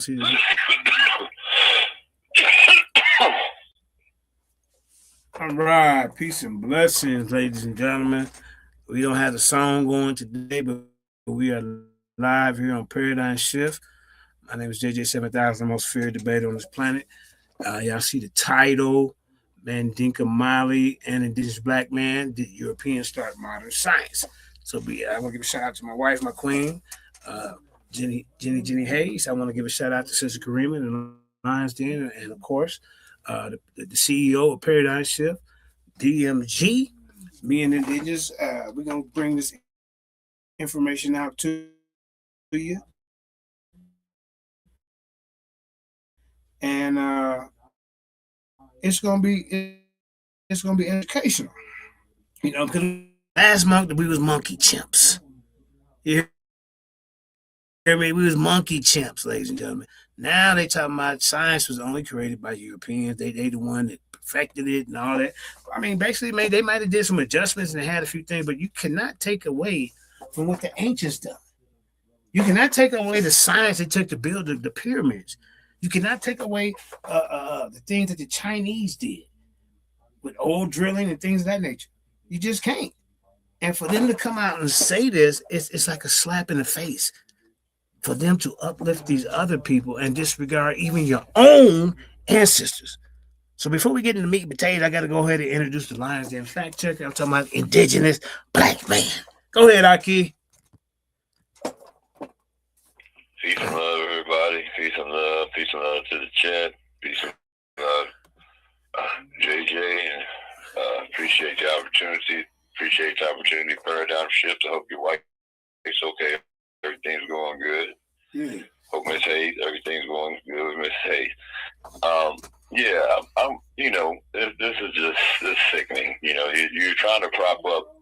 See this? All right, peace and blessings, ladies and gentlemen. We don't have the song going today, but we are live here on Paradigm Shift. My name is JJ 7000, the most feared debater on this planet. Y'all see the title, Mandinka Mali, an Indigenous Black Man, did Europeans start modern science? I want to give a shout out to my wife, my queen, uh, Jenny Hayes. I want to give a shout out to Sister Karima and Lions Den, and of course, the CEO of Paradigm Shift, DMG. Me and Indigenous, we're gonna bring this information out to you, and it's gonna be educational. Because last month we was monkey chimps. You hear me? We was monkey chimps, ladies and gentlemen. Now they talking about science was only created by Europeans. They the one that perfected it and all that. I mean, basically, they might have did some adjustments and had a few things, but you cannot take away from what the ancients done. You cannot take away the science it took to build the pyramids. You cannot take away the things that the Chinese did with oil drilling and things of that nature. You just can't. And for them to come out and say this, it's like a slap in the face for them to uplift these other people and disregard even your own ancestors. So before we get into meat and potatoes, I got to go ahead and introduce the Lions Den fact checker. I'm talking about Indigenous Black Man. Go ahead, Aki. Peace and love, everybody. Peace and love. Peace and love to the chat. Peace and love, JJ. And appreciate the opportunity. Appreciate the opportunity. Paradigm shift. I hope your wife is okay. Everything's going good. Yeah. Hope Miss Hayes, everything's going good with Miss Hayes. I'm this is just sickening. You're trying to prop up,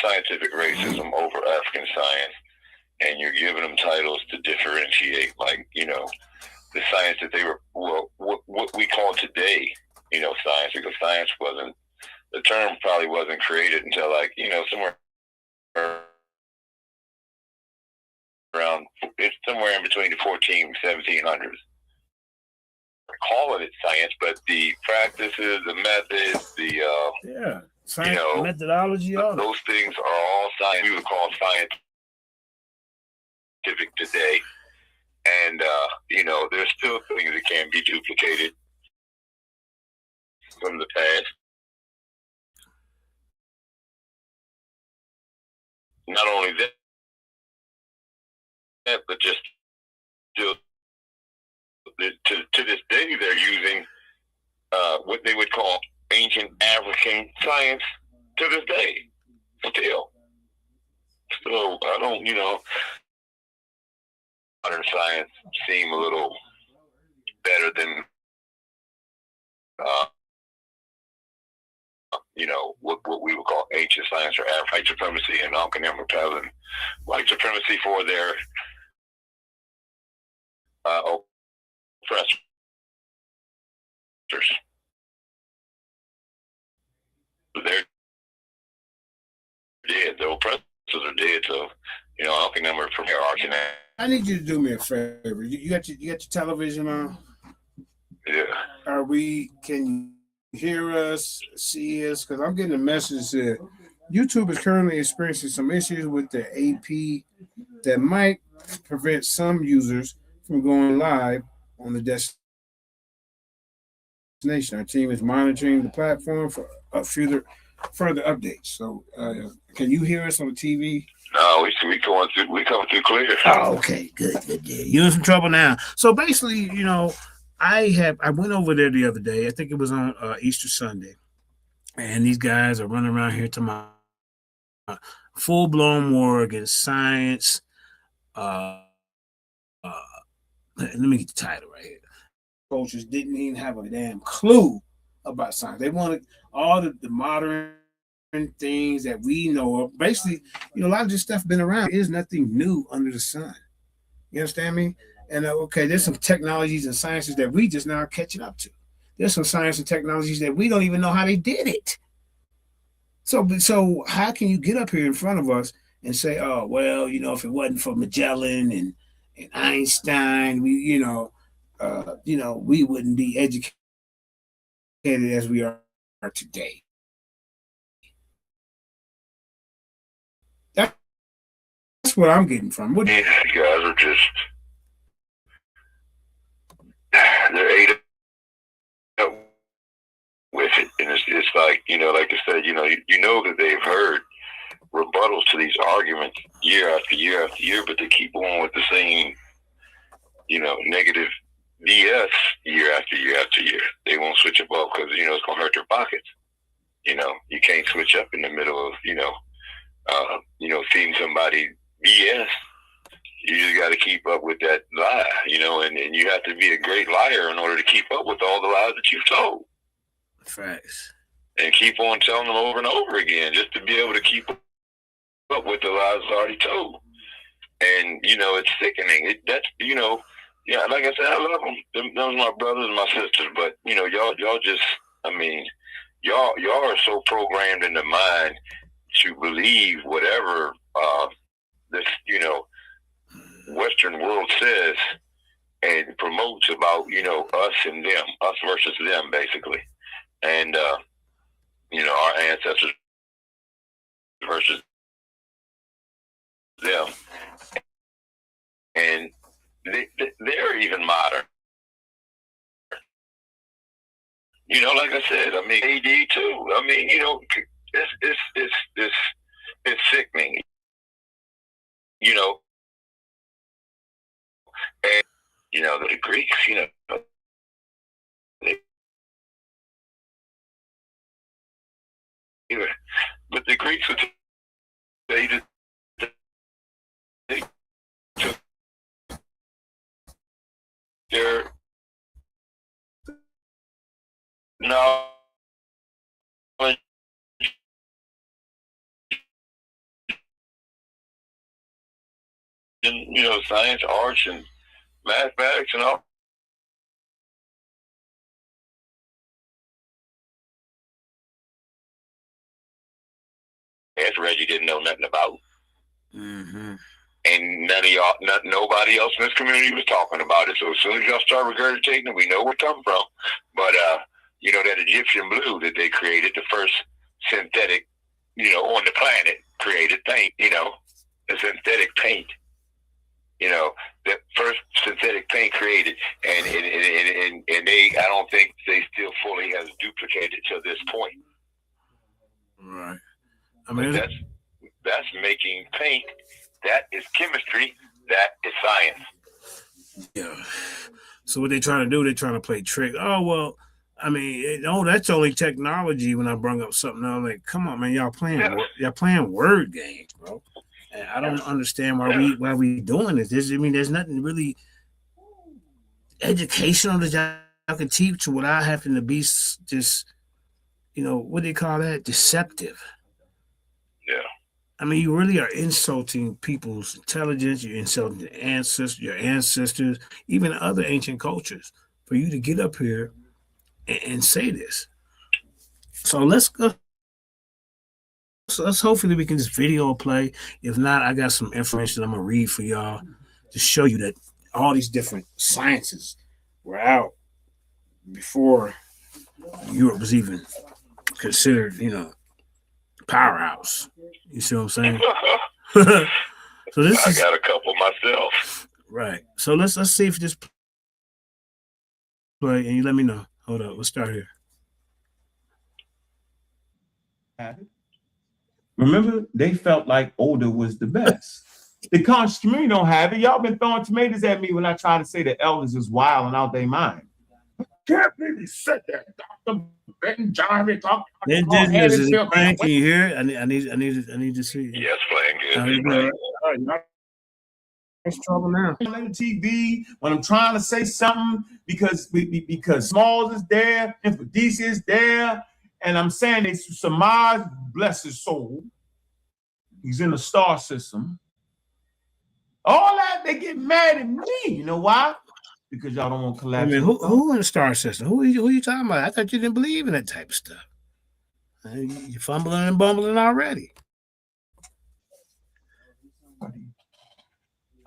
scientific racism over African science, and you're giving them titles to differentiate, the science that they were, what we call today, science, because science the term probably wasn't created until somewhere around, it's somewhere in between the 1700s. Calling it science, but the practices, the methods, science, methodology, those things are all science. We would call scientific today, and there's still things that can be duplicated from the past. Not only that, but just still. To this day, they're using what they would call ancient African science to this day, still. So I don't, modern science seem a little better than, what we would call ancient science or white supremacy and Alkanem repelling white supremacy for their oppressors. They're dead. The oppressors are dead. So, Alkanem from here. I need you to do me a favor. You got your television on? Yeah. Can you hear us, see us? Because I'm getting a message that YouTube is currently experiencing some issues with the AP that might prevent some users from going live on the destination. Our team is monitoring the platform for further updates. So, can you hear us on the TV? No, we coming through clear. Oh, okay, good. Yeah, you're in some trouble now. So basically, I went over there the other day. I think it was on Easter Sunday, and these guys are running around here to my full blown war against science. Let me get the title right here. Coaches didn't even have a damn clue about science. They wanted all the modern things that we know of. Basically, a lot of this stuff been around. There's nothing new under the sun. You understand me? And there's some technologies and sciences that we just now catching up to. There's some science and technologies that we don't even know how they did it. So how can you get up here in front of us and say, oh, well, if it wasn't for Magellan and Einstein, we wouldn't be educated as we are today. That's what I'm getting from. What? These guys are just, they're ate up with it. And it's like, like I said, you know that they've heard rebuttals to these arguments year after year after year, but they keep on with the same, negative BS year after year after year. They won't switch up because, it's going to hurt their pockets. You can't switch up in the middle of, seeing somebody BS. You just got to keep up with that lie, and you have to be a great liar in order to keep up with all the lies that you've told. Facts. And keep on telling them over and over again just to be able to keep up with the lies already told. And, it's sickening. Yeah, like I said, I love them. Those are my brothers and my sisters, but, y'all just, y'all are so programmed in the mind to believe whatever this, Western world says and promotes about, us and them, us versus them, basically. And, our ancestors versus them. And they're even modern. Like I said, AD too. It's sickening. And the Greeks, but the Greeks would say that they took their knowledge, and science, arts, and mathematics, and all. As Reggie didn't know nothing about. Mm-hmm. And nobody else in this community was talking about it. So as soon as y'all start regurgitating it, we know where it comes from. But that Egyptian blue that they created, the first synthetic, on the planet created paint, the synthetic paint. The first synthetic paint created, and they, I don't think they still fully has duplicated to this point. Right. That's making paint. That is chemistry. That is science. Yeah. So what they trying to do? They trying to play trick. Oh well, that's only technology. When I bring up something, I'm like, come on, man, y'all playing word games, bro. And I don't understand why we doing this. There's nothing really educational that y'all can teach without having to be just, what do you call that? Deceptive. Yeah. You really are insulting people's intelligence. You're insulting your ancestors, even other ancient cultures, for you to get up here and say this. So let's go. So let's hopefully we can just video play. If not, I got some information I'm gonna read for y'all to show you that all these different sciences were out before Europe was even considered, powerhouse. You see what I'm saying? So I got a couple myself. Right. So let's see if this play and you let me know. Hold up, let's start here. Remember, they felt like older was the best. The conscious community don't have it. Y'all been throwing tomatoes at me when I try to say the elders is wild and out their mind. Can't really sit there, Dr. Ben Jarvis talking. Is it playing? Can you hear it? I need to see it. Yes, playing good. It's trouble now. On the TV when I'm trying to say something because Smalls is there, Infodisi is there, and I'm saying they Samaj, bless his soul. He's in the star system. All that they get mad at me. You know why? Because y'all don't want to collapse. Who in the star system? Who you talking about? I thought you didn't believe in that type of stuff. You're fumbling and bumbling already.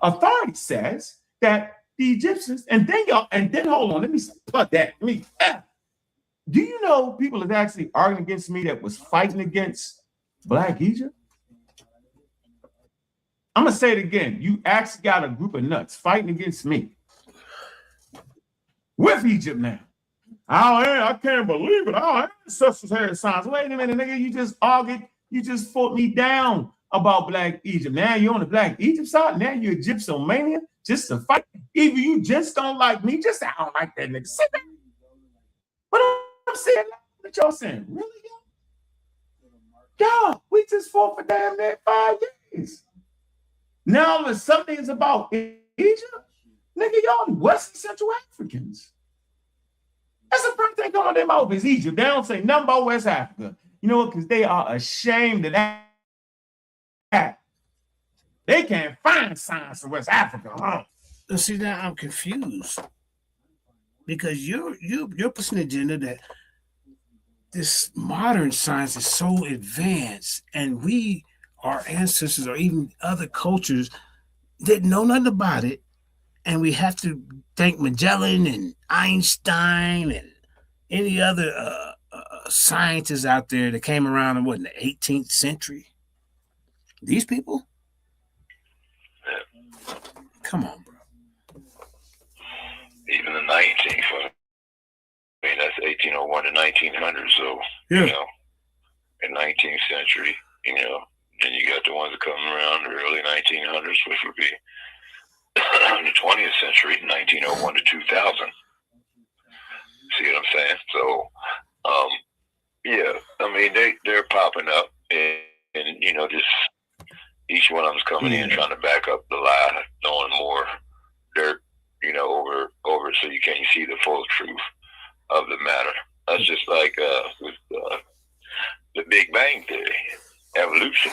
Authority says that the Egyptians, and then hold on, let me put that. Do you know people is actually arguing against me that was fighting against Black Egypt? I'm gonna say it again. You actually got a group of nuts fighting against me with Egypt now. I can't believe it. Our ancestors had signs. Wait a minute, nigga. You just argued, you just fought me down about Black Egypt. Now you're on the Black Egypt side. Now you're a Gypsomania just to fight. Either you just don't like me, just say, I don't like that nigga. Sit down. But I'm saying that y'all saying, really, y'all? We just fought for damn near 5 years. Now if something's about Egypt, nigga, y'all West Central Africans. That's the first thing coming out their mouth is Egypt. They don't say nothing about West Africa. You know what? Because they are ashamed of that. They can't find signs of West Africa, huh? See, now I'm confused because you're pushing an agenda that this modern science is so advanced, and our ancestors or even other cultures didn't know nothing about it, and we have to thank Magellan and Einstein and any other scientists out there that came around in the 18th century. These people? Come on, bro. Even the 19th, I mean, that's 1801 to 1900, so, yeah. You know, in 19th century, you know, then you got the ones that come around the early 1900s, which would be the 20th century, 1901 to 2000. See what I'm saying? So, yeah, I mean, they're popping up, and you know, just each one of them's coming in trying to back up the lie, throwing more dirt, you know, over so you can't see the full truth of the matter. That's just like with the Big Bang Theory, evolution,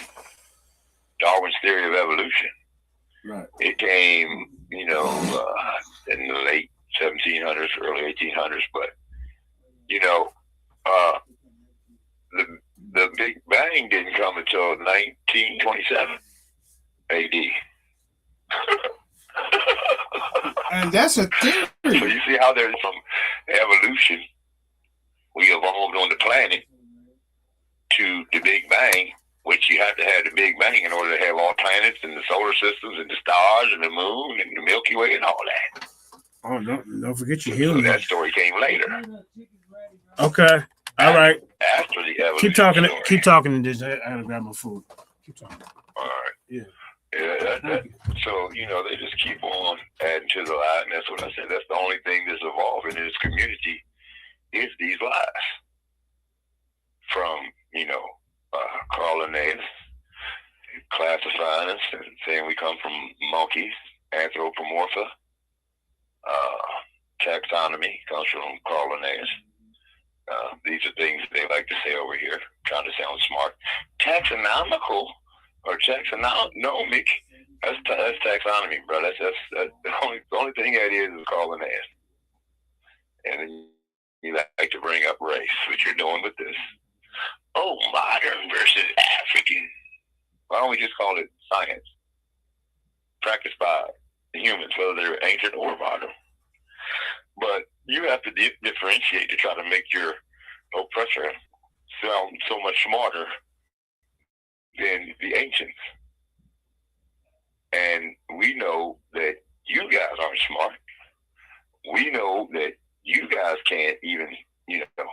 Darwin's theory of evolution. Right. It came, you know, in the late 1700s, early 1800s, but you know, the Big Bang didn't come until 1927 AD. And that's a theory. So you see how there's some evolution. We evolved on the planet to the Big Bang, which you have to have the Big Bang in order to have all planets and the solar systems and the stars and the moon and the Milky Way and all that. Oh, don't forget your So helium. that story came later. Okay. All right. After the evolution. Keep talking to this. I gotta grab my food. Keep talking. All right. Yeah. So, you know, they just keep on adding to the lie, and that's what I said. That's the only thing that's evolving in this community is these lies. From, you know, calling names, classifying us, and saying we come from monkeys, anthropomorpha, taxonomy comes from Carl Linnaeus. These are things they like to say over here, trying to sound smart. Taxonomical or taxonomic, that's taxonomy, bro. That's the only thing that is Carl Linnaeus. And then you like to bring up race, which you're doing with this. Oh, modern versus African. Why don't we just call it science? Practiced by humans, whether they're ancient or modern. But you have to differentiate to try to make your oppressor sound so much smarter than the ancients. And we know that you guys aren't smart. We know that you guys can't even, you know,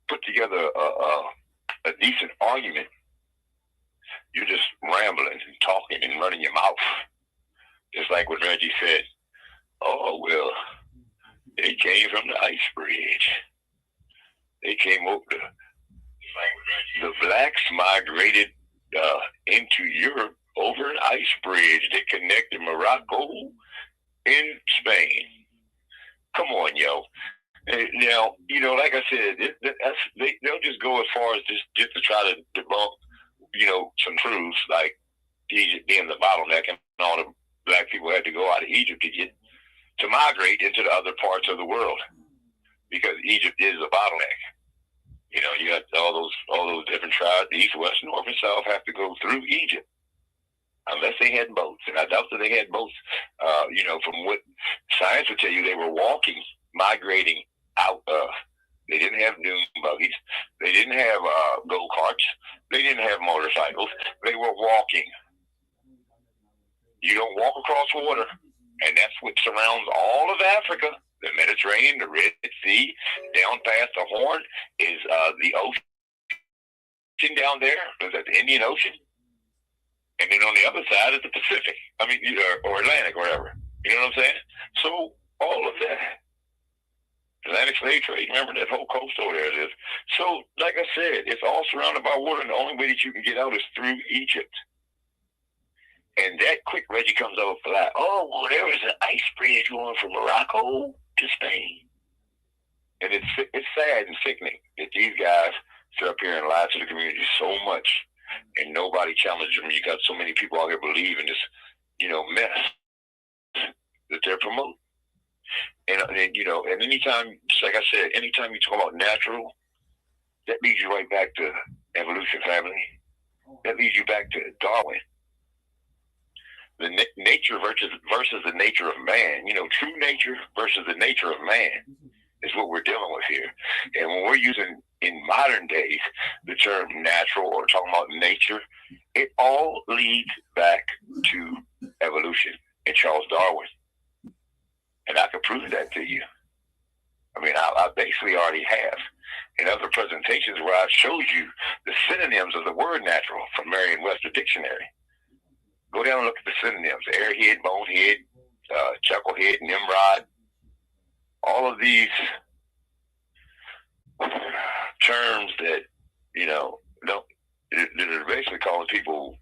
put together a decent argument. You're just rambling and talking and running your mouth. Just like when Reggie said, oh, well, they came from the ice bridge. They came over the blacks migrated into Europe over an ice bridge that connected Morocco and Spain. Come on, yo. Now, you know, like I said, they'll just go as far as just to try to debunk, you know, some truths like Egypt being the bottleneck and all the black people had to go out of Egypt to migrate into the other parts of the world because Egypt is a bottleneck. You know, you got all those different tribes, the east, west, north, and south have to go through Egypt. unless they had boats. And I doubt that they had boats. From what science would tell you, they were walking, migrating out of. They didn't have dune buggies. They didn't have go-karts. They didn't have motorcycles. They were walking. You don't walk across water, and that's what surrounds all of Africa. The Mediterranean, the Red Sea, down past the Horn is the ocean down there. Is that the Indian Ocean? And then on the other side is the Pacific. Or Atlantic, or whatever. You know what I'm saying? So all of that. Atlantic slave trade, remember that whole coast over there it is. So, like I said, it's all surrounded by water, and the only way that you can get out is through Egypt. And that quick Reggie comes over flat. Oh, well, there was an ice bridge going from Morocco to Spain. And it's sad and sickening that these guys sit up here and lie to the community so much, and nobody challenges them. You got so many people out here believing this, mess that they're promoting. And anytime, just like I said, anytime you talk about natural, that leads you right back to evolution, family. That leads you back to Darwin. The nature versus the nature of man. True nature versus the nature of man is what we're dealing with here. And when we're using in modern days the term natural or talking about nature, it all leads back to evolution and Charles Darwin. And I can prove that to you. I basically already have. In other presentations where I've showed you the synonyms of the word natural from Merriam-Webster Dictionary. Go down and look at the synonyms. Airhead, bonehead, chucklehead, Nimrod. All of these terms that, that are basically calling people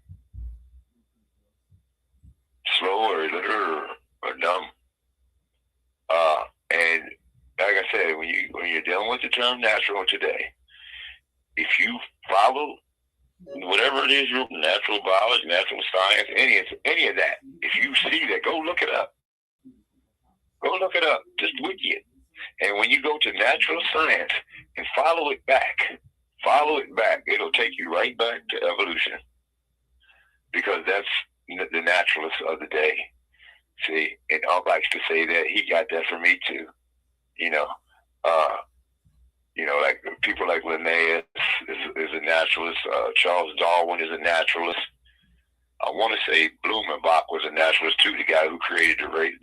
slow or illiterate or dumb. And like I said, when you're dealing with the term natural today, if you follow whatever it is, natural biology, natural science, any of that, if you see that, go look it up. Go look it up. Just wiki it. And when you go to natural science and follow it back, it'll take you right back to evolution, because that's the naturalist of the day. See, and Unc likes to say that he got that from me too. Like people like Linnaeus is a naturalist. Charles Darwin is a naturalist. I want to say Blumenbach was a naturalist too, the guy who created the race,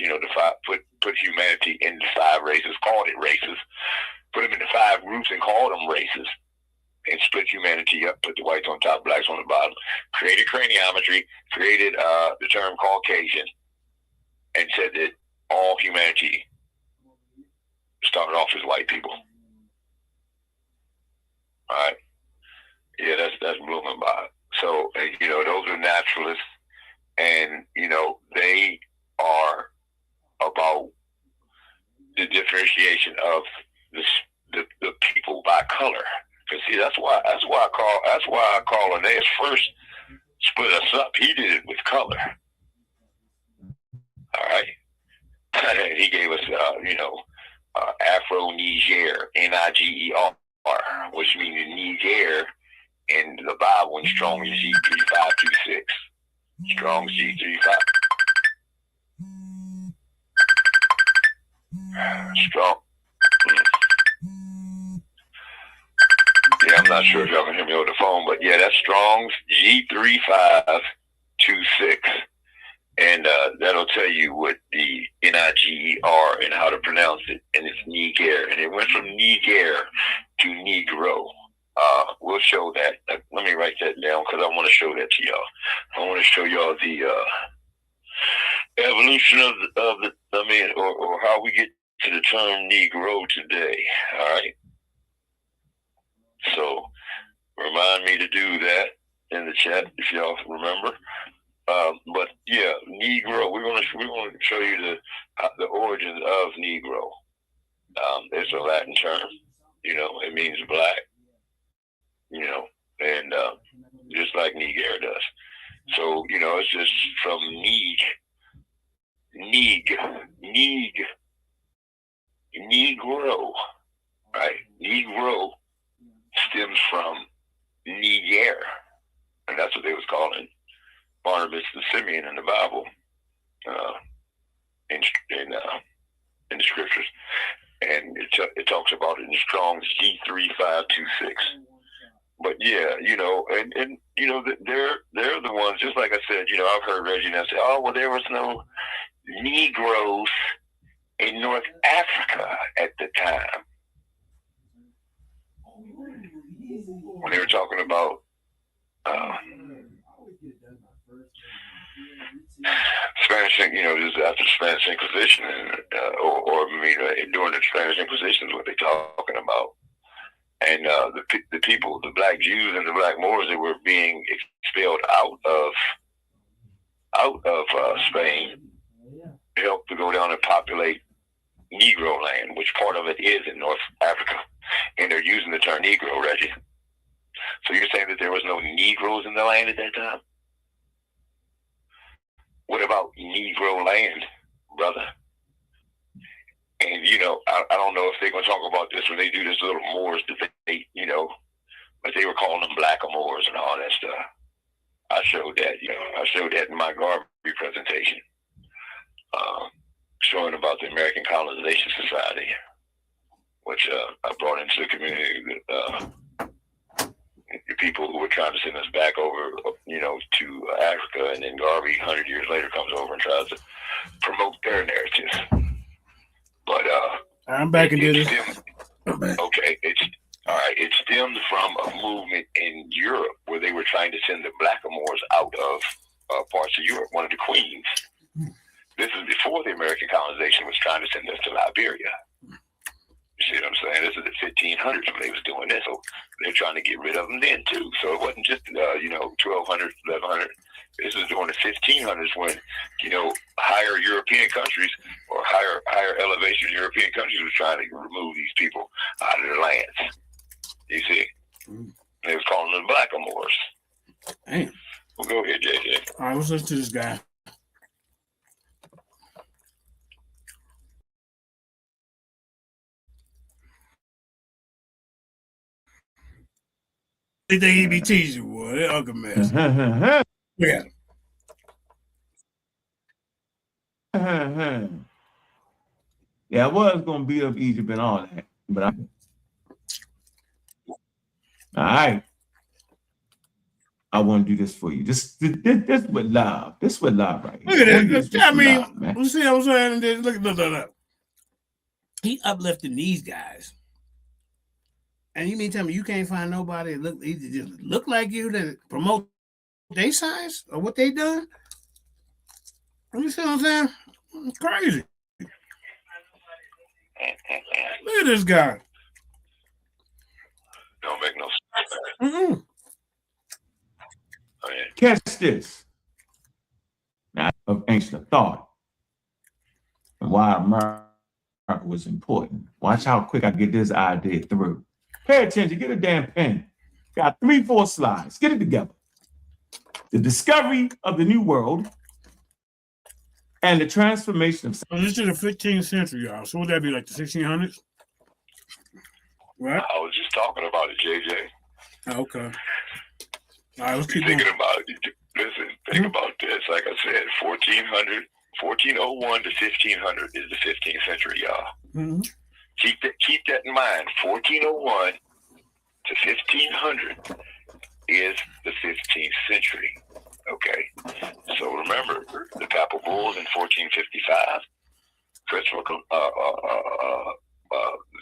put humanity into 5 races, called it races, put them into 5 groups and called them races, and split humanity up, put the whites on top, blacks on the bottom, created craniometry, created the term Caucasian, and said that all humanity started off as white people. All right. Yeah, that's Blumenbach. So, those are naturalists, and, they are about the differentiation of the people by color. Because see, that's why I call Linnaeus first split us up. He did it with color. All right. He gave us, Afro-Niger, Niger, which means Niger in the Bible in Strong's G3526. Strong's G35. Strong. Yeah, I'm not sure if y'all can hear me over the phone, but yeah, that's Strong's G3526. And that'll tell you what the Niger and how to pronounce it. And it's Niger. And it went from Niger to Negro. We'll show that. Let me write that down because I want to show that to y'all. I want to show y'all the evolution or how we get to the term Negro today. All right. So remind me to do that in the chat if y'all remember. But yeah, Negro. We're gonna show you the origins of Negro. It's a Latin term. It means black. And just like Niger does. So it's just from Negro, right? Negro stems from Niger, and that's what they was calling Barnabas and Simeon in the Bible, in the scriptures, and it talks about it in Strong's G3526. But yeah, and they're the ones. Just like I said, I've heard Reggie now say, "Oh, well, there was no Negroes in North Africa at the time," when they were talking about Spanish, this is after the Spanish Inquisition, during the Spanish Inquisition is what they're talking about. And the people, the black Jews and the black Moors, they were being expelled out of Spain, helped to go down and populate Negro land, which part of it is in North Africa. And they're using the term Negro, Reggie. So you're saying that there was no Negroes in the land at that time? What about Negro land, brother? And, I don't know if they're going to talk about this when they do this little Moors debate, but they were calling them Blackamoors and all that stuff. I showed that in my Garvey presentation, showing about the American Colonization Society, which I brought into the community, the people who were trying to send us back over, to Africa, and then Garvey, 100 years later, comes over and tries to promote their narratives. But I'm back into this. Okay, it stemmed from a movement in Europe where they were trying to send the Blackamoors out of parts of Europe, one of the queens. This is before the American colonization was trying to send us to Liberia. You see what I'm saying? This is the 1500s when they was doing this. So they're trying to get rid of them then too. So it wasn't just 1200, 1100. This is during the 1500s when higher European countries or higher elevation European countries was trying to remove these people out of their lands. You see, they was calling them Blackamoors. Damn. Well, go ahead, JJ. All right, let's listen to this guy. They think he be teasing, boy. They're ugly mess. Yeah. Yeah, I was gonna beat up Egypt and all that, but all right. I want to do this for you. This with love. This with love right here. Look at this. I mean, you see what I'm saying? Look. He uplifting these guys. And you mean tell me you can't find nobody that just look like you that promote their science or what they done? You see what I'm saying? It's crazy. Look at this guy. Don't make no sense. Mm-hmm. Oh, yeah. Catch this. Now, of ancient thought and why America was important. Watch how quick I get this idea through. Pay attention. Get a damn pen. Got 3-4 slides. Get it together. The discovery of the New World and the transformation of. So this is the 15th century, y'all. So would that be like the 1600s? Right? I was just talking about it, JJ. Okay. All right, let's keep thinking going. about it. Listen, think about this. Like I said, 1401 to 1500 is the 15th century, y'all. Mm-hmm. Keep that in mind. 1401 to 1500 is the 15th century. Okay. So remember, the Papal Bulls in 1455.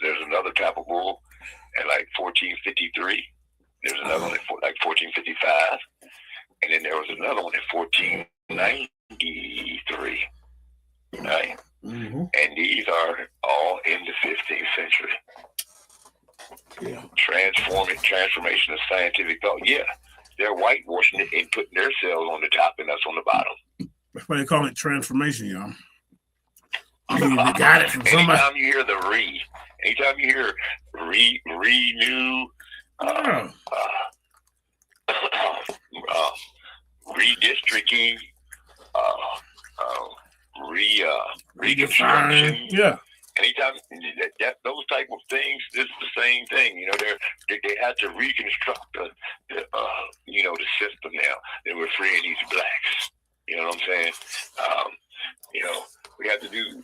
There's another Papal Bull in like 1453. There's another one in like 1455. And then there was another one in 1493. Right? Mm-hmm. And these are all in the 15th century. Yeah. Transformation of scientific thought. Yeah, they're whitewashing it and putting their cells on the top and us on the bottom. That's why they call it transformation, y'all. You got it from somebody. Anytime you hear the anytime you hear renew, redistricting, reconstruction, yeah, Anytime those type of things, this is the same thing. You know, they had to reconstruct the system now. They were freeing these blacks. You know what I'm saying? You know, we have to do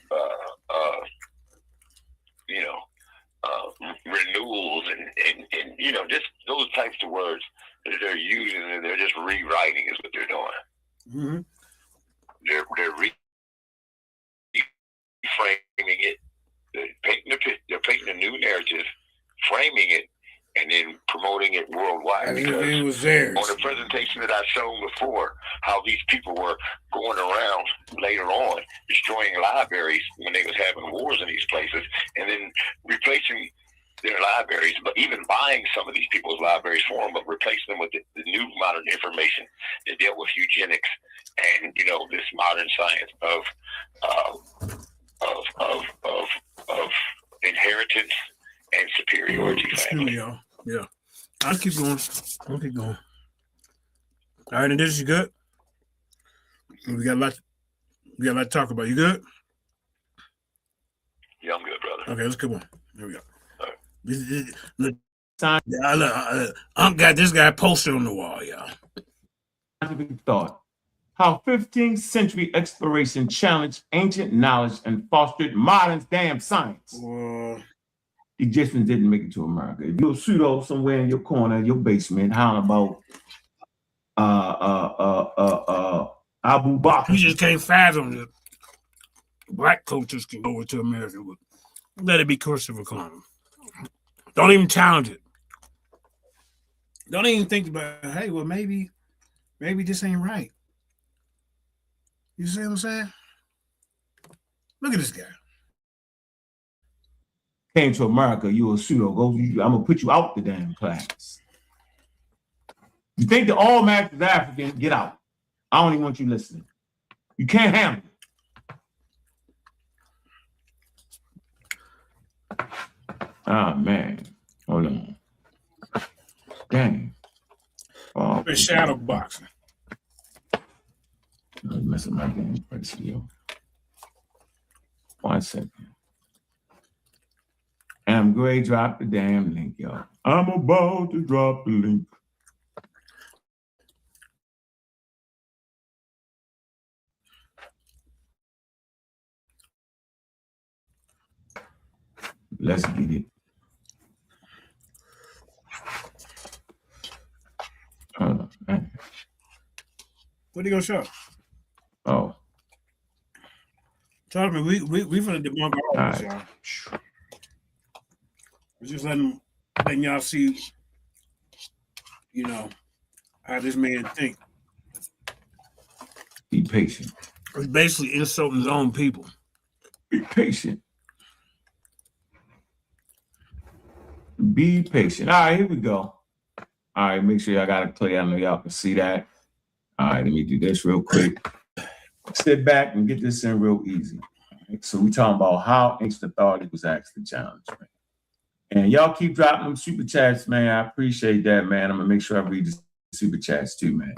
renewals and you know, just those types of words that they're using, and they're just rewriting is what they're doing. Mm-hmm. They're reframing it. They're painting a new narrative, framing it, and then promoting it worldwide. Because it was theirs. On the presentation that I've shown before, how these people were going around later on destroying libraries when they was having wars in these places, and then replacing their libraries, but even buying some of these people's libraries for them, but replacing them with the new modern information that dealt with eugenics and, you know, this modern science of inheritance and superiority. Yeah. I'll keep going. All right, and this is good. We got a lot to talk about. You good? Yeah, I'm good, brother. Okay, let's keep on. Here we go. All right. Unc got this guy poster on the wall, y'all. Scientific thought. How 15th century exploration challenged ancient knowledge and fostered modern damn science. The Egyptians didn't make it to America. If you're a pseudo somewhere in your corner, your basement, howling about Abu Bakr. You just can't fathom that black cultures can go over to America. Let it be Christopher Columbus. Don't even challenge it. Don't even think about, hey, well, maybe this ain't right. You see what I'm saying? Look at this guy. Came to America, you a pseudo. I'm gonna put you out the damn class. You think that all Americans are African? Get out. I don't even want you listening. You can't handle it. Oh man, hold on. Dang. Oh, shadow boxing. I'm messing my damn press here. 1 second. And I'm going to drop the damn link, y'all. I'm about to drop the link. Let's get it. What are you gonna show? Oh. Tell me, we gonna debunk all this, y'all. We're just letting y'all see, you know, how this man think. Be patient. He's basically insulting his own people. Be patient. Be patient. All right, here we go. All right, make sure y'all got it clear. I know y'all can see that. All right, let me do this real quick. Sit back and get this in real easy. Right, so we talking about how ancient authority was actually challenged, right? And y'all keep dropping them super chats, man. I appreciate that, man. I'm gonna make sure I read the super chats too, man.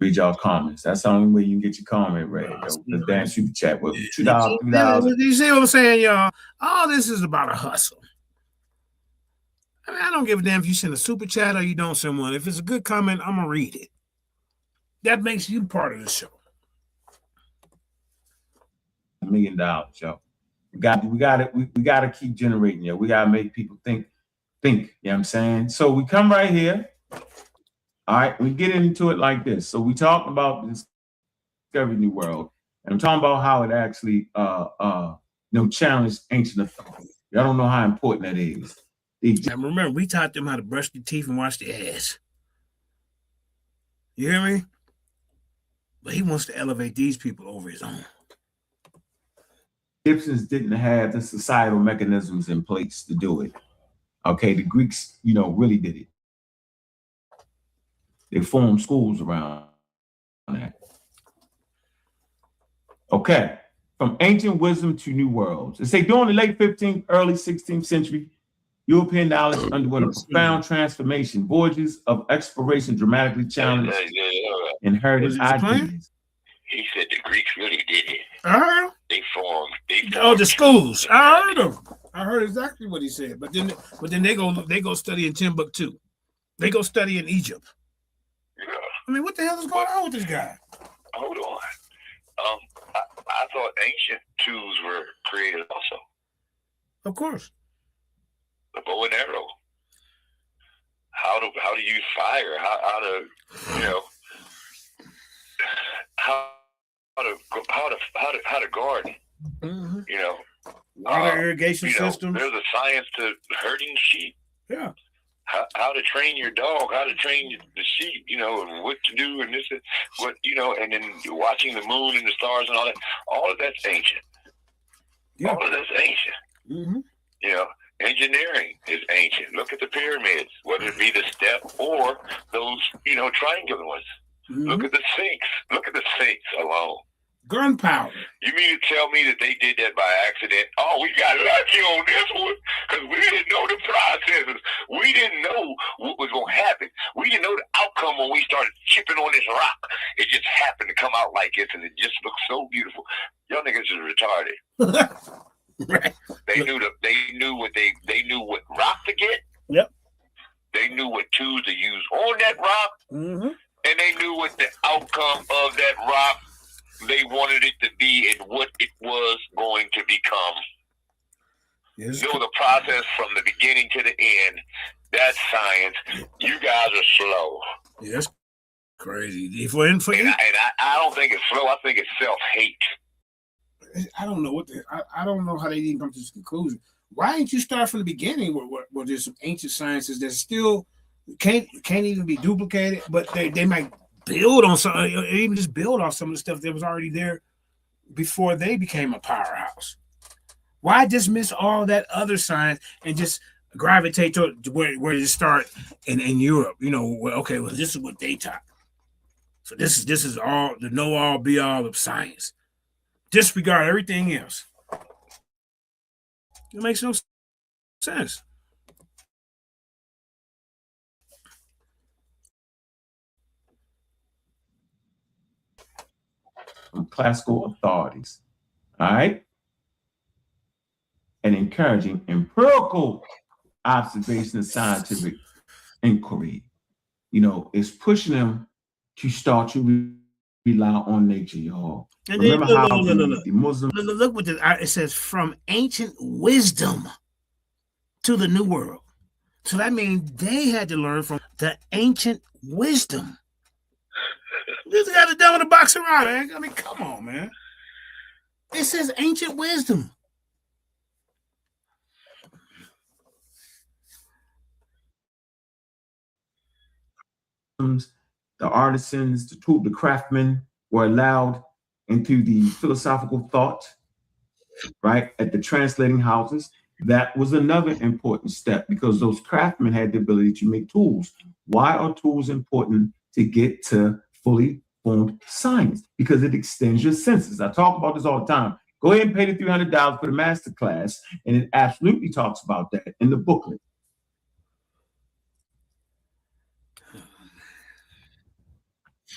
Read y'all comments. That's the only way you can get your comment read, yo. The damn super chat with $2, $3. You see what I'm saying, y'all? All this is about a hustle. I mean, I don't give a damn if you send a super chat or you don't send one. If it's a good comment, I'm gonna read it. That makes you part of the show. $1 million, yo. We gotta keep generating, yo. We gotta make people think, you know what I'm saying? So we come right here. All right, we get into it like this. So we talk about this discovery new world, and I'm talking about how it actually challenged ancient authority. Y'all don't know how important that is. And remember, we taught them how to brush their teeth and wash their ass. You hear me? But he wants to elevate these people over his own. Egyptians didn't have the societal mechanisms in place to do it. Okay, the Greeks, really did it. They formed schools around that. Okay, from ancient wisdom to new worlds. They say during the late 15th, early 16th century, European knowledge underwent a profound transformation. Voyages of exploration dramatically challenged inherited ideas. He said the Greeks really did it. Uh-huh. They formed Oh, the schools. I heard him. I heard exactly what he said. But then they go study in Timbuktu. They go study in Egypt. Yeah. I mean, what the hell is going on with this guy? Hold on. I thought ancient tools were created also. Of course. The bow and arrow. How to use fire? How to how to garden? Mm-hmm. You know, water irrigation systems. There's a science to herding sheep. Yeah. How to train your dog, how to train the sheep, and what to do, and this, and then watching the moon and the stars and all of that's ancient. Yeah. All of that's ancient. Mm-hmm. Engineering is ancient. Look at the pyramids, whether it be the step or those, triangular ones. Mm-hmm. Look at the Sphinx. Look at the Sphinx alone. Gunpowder. You mean to tell me that they did that by accident? Oh, we got lucky on this one because we didn't know the processes. We didn't know what was going to happen. We didn't know the outcome when we started chipping on this rock. It just happened to come out like this, and it just looks so beautiful. Y'all niggas is retarded. Right. They knew what rock to get. Yep. They knew what tools to use on that rock, mm-hmm. and they knew what the outcome of that rock they wanted it to be and what it was going to become. Yes. Know the process from the beginning to the end. That's science. You guys are slow. Yes. Crazy. And I don't think it's slow. I think it's self-hate. I don't know I don't know how they even come to this conclusion. Why didn't you start from the beginning where there's some ancient sciences that still can't even be duplicated, but they might build on some, even just build off some of the stuff that was already there before they became a powerhouse. Why dismiss all that other science and just gravitate to where you start in Europe? Okay, well, this is what they taught. So this is all the know all be all of science. Disregard everything else. It makes no sense. From classical authorities, all right? And encouraging empirical observation and scientific inquiry. It's pushing them to start to rely on nature, y'all. And remember how the Muslims... Look what it says, from ancient wisdom to the new world. So that means they had to learn from the ancient wisdom. This got to done with a box around, man. I mean, come on, man. It says ancient wisdom. The artisans, the craftsmen were allowed into the philosophical thought, right, at the translating houses. That was another important step because those craftsmen had the ability to make tools. Why are tools important to get to fully formed science? Because it extends your senses. I talk about this all the time. Go ahead and pay the $300 for the master class, and it absolutely talks about that in the booklet.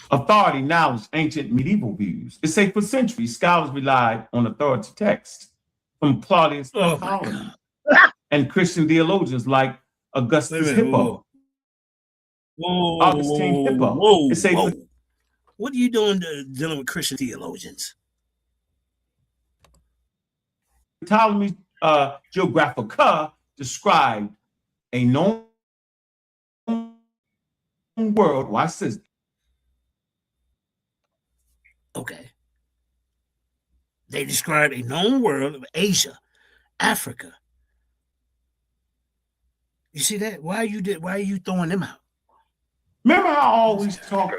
Authority, knowledge, ancient medieval views. It says for centuries, scholars relied on authority texts from Claudius and Christian theologians like Augustus Hippo. Augustine Hippo. What are you doing dealing with Christian theologians? Ptolemy Geographica described a known world. Watch this. Okay. They describe a known world of Asia, Africa. You see that? Why are you throwing them out? Remember how I always talk.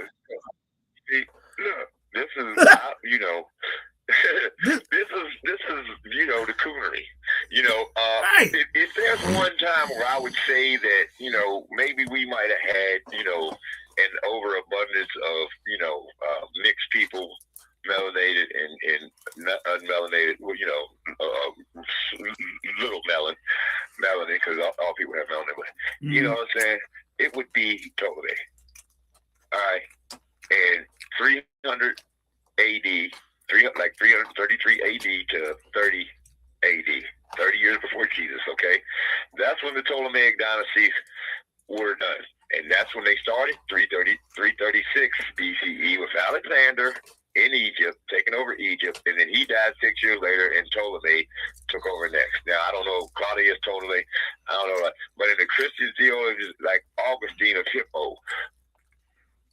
This is this is the coonery. Right. If there's one time where I would say that maybe we might have had an overabundance of mixed people, melanated and unmelanated, little melanin, because all people have melanin, but you know what I'm saying? It would be Ptolemy. All right, and 300 AD, 333 AD to 30 AD, 30 years before Jesus, okay? That's when the Ptolemaic dynasties were done. And that's when they started, 336 BCE with Alexander in Egypt, taking over Egypt. And then he died 6 years later, and Ptolemy took over next. Now, I don't know, Claudius Ptolemy, I don't know, but in the Christian theologians like Augustine of Hippo,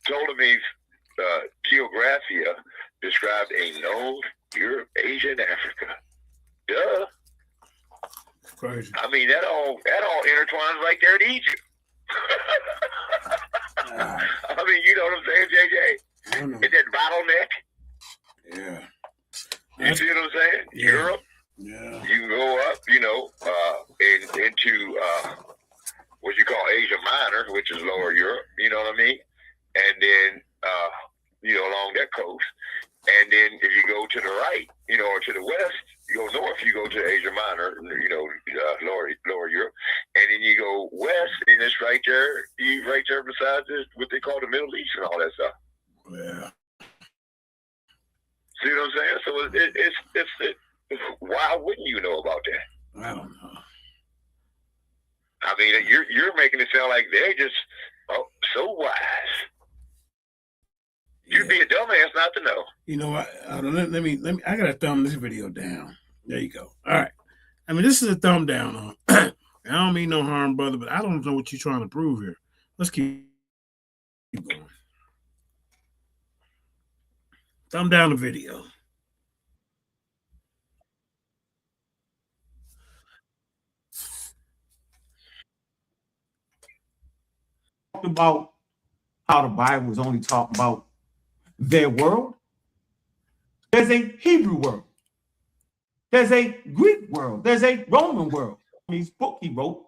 Ptolemy's Geographia described a known Europe, Asia, and Africa. Duh. Crazy. I mean, that all intertwines right there in Egypt. I mean, you know what I'm saying, JJ? I don't know. Is that bottleneck? Yeah. You see what I'm saying? Yeah. Europe. Yeah. You can go up, you know, into what you call Asia Minor, which is Lower Europe. You know what I mean? And then, you know, along that coast. And then if you go to the right, you know, or to the west, you go north, you go to Asia Minor, you know, lower Europe, and then you go west, and it's right there, beside this, what they call the Middle East and all that stuff. Yeah. See what I'm saying? So it's why wouldn't you know about that? I don't know. I mean, you're making it sound like they're just so wise. You'd be a dumbass not to know. You know what? Let me. I gotta thumb this video down. There you go. All right. I mean, this is a thumb down on. I don't mean no harm, brother, but I don't know what you're trying to prove here. Let's keep going. Thumb down the video. Talked about how the Bible was only talking about their world. There's a Hebrew world. There's a Greek world. There's a Roman world. His book he wrote,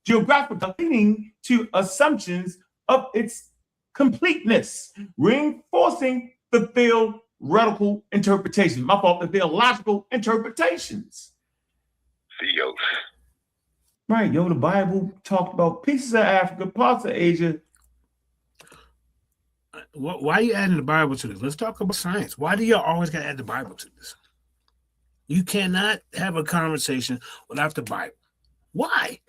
geographical, leading to assumptions of its completeness, reinforcing the theoretical interpretations. My fault, the theological interpretations. Theos. Right, yo, the Bible talked about pieces of Africa, parts of Asia. Why are you adding the Bible to this? Let's talk about science. Why do y'all always got to add the Bible to this? You cannot have a conversation without the Bible. Why?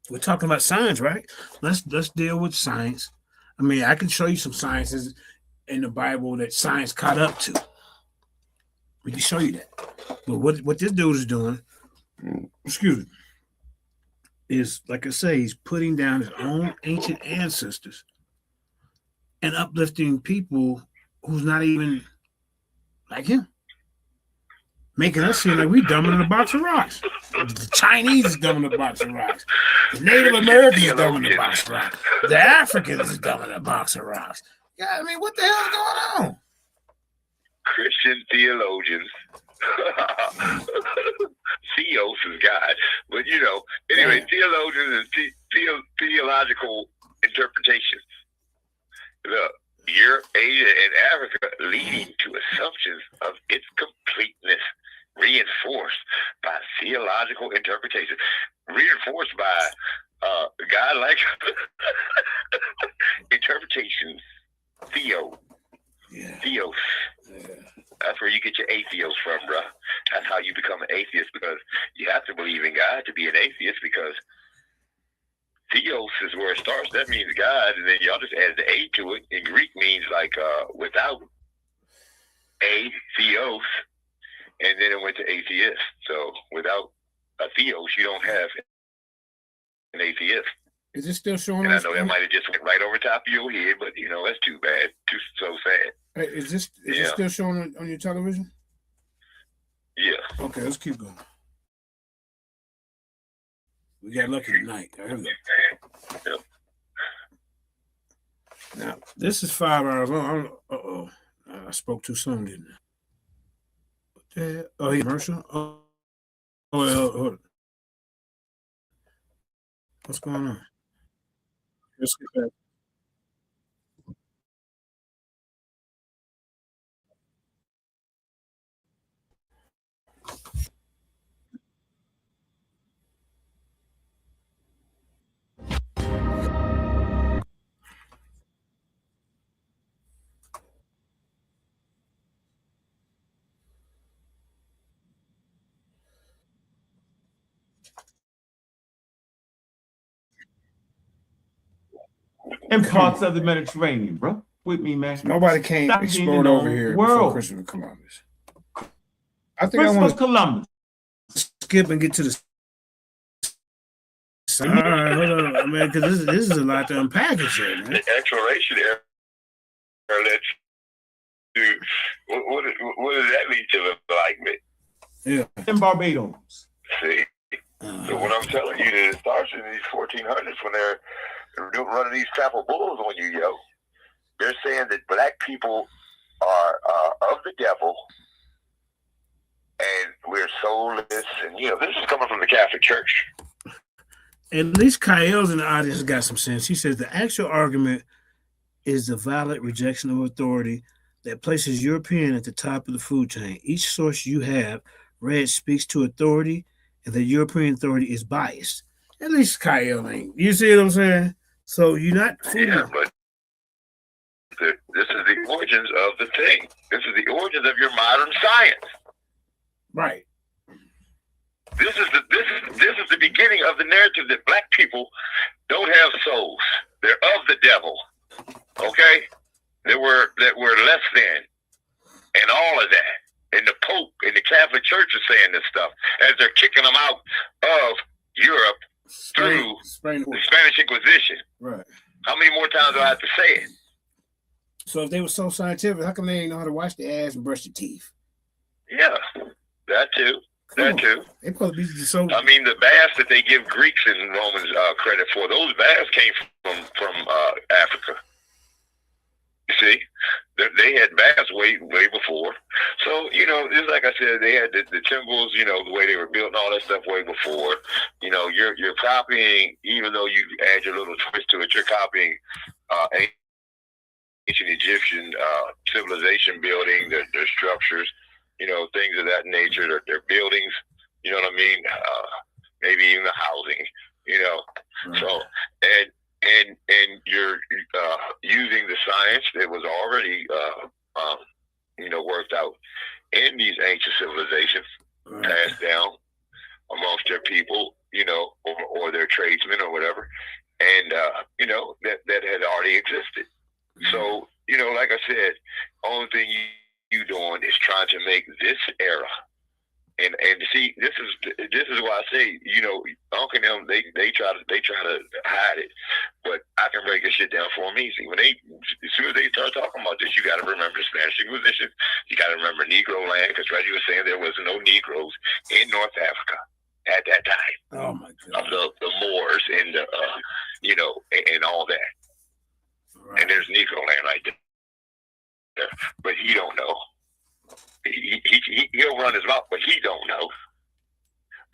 We're talking about science, right? Let's deal with science. I mean, I can show you some sciences in the Bible that science caught up to. We can show you that. But what this dude is doing, excuse me, is, like I say, he's putting down his own ancient ancestors and uplifting people who's not even like him. Making us seem like we dumbing in a box of rocks. The Chinese is dumbing in a box of rocks. The Native Americans is dumbing in a box of rocks. The Africans is dumbing in a box of rocks. Yeah, I mean, what the hell is going on? Christian theologians. Theos is God. But, you know, anyway, theologians and theological interpretations. Look, Europe, Asia, and Africa leading to assumptions of its completeness, reinforced by theological interpretation, reinforced by God-like interpretations. Theos. Yeah. That's where you get your atheos from, bro. That's how you become an atheist, because you have to believe in God to be an atheist, because Theos is where it starts. That means God, and then y'all just added the A to it. In Greek means like without. A, Theos, and then it went to atheist. So without a Theos, you don't have an atheist. Is it still showing? And I know that might have just went right over top of your head, but you know, that's too bad. So sad. Hey, is it still showing on your television? Yeah. Okay, let's keep going. We got lucky tonight. Here we go. Yep. Now, this is 5 hours long. I spoke too soon, didn't I? What the hell? Oh, he commercial? Oh, what's going on? Let's get back. in parts of the Mediterranean, bro. With me, man. Nobody came explored over here before Christopher Columbus. I think I want to Columbus. Skip and get to the. All right, hold on, man, because this is a lot to unpackage here, man. The exploration era led to what does that lead to enlightenment? Yeah, in Barbados. See, so what I'm telling you, that it starts in these 1400s when they're running these chapel bulls on you, yo. They're saying that black people are of the devil, and we're soulless, and this is coming from the Catholic Church. At least Kyle's in the audience got some sense. He says the actual argument is the violent rejection of authority that places European at the top of the food chain. Each source you have read speaks to authority, and the European authority is biased. At least Kyle ain't. You see what I'm saying? So you're not. Yeah, but this is the origins of the thing. This is the origins of your modern science. Right. This is the beginning of the narrative that black people don't have souls. They're of the devil. Okay? That we're less than. And all of that. And the Pope and the Catholic Church are saying this stuff as they're kicking them out of Europe through the Spanish Inquisition. Right. How many more times do I have to say it? So if they were so scientific, how come they didn't know how to wash their ass and brush their teeth? Yeah, that too. That too. They supposed to be so. I mean, the baths that they give Greeks and Romans credit for, those baths came from Africa. You see, they had baths way before. So just like I said, they had the temples. The way they were built and all that stuff way before. You're copying, even though you add your little twist to it. You're copying ancient Egyptian civilization building, their structures. Things of that nature, their buildings, you know what I mean? Maybe even the housing, Right. So, and you're using the science that was already, worked out in these ancient civilizations, Right. passed down amongst their people, or their tradesmen or whatever, and, that had already existed. So, like I said, only thing you doing is trying to make this era, and see, this is why I say, Uncle and them, they try to hide it, but I can break this shit down for them easy. As soon as they start talking about this, you got to remember the Spanish Inquisition. You got to remember Negro land, because Reggie was saying there was no Negroes in North Africa at that time. Oh my God. Of the Moors and the and all that. Right. And there's Negro land right there. But he don't know. He'll run his mouth, but he don't know.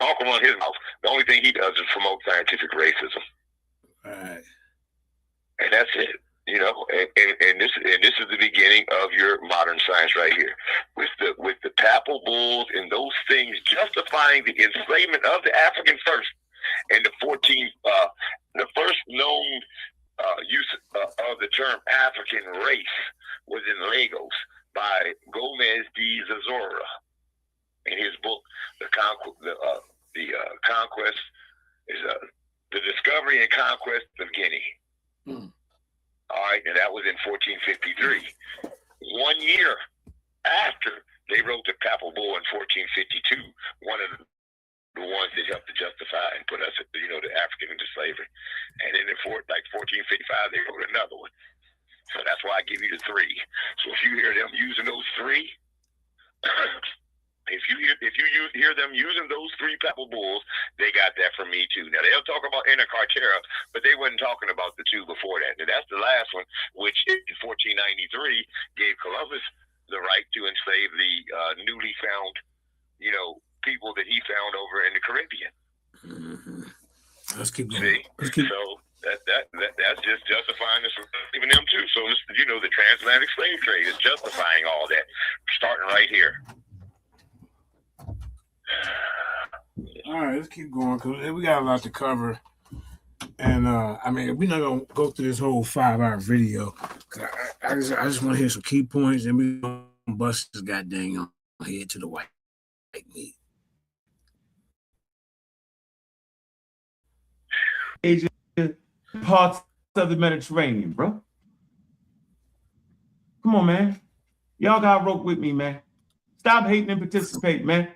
Uncle run his mouth. The only thing he does is promote scientific racism. Right. And that's it. And this is the beginning of your modern science right here, with the papal bulls and those things justifying the enslavement of the African first, and the first known use of the term African race was in Lagos by Gomez de Zazora in his book, The Conquest is the Discovery and Conquest of Guinea. Mm. All right, and that was in 1453. 1 year after they wrote the Papal Bull in 1452, one of the ones that helped to justify and put us, the African into slavery. And then in 1455, they wrote another one. So that's why I give you the three. So if you hear them using those three, if you hear them using those three Papal Bulls, they got that from me too. Now they'll talk about Inca Cartera, but they wasn't talking about the two before that. And that's the last one, which in 1493 gave Columbus the right to enslave the newly found, people that he found over in the Caribbean. Mm-hmm. Let's keep going. See? So that's just justifying this from even them too. So the transatlantic slave trade is justifying all that, starting right here. All right, let's keep going because we got a lot to cover, and we're not gonna go through this whole 5-hour video. I just want to hear some key points, and we gonna bust this goddamn head to the white meat. Asian parts of the Mediterranean, bro. Come on, man. Y'all got rope with me, man. Stop hating and participate, man.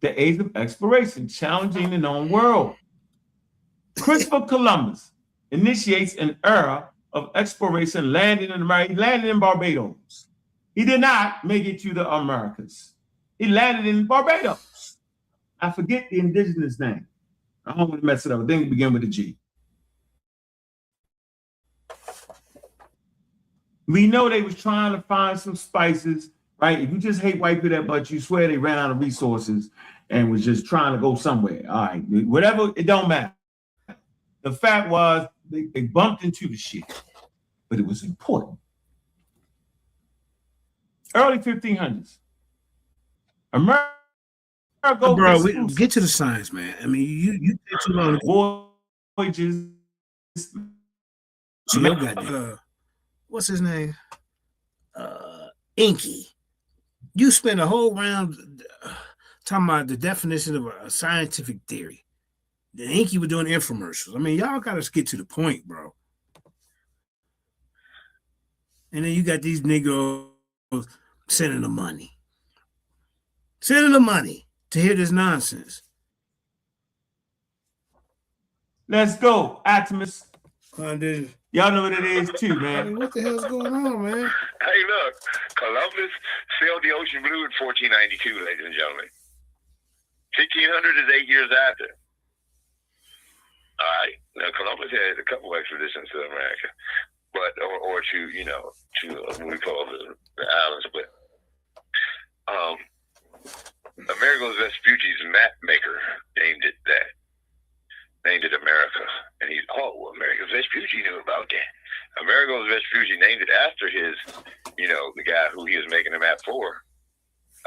The age of exploration, challenging the known world. Christopher Columbus initiates an era of exploration, landing in America. He landed in Barbados. He did not make it to the Americas. He landed in Barbados. I forget the indigenous name. I don't want to mess it up. I think it begin with a G. We know they was trying to find some spices, right? If you just hate white people that much, you swear they ran out of resources and was just trying to go somewhere. All right, whatever, it don't matter. The fact was they bumped into the shit, but it was important. Early 1500s. America. Bro, get to the science, man. I mean, you take too long. Voyages. What's his name? Inky. You spent a whole round talking about the definition of a scientific theory. The Inky was doing infomercials. I mean, y'all got to get to the point, bro. And then you got these Negroes sending the money. Sending the money to hear this nonsense. Let's go, Optimus. Y'all know what it is too, man. I mean, what the hell's going on, man? Hey, look, Columbus sailed the ocean blue in 1492, ladies and gentlemen. 1500 is 8 years after. All right. Now, Columbus had a couple expeditions to America, but or to what we call the islands, but Amerigo's Vespucci's map maker named it that. Named it America. And he's, Amerigo Vespucci knew about that. Amerigo Vespucci named it after his, the guy who he was making the map for,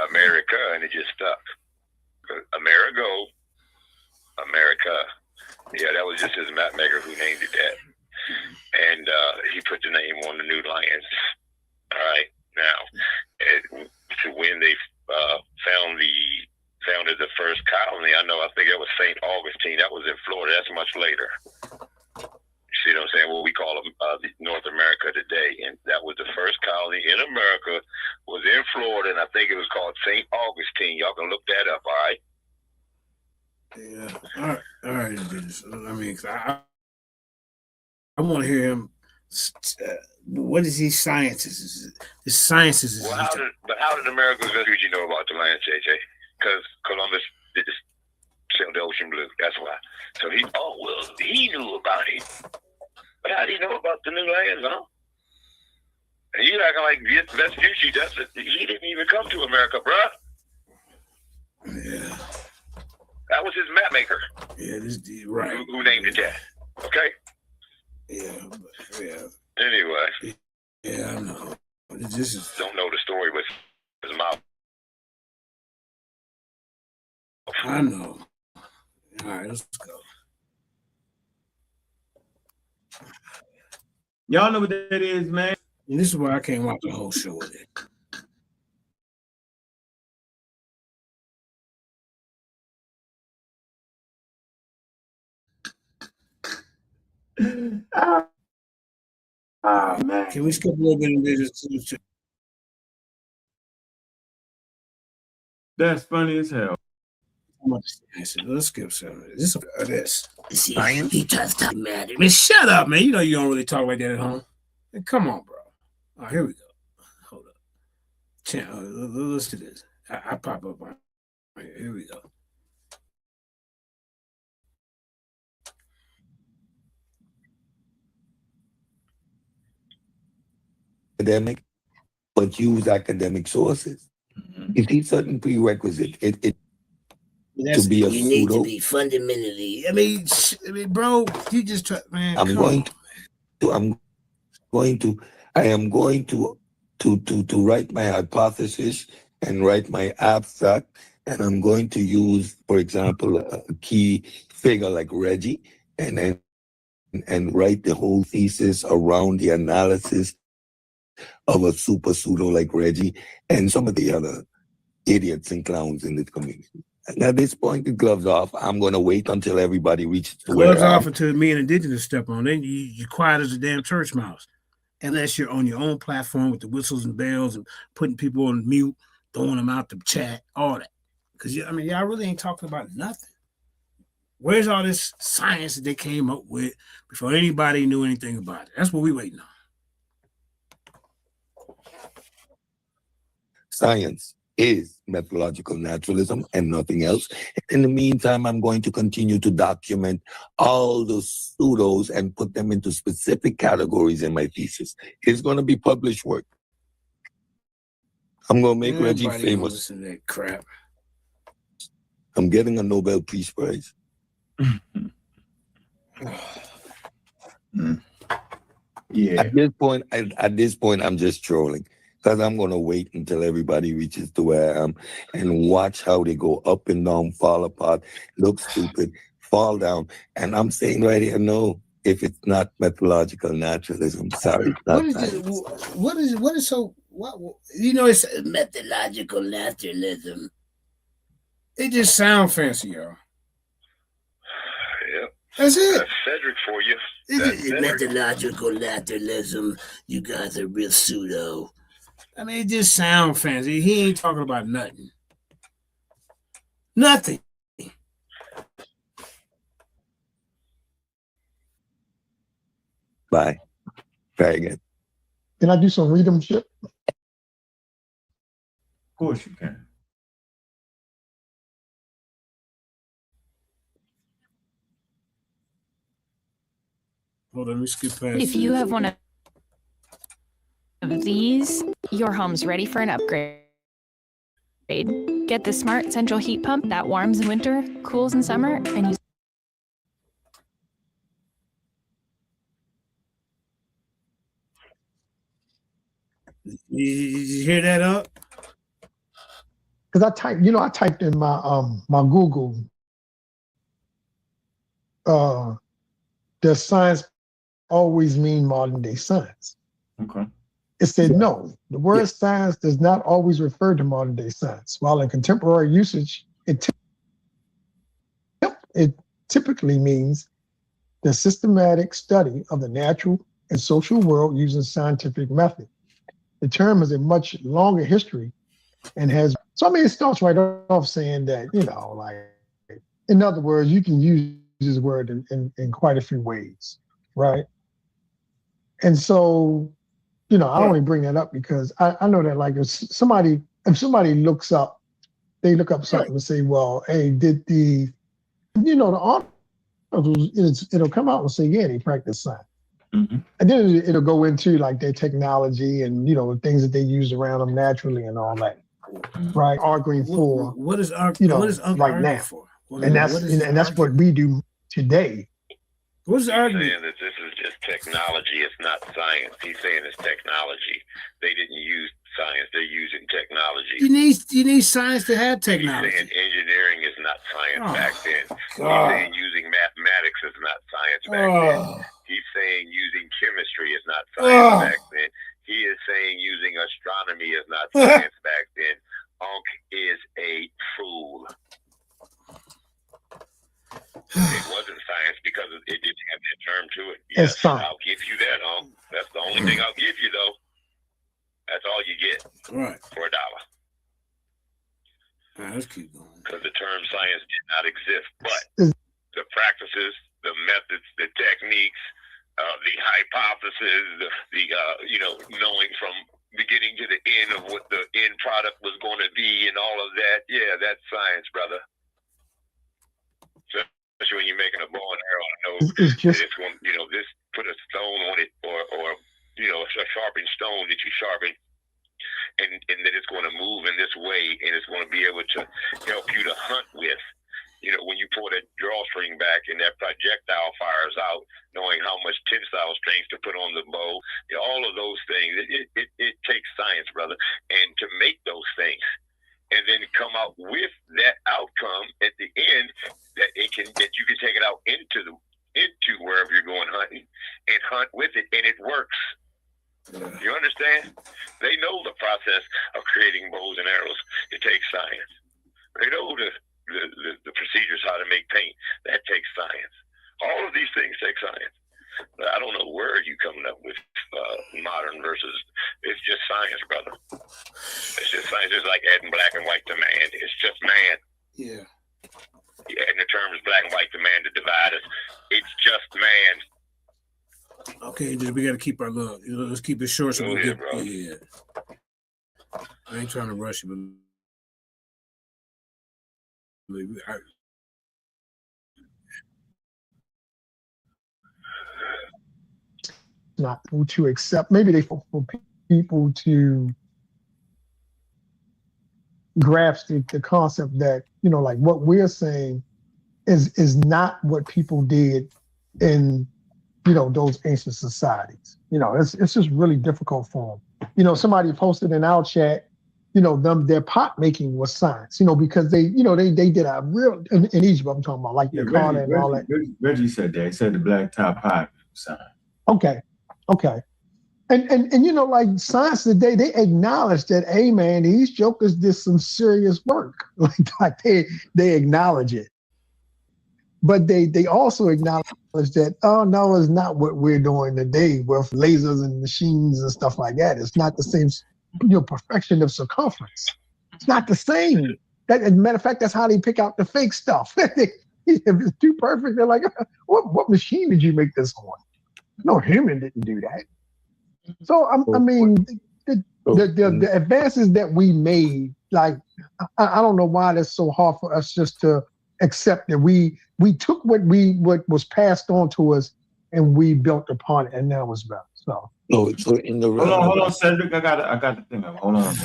America, and it just stuck. Amerigo, America. Yeah, that was just his map maker who named it that. And he put the name on the New Lands. All right. Now, to when they founded the first colony, I think it was St. Augustine. That was in Florida. That's much later. You see what I'm saying? What we call North America today. And that was the first colony in America, was in Florida, and I think it was called St. Augustine. Y'all can look that up, all right? Yeah. All right. I mean, I want to hear him. What is these sciences? The sciences. Well, how did America's Vespucci know about the land, JJ? Because Columbus did this, sailed the ocean blue. That's why. So he knew about it. But how did he know about the new lands, huh? And you acting like Vespucci, he didn't even come to America, bruh. Yeah. That was his map maker. Yeah, right. Who named it that? Okay. Yeah. Anyway. Yeah, I know. This is don't know the story with his mouth. I know. All right, let's go. Y'all know what that is, man. And this is why I can't watch the whole show with it. Man. Can we skip a little bit of this? That's funny as hell. Let's skip some of this. See, he tries to mad at me. Shut up, man. You know you don't really talk like that at home. Hey, come on, bro. All right, here we go. Hold up. Let's do this. I pop up on. Here we go. Academic, but use academic sources. Mm-hmm. You see certain prerequisites. To be a you need to be fundamentally. I mean, bro, you just try, man. I am going to write my hypothesis and write my abstract, and I'm going to use, for example, a key figure like Reggie, and write the whole thesis around the analysis of a super pseudo like Reggie and some of the other idiots and clowns in the community. And at this point, the gloves off. I'm going to wait until everybody reaches to Gloves where off until me and Indigenous step on. Then you're quiet as a damn church mouse. Unless you're on your own platform with the whistles and bells and putting people on mute, throwing them out the chat, all that. Because, I mean, y'all really ain't talking about nothing. Where's all this science that they came up with before anybody knew anything about it? That's what we waiting on. science is methodological naturalism and nothing else. In the meantime, I'm going to continue to document all those pseudos and put them into specific categories in my thesis. It's going to be published work. I'm going to make Reggie famous. Listen to that crap. I'm getting a Nobel Peace Prize. Yeah. At this point, I'm just trolling. Because I'm going to wait until everybody reaches to where I am and watch how they go up and down, fall apart, look stupid, fall down. And I'm saying right here, no, if it's not methodological naturalism, sorry. What is so, it's methodological naturalism. It just sounds fancy, y'all. Yep. That's it. That's Cedric for you. Methodological naturalism. You guys are real pseudo. I mean, it just sounds fancy. He ain't talking about nothing. Nothing. Bye. Try again. Can I do some readership? Of course you can. Hold on, let me skip past. If you have one of these, your home's ready for an upgrade. Get the smart central heat pump that warms in winter, cools in summer, and use. You hear that up? Because I typed in my Google, does science always mean modern day science? Okay. It said no. The word science does not always refer to modern day science. While in contemporary usage, it typically means the systematic study of the natural and social world using scientific method. The term has a much longer history and has, so I mean, it starts right off saying that, in other words, you can use this word in quite a few ways, right? And so, I only bring that up because I know that if somebody looks up, they look up something and say, well, hey, did the articles, it'll come out and say, yeah, they practice science. Mm-hmm. And then it'll go into their technology and, the things that they use around them naturally and all that, right? Arguing for, what is right now for? And that's what we do today. What's the argument? Saying that this is just technology, it's not science. He's saying it's technology. They didn't use science, they're using technology. You need science to have technology. He's saying engineering is not science back then. God. He's saying using mathematics is not science back then. He's saying using chemistry is not science back then. He is saying using astronomy is not science back then. Unc is a fool. It wasn't science because it didn't have that term to it. Yes, I'll give you that, Unc. That's the only thing I'll give you, though. That's all you get for $1. All right, let's keep going. Because the term science did not exist, but the practices, the methods, the techniques, the hypothesis, the knowing from beginning to the end of what the end product was going to be and all of that, yeah, that's science, brother. So, especially when you're making a bow and arrow, I know it's going, this put a stone on it or a sharpened stone that you sharpen. And that it's going to move in this way, and it's going to be able to help you to hunt with. When you pull that drawstring back and that projectile fires out, knowing how much tensile strength to put on the bow, all of those things, it takes science, brother. And to make those things, and then come out with that outcome at the end, that you can take it out into wherever you're going hunting and hunt with it, and it works. You understand? They know the process of creating bows and arrows. It takes science. They know the make paint. That takes science. All of these things take science. But I don't know where you coming up with modern versus. It's just science, brother. It's just science. It's like adding black and white to man. It's just man. Yeah. Adding the terms black and white to man to divide us. It's just man. Okay, we got to keep our love. Let's keep it short. So we get, bro. Yeah. I ain't trying to rush you, but not to accept. Maybe they for people to grasp the concept that, you know, like what we're saying is not what people did in, you know, those ancient societies. You know, it's just really difficult for them. You know, somebody posted in our chat, you know, their pot making was science, you know, because they did a real in Egypt. I'm talking about like the Carter and all that. Reggie said that. He said the black top pot was science. Okay. And you know, like science today, they acknowledge that, hey man, these jokers did some serious work. like they acknowledge it. But they also acknowledge that, oh no, it's not what we're doing today with lasers and machines and stuff like that. It's not the same, you know, perfection of circumference. It's not the same. As a matter of fact, that's how they pick out the fake stuff. If it's too perfect, they're like, what machine did you make this on? No human didn't do that. So I mean, the advances that we made, like I don't know why that's so hard for us just to accept that we took what was passed on to us and we built upon it, and now it's better. So so in the hold on, Cedric, I got the thing up. Hold on.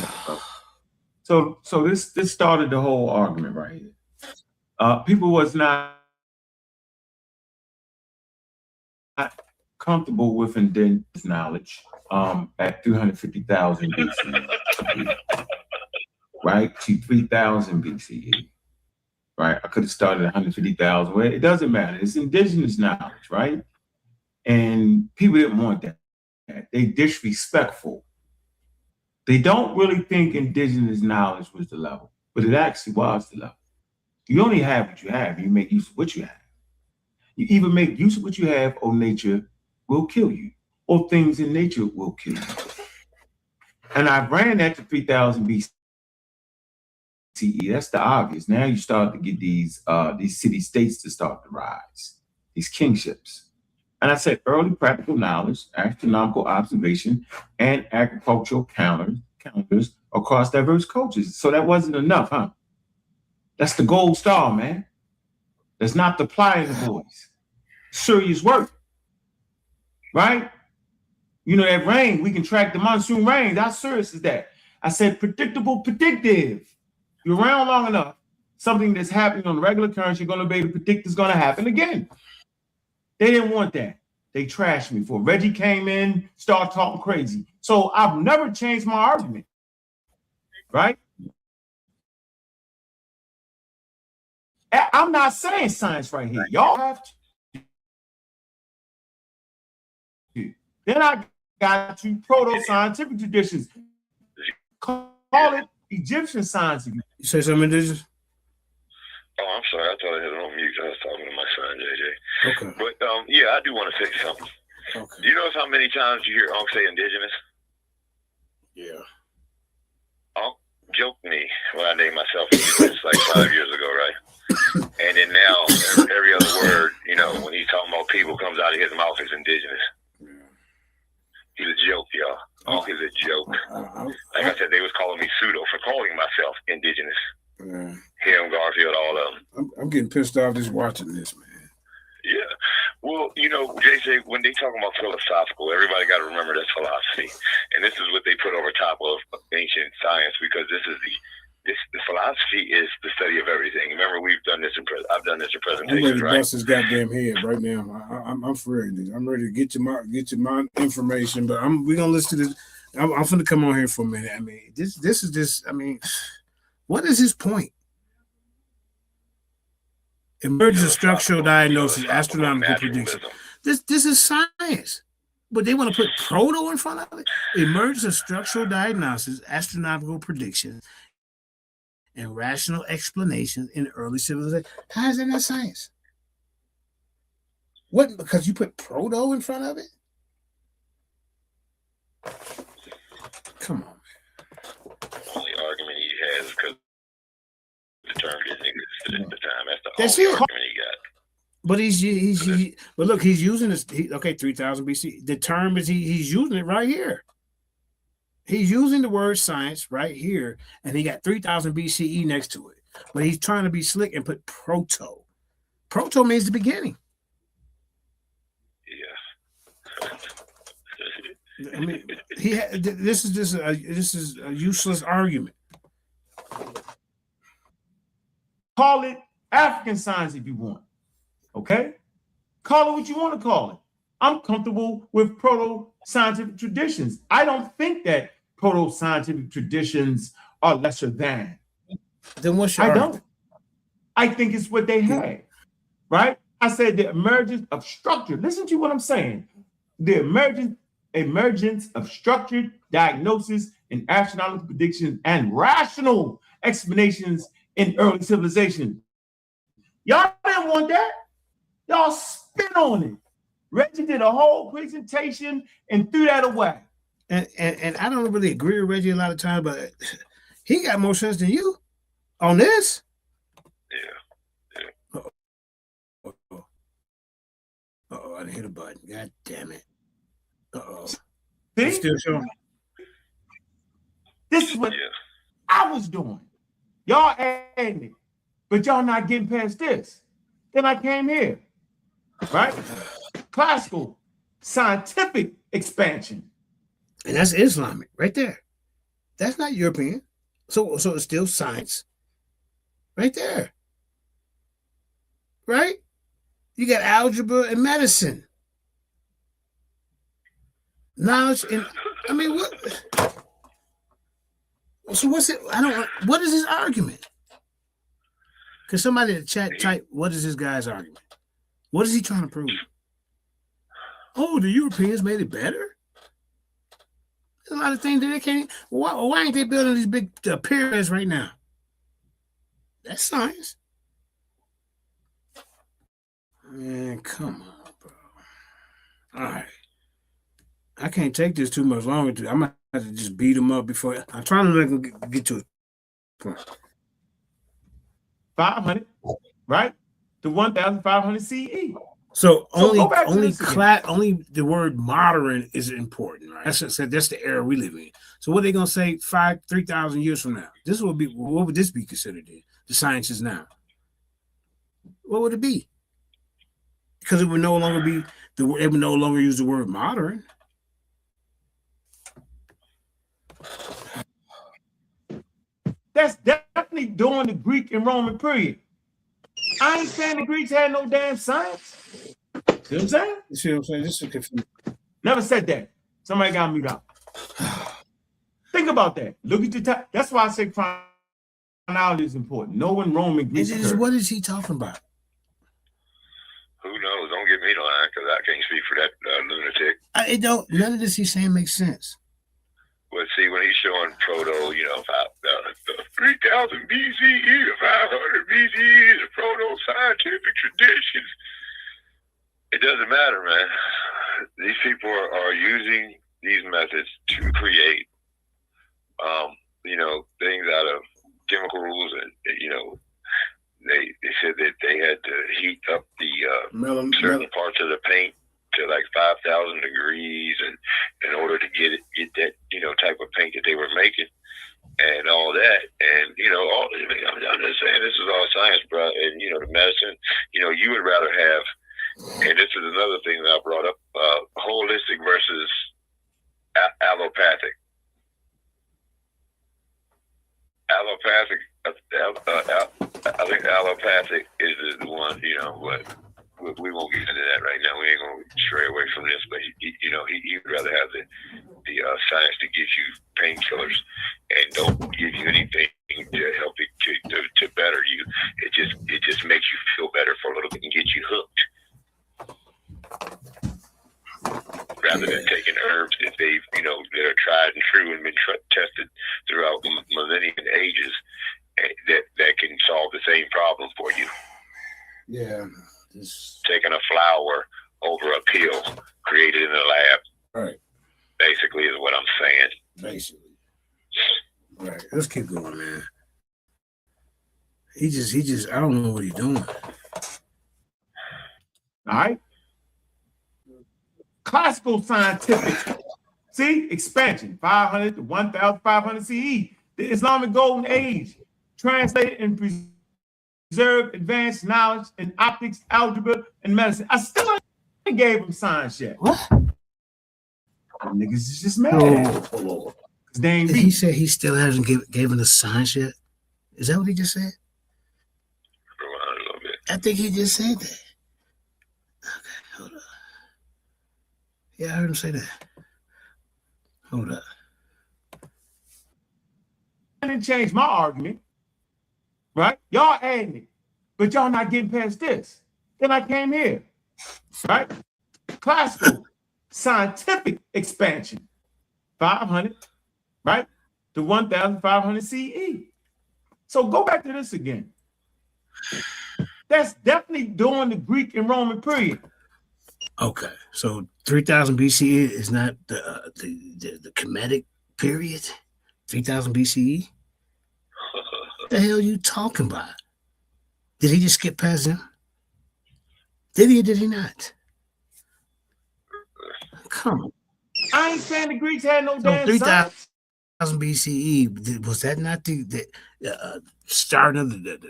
So this started the whole argument right here. People was not comfortable with indigenous knowledge at 350,000 BCE, right, to 3,000 BCE, right? I could have started 150,000. Well, it doesn't matter. It's indigenous knowledge, right? And people didn't want that. They disrespectful. They don't really think indigenous knowledge was the level, but it actually was the level. You only have what you have. You make use of what you have. You either make use of what you have or nature will kill you, or things in nature will kill you. And I ran that to 3,000 BCE. That's the obvious. Now you start to get these city-states to start to rise, these kingships. And I said early practical knowledge, astronomical observation, and agricultural counters across diverse cultures. So that wasn't enough, huh? That's the gold star, man. That's not the ply in the boys. Serious work, right? You know, that rain, we can track the monsoon rains. How serious is that? I said predictable, predictive. You're around long enough, something that's happening on a regular occurrence, you're going to be able to predict is going to happen again. They didn't want that. They trashed me for. Reggie came in, started talking crazy. So I've never changed my argument, right? I'm not saying science right here. Y'all have to. Then I got to proto-scientific traditions. Call it Egyptian science. You say something indigenous? Oh, I'm sorry. I thought I had it on mute. I was talking to my son, JJ. Okay. But yeah, I do want to say something. Okay. Do you notice how many times you hear Unc say indigenous? Yeah. Unc joked me when I named myself indigenous like 5 years ago, right? And then now every other word, you know, when he's talking about people comes out of his mouth is indigenous. Yeah. He's a joke, y'all. Unc is a joke. Like I said, they was calling me pseudo for calling myself indigenous. Yeah. Him, Garfield, all of them. I'm getting pissed off just watching this, man. Yeah. Well, you know, JJ, when they talk about philosophical, everybody got to remember that's philosophy. And this is what they put over top of ancient science, because the philosophy is the study of everything. Remember, I've done this in presentations, I'm ready to right? bust his goddamn head right now. I'm for it. I'm ready to get you my information, but we're gonna listen to this. I'm finna come on here for a minute. I mean, this is just. I mean, what is his point? Emergent structural diagnosis, astronomical prediction. This is science, but they want to put proto in front of it. Emergent structural diagnosis, astronomical prediction, and rational explanations in early civilization. How is that not science? What? Because you put proto in front of it? Come on. The only argument he has is because the term didn't exist at the time. That's only it. argument he got. But but look, he's using this. 3000 BC. The term is he's using it right here. He's using the word science right here, and he got 3000 BCE next to it. But he's trying to be slick and put proto. Proto means the beginning. Yeah. I mean, this is a useless argument. Call it African science if you want. Okay? Call it what you want to call it. I'm comfortable with proto-scientific traditions. I don't think that proto-scientific traditions are lesser than. Then what's your I argument? don't. I think it's what they had, right? I said the emergence of structure. Listen to what I'm saying. The emergence of structured diagnosis and astronomical predictions and rational explanations in early civilization. Y'all didn't want that. Y'all spit on it. Reggie did a whole presentation and threw that away. And I don't really agree with Reggie a lot of times, but he got more sense than you on this. Yeah. Uh-oh, I didn't hit a button. God damn it. Uh-oh. See? Still showing. This is what I was doing. Y'all adding it, but y'all not getting past this. Then I came here, right? Classical, scientific expansion. And that's Islamic right there. That's not European. So it's still science. Right there. Right? You got algebra and medicine. Knowledge and I mean what? So what's it? What is his argument? Because somebody in the chat type, what is this guy's argument? What is he trying to prove? Oh, the Europeans made it better? There's a lot of things that they can't. Why ain't they building these big pyramids right now? That's science. Man, come on, bro. All right. I can't take this too much longer. I might have to just beat him up before. I'm trying to let him get to his point. 500, right? To 1500 CE. So only the word modern is important, right? That's the era we live in. So what are they gonna say 3,000 years from now? What would this be considered in? The sciences now. What would it be? Because it would no longer be it would no longer use the word modern. That's definitely during the Greek and Roman period. I ain't saying the Greeks had no damn science. See what I'm saying? You see what I'm saying? This is confusing. Never said that. Somebody got me out. Think about that. Look at the time. That's why I say chronology is important. Knowing Roman Greece. What is he talking about? Who knows? Don't get me to line because I can't speak for that lunatic. None of this he's saying makes sense. But see, when he's showing proto, 3000 BCE to 500 BCE is proto-scientific traditions. It doesn't matter, man. These people are using these methods to create, things out of chemicals, and they said that they had to heat up the certain parts of the paint to like 5,000 degrees, and in order to get that type of paint that they were making, and all that, and I'm just saying this is all science, bro. And the medicine, you would rather have, and this is another thing that I brought up, holistic versus allopathic. Allopathic, I think allopathic is the one, but we won't get into that right now. We ain't gonna stray away from this, but he'd rather have the science to give you painkillers and don't give you anything to help you to better you. It just makes you feel better for a little bit and get you hooked, rather than taking herbs that they've that are tried and true and been tested throughout millennia and ages, that Yeah. Just... taking a flower over a pill created in the lab. Right. Basically, is what I'm saying. Basically. Right. Let's keep going, man. He just, I don't know what he's doing. All right. Classical scientific. See, expansion, 500 to 1,500 CE. The Islamic Golden Age, translated and preserved advanced knowledge in optics, algebra, and medicine. I still ain't gave him science yet. What? Niggas is just mad. Oh. He said he still hasn't given us science yet. Is that what he just said? A little bit. I think he just said that. Okay, hold up. Yeah, I heard him say that. Hold up. I didn't change my argument, right? Y'all adding it, but y'all not getting past this. Then I came here, right? Classical scientific expansion, 500, right, to 1,500 CE. So go back to this again. That's definitely during the Greek and Roman period. Okay, so 3000 BCE is not the Kemetic period? 3000 BCE? What the hell are you talking about? Did he just skip past him? Did he or did he not? Come on. I ain't saying the Greeks had no So damn 3000 science. BCE, was that not the start of the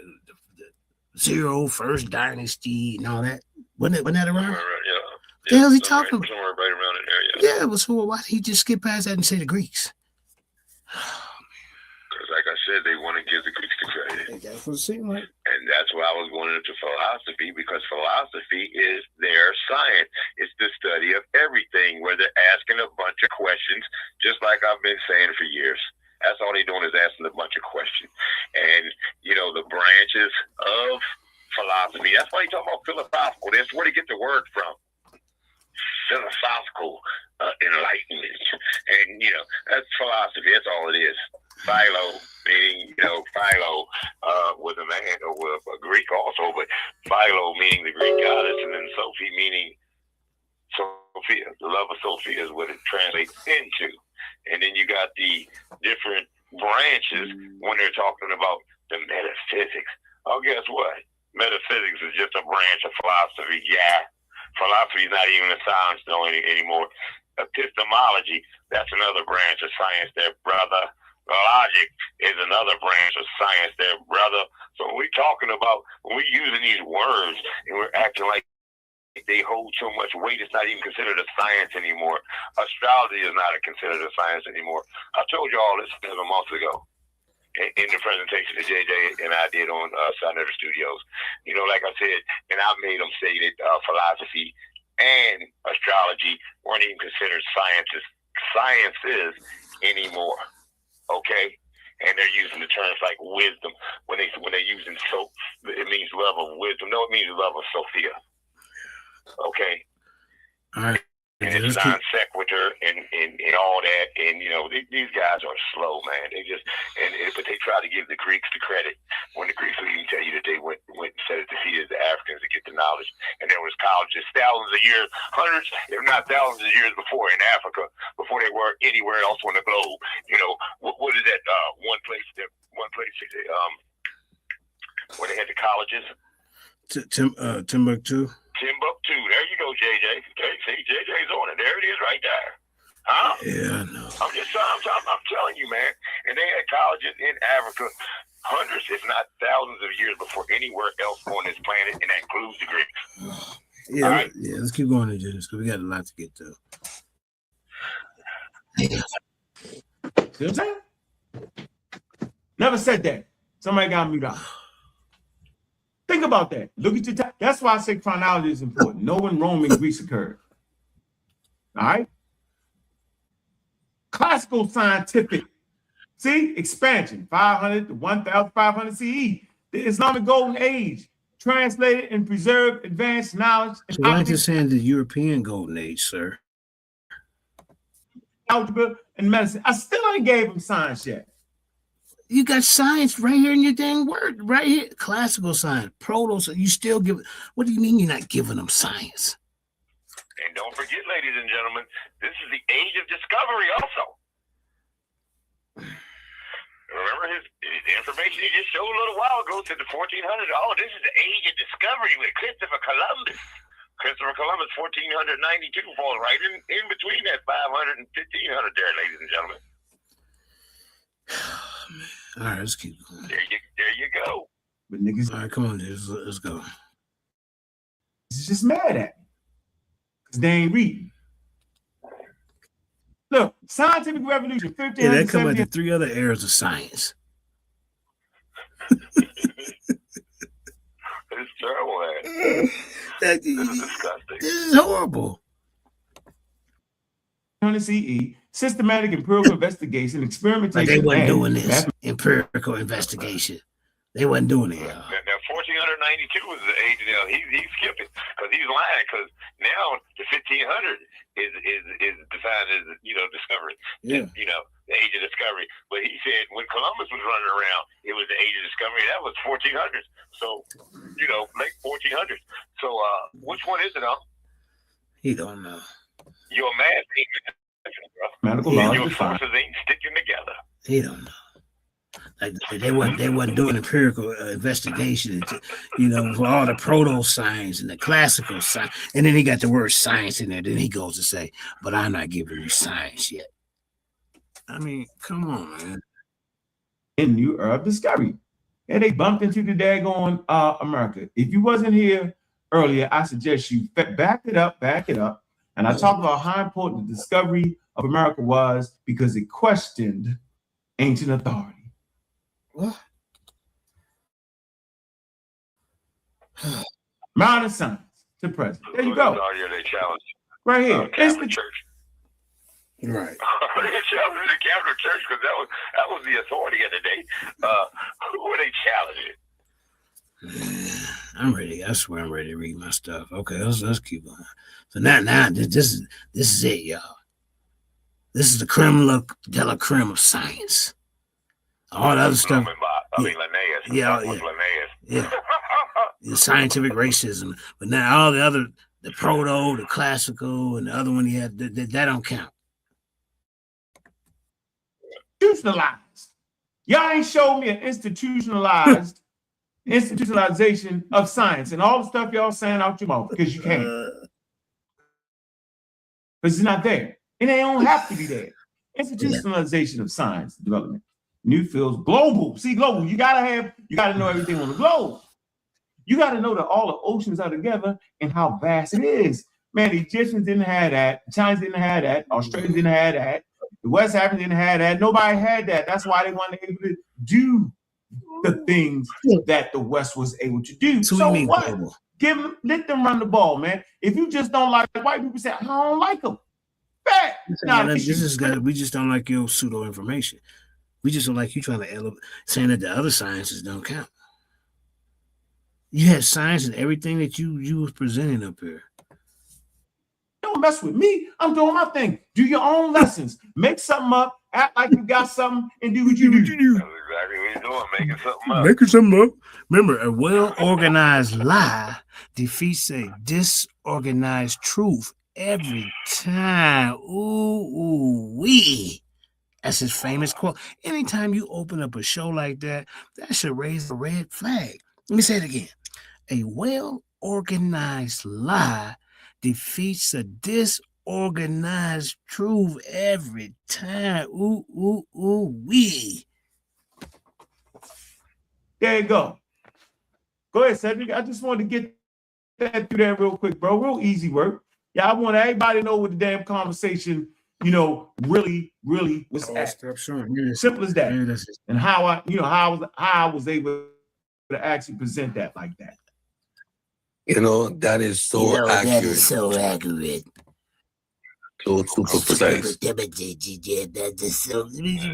zero first dynasty and all that? Wasn't that around? Yeah. The hell is he talking about? Somewhere right around in there, yeah. Yeah, but so why did he just skip past that and say the Greeks? Because, like I said, they want to give the Greeks the credit. That's what it seemed like. And that's why I was going into philosophy, because philosophy is their science. It's the study of everything, where they're asking a bunch of questions, just like I've been saying for years. That's all they're doing is asking a bunch of questions. And, the branches of philosophy, that's why you talk about philosophical. That's where they get the word from. Philosophical enlightenment. And, that's philosophy. That's all it is. Philo, meaning, Philo was a man, or a Greek also, but Philo meaning the Greek goddess, and then Sophie meaning Sophia. The love of Sophia is what it translates into. And then you got the different branches when they're talking about the metaphysics. Oh, guess what? Metaphysics is just a branch of philosophy. Yeah. Philosophy is not even a science anymore. Epistemology, that's another branch of science there, brother. Logic is another branch of science there, brother. So when we're using these words and we're acting like they hold so much weight, it's not even considered a science anymore. Astrology is not considered a science anymore. I told you all this a month ago in the presentation that JJ and I did on Sun Netter Studios. Like I said, and I made them say that philosophy and astrology weren't even considered sciences anymore. Okay, and they're using the terms like wisdom when they're using soap. It means love of wisdom. No, it means love of Sophia. Okay. All right. And it's non sequitur and all that. And these guys are slow, man. But they try to give the Greeks the credit when the Greeks will even tell you that they went and said it defeated the Africans to get the knowledge. And there was colleges thousands of years, hundreds, if not thousands of years before in Africa, before they were anywhere else on the globe. What is that? One place where they had the colleges. Timbuktu. Timbuktu. There you go, JJ. See, JJ's on it. There it is, right there. Huh? Yeah, I know. I'm telling you, man. And they had colleges in Africa, hundreds, if not thousands of years before anywhere else on this planet, and that includes the Greeks. Yeah, right? Yeah. Let's keep going, Indigenous, because we got a lot to get to. See what I'm saying? Never said that. Somebody got me out. Think about that. Look at your time. That's why I say chronology is important. Know when Rome and Greece occurred. All right? Classical scientific. See? Expansion. 500 to 1,500 CE. The Islamic Golden Age. Translated and preserved advanced knowledge. So why aren't you saying the European Golden Age, sir? Algebra and medicine. I still ain't gave him science yet. You got science right here in your dang word, right here. Classical science, proto. You still give. What do you mean you're not giving them science? And don't forget, ladies and gentlemen, this is the age of discovery also. Remember the information he just showed a little while ago said the 1400s. Oh, this is the age of discovery with Christopher Columbus. Christopher Columbus, 1492, falls right in between that 500 and 1500 there, ladies and gentlemen. All right, let's keep going. There you go. But niggas, All right, come on, dude. Let's go. is just mad at me because they ain't reading. Look, scientific revolution, 1500. Yeah, that come out the 3 other eras of science. It's terrible, man. This is disgusting. This is horrible. CE, systematic empirical investigation, experimentation. Like they wasn't doing this empirical investigation. They wasn't doing it, y'all. Now, 1492 was the age. You know, he's skipping because he's lying. Because now the 1500 is defined as discovery. Yeah. You know, the age of discovery. But he said when Columbus was running around, it was the age of discovery. That was 1400s. So late 1400s. So which one is it, huh? He don't know. Your math ain't Medical your laws defined. forces ain't sticking together. He don't know. Like they wasn't doing empirical investigation, for all the proto science and the classical science, and then he got the word science in there. Then he goes to say, "But I'm not giving you science yet." I mean, come on, man. In new era of discovery, and they bumped into the daggone America. If you wasn't here earlier, I suggest you back it up, and I talked about how important the discovery of America was because it questioned ancient authority. What? Modern science to present. There you go. They challenged Right here. Catholic Church. Right. They challenged the Catholic Church because that was the authority of the day. Who were they challenging? I'm ready. I swear I'm ready to read my stuff. Okay, let's keep going. So now this is it, y'all. This is the creme de la creme of science. All the other stuff. Linnaeus. Yeah. The scientific racism. But now all the other, the proto, the classical, and the other one you had, that don't count. Institutionalized. Y'all ain't showed me an institutionalization of science and all the stuff y'all saying out your mouth because you can't. Because it's not there. And they don't have to be there. Institutionalization of science development. New fields, global. See, global. You gotta know everything on the globe. You gotta know that all the oceans are together and how vast it is. Man, the Egyptians didn't have that, the Chinese didn't have that, Australians didn't have that, the West Africans didn't have that, nobody had that. That's why they weren't able to do the things that the West was able to do. So what? Global? Let them run the ball, man. If you just don't like white people, say I don't like them. We just don't like your pseudo information. We just don't like you trying to saying that the other sciences don't count. You had science in everything that you was presenting up here. Don't mess with me. I'm doing my thing. Do your own lessons. Make something up. Act like you got something and do what you do. That's exactly what he's doing. Making something up. Making something up. Remember, a well-organized lie defeats a disorganized truth every time. Ooh-wee. That's his famous quote. Anytime you open up a show like that, that should raise a red flag. Let me say it again. A well-organized lie defeats a disorganized truth every time. Ooh-wee. There you go. Go ahead, Cedric. I just wanted to get that through there real quick, bro. Real easy work. Yeah, I want everybody to know what the damn conversation, really was at. Simple as that. And how I was able to actually present that like that. That is so accurate. That is so accurate. So super precise.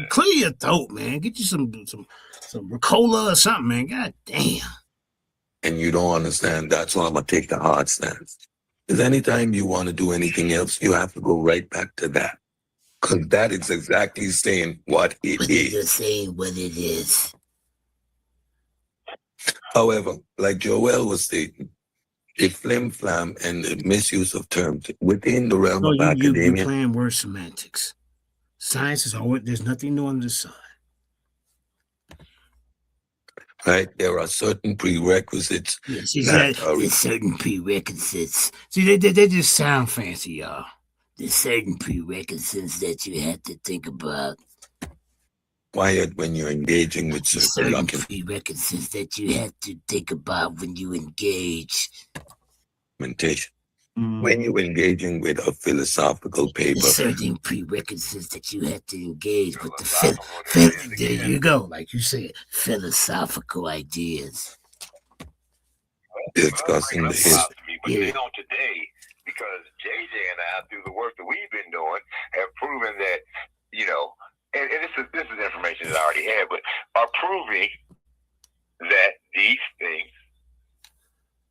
Clear your throat, man. Get you some Ricola or something, man. God damn. And you don't understand. That's why I'm going to take the hard stance. Because anytime you want to do anything else, you have to go right back to that. Because that is exactly saying what it But they're is. saying what it is. However, like Joel was stating, the flim flam and the misuse of terms within the realm No, of you academia, playing word semantics. Science is always, there's nothing new under the sun. right? There are certain prerequisites Yeah, see, that are there's certain prerequisites. See, they just sound fancy, y'all. There's certain prerequisites that you have to think about. required when you're engaging with There's certain certain documentation. prerequisites that you have to think about when you engage. When you're engaging with a philosophical paper, There's certain prerequisites that you have to engage with the Philosophical there you go, like you said, philosophical ideas. discussing the history. philosophy, but Yeah. you know, today, because JJ and I, through the work that we've been doing, have proven that, you know, and this is information that I already had, but are proving that these things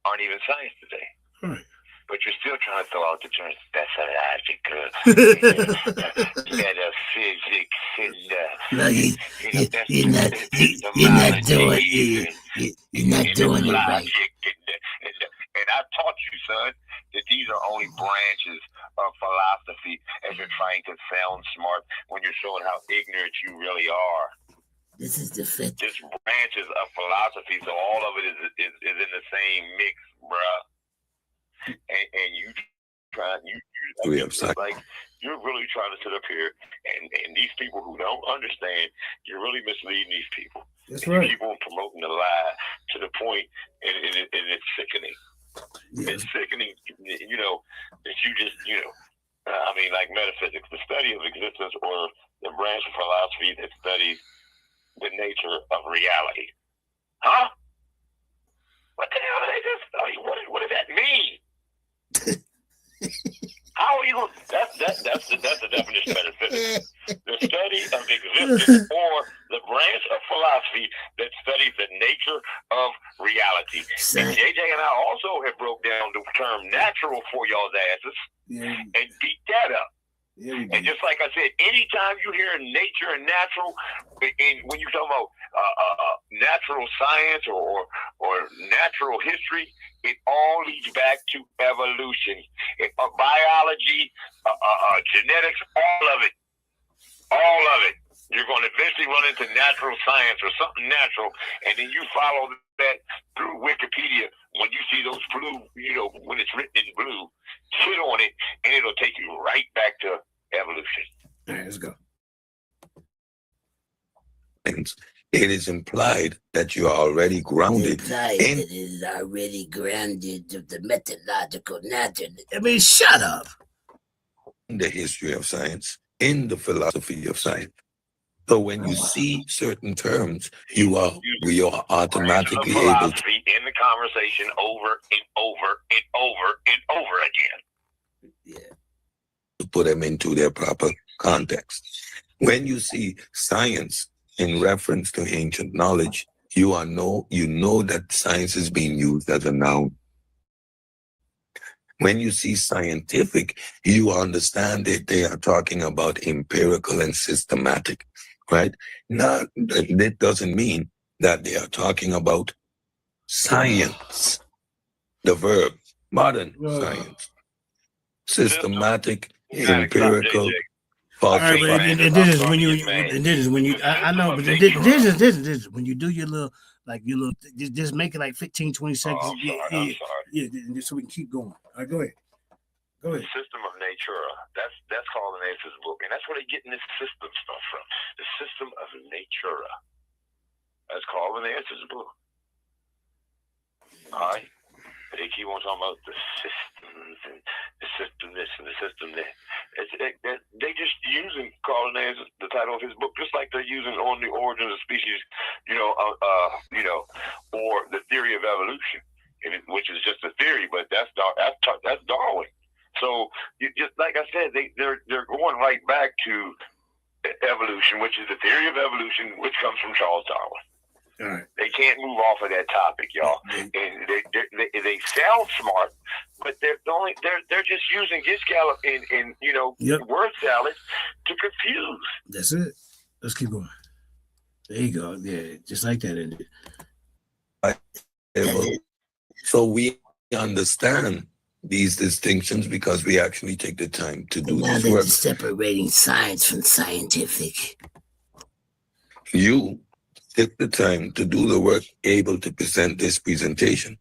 aren't even science today. Right. But you're still trying to throw out the terms pathological, metaphysics, and No, you're not doing you're not doing it right. And I taught you, son, that these are only branches of philosophy as you're trying to sound smart when you're showing how ignorant you really are. This is the fifth. Just branches of philosophy, so all of it is in the same mix, bruh. And you try, like you're really trying to sit up here, and these people who don't understand, you're really misleading these people. That's right. You keep on promoting the lie to the point, and it's sickening. Yes. It's sickening, you know, that you just, you know, I mean, like metaphysics, the study of existence, or the branch of philosophy that studies the nature of reality. Huh? What the hell do they just study? What does that mean? How are you going? That's the definition of metaphysics. The study of existence, or the branch of philosophy that studies the nature of reality. And JJ and I also have broke down the term natural for y'all's asses, and beat that up. And just like I said, anytime you hear nature and natural, and when you talk about natural science or natural history, it all leads back to evolution, biology, genetics, all of it. You're going to eventually run into natural science or something natural, and then you follow that through Wikipedia. When you see those blue, you know, when it's written in blue, hit on it, and it'll take you right back to evolution. All right, let's go. It is implied that you are already grounded. It is already grounded to the methodological nature. I mean, shut up. In the history of science, in the philosophy of science. So when you see certain terms, we are automatically able to in the conversation over and over and over and over again. Yeah. to put them into their proper context. When you see science in reference to ancient knowledge, you know that science is being used as a noun. When you see scientific, you understand that they are talking about empirical and systematic, right? Now, that doesn't mean that they are talking about science, the verb, modern science, systematic, empirical, falsified. All right, and this is when you, I know, but this is when you do your little, just make it like 15, 20 seconds. I'm sorry. Yeah, so we can keep going. All right, go ahead. System of Natura. That's called an answers book, and that's where they getting this system stuff from. The system of Natura. That's called an answers book. All right. They keep on talking about the systems and the system this and the system that. They just using Carl Linnaeus, the title of his book, just like they're using on the origins of species, or the theory of evolution, which is just a theory, but that's Darwin. So just like I said, they're going right back to evolution, which is the theory of evolution, which comes from Charles Darwin. All right. They can't move off of that topic, y'all. And they sound smart, but they're just using Gallop in word salad to confuse. That's it. Let's keep going. There you go. Yeah, just like that. Isn't it? So we understand these distinctions because we actually take the time to do this work. Separating science from scientific. You take the time to do the work, able to present this presentation.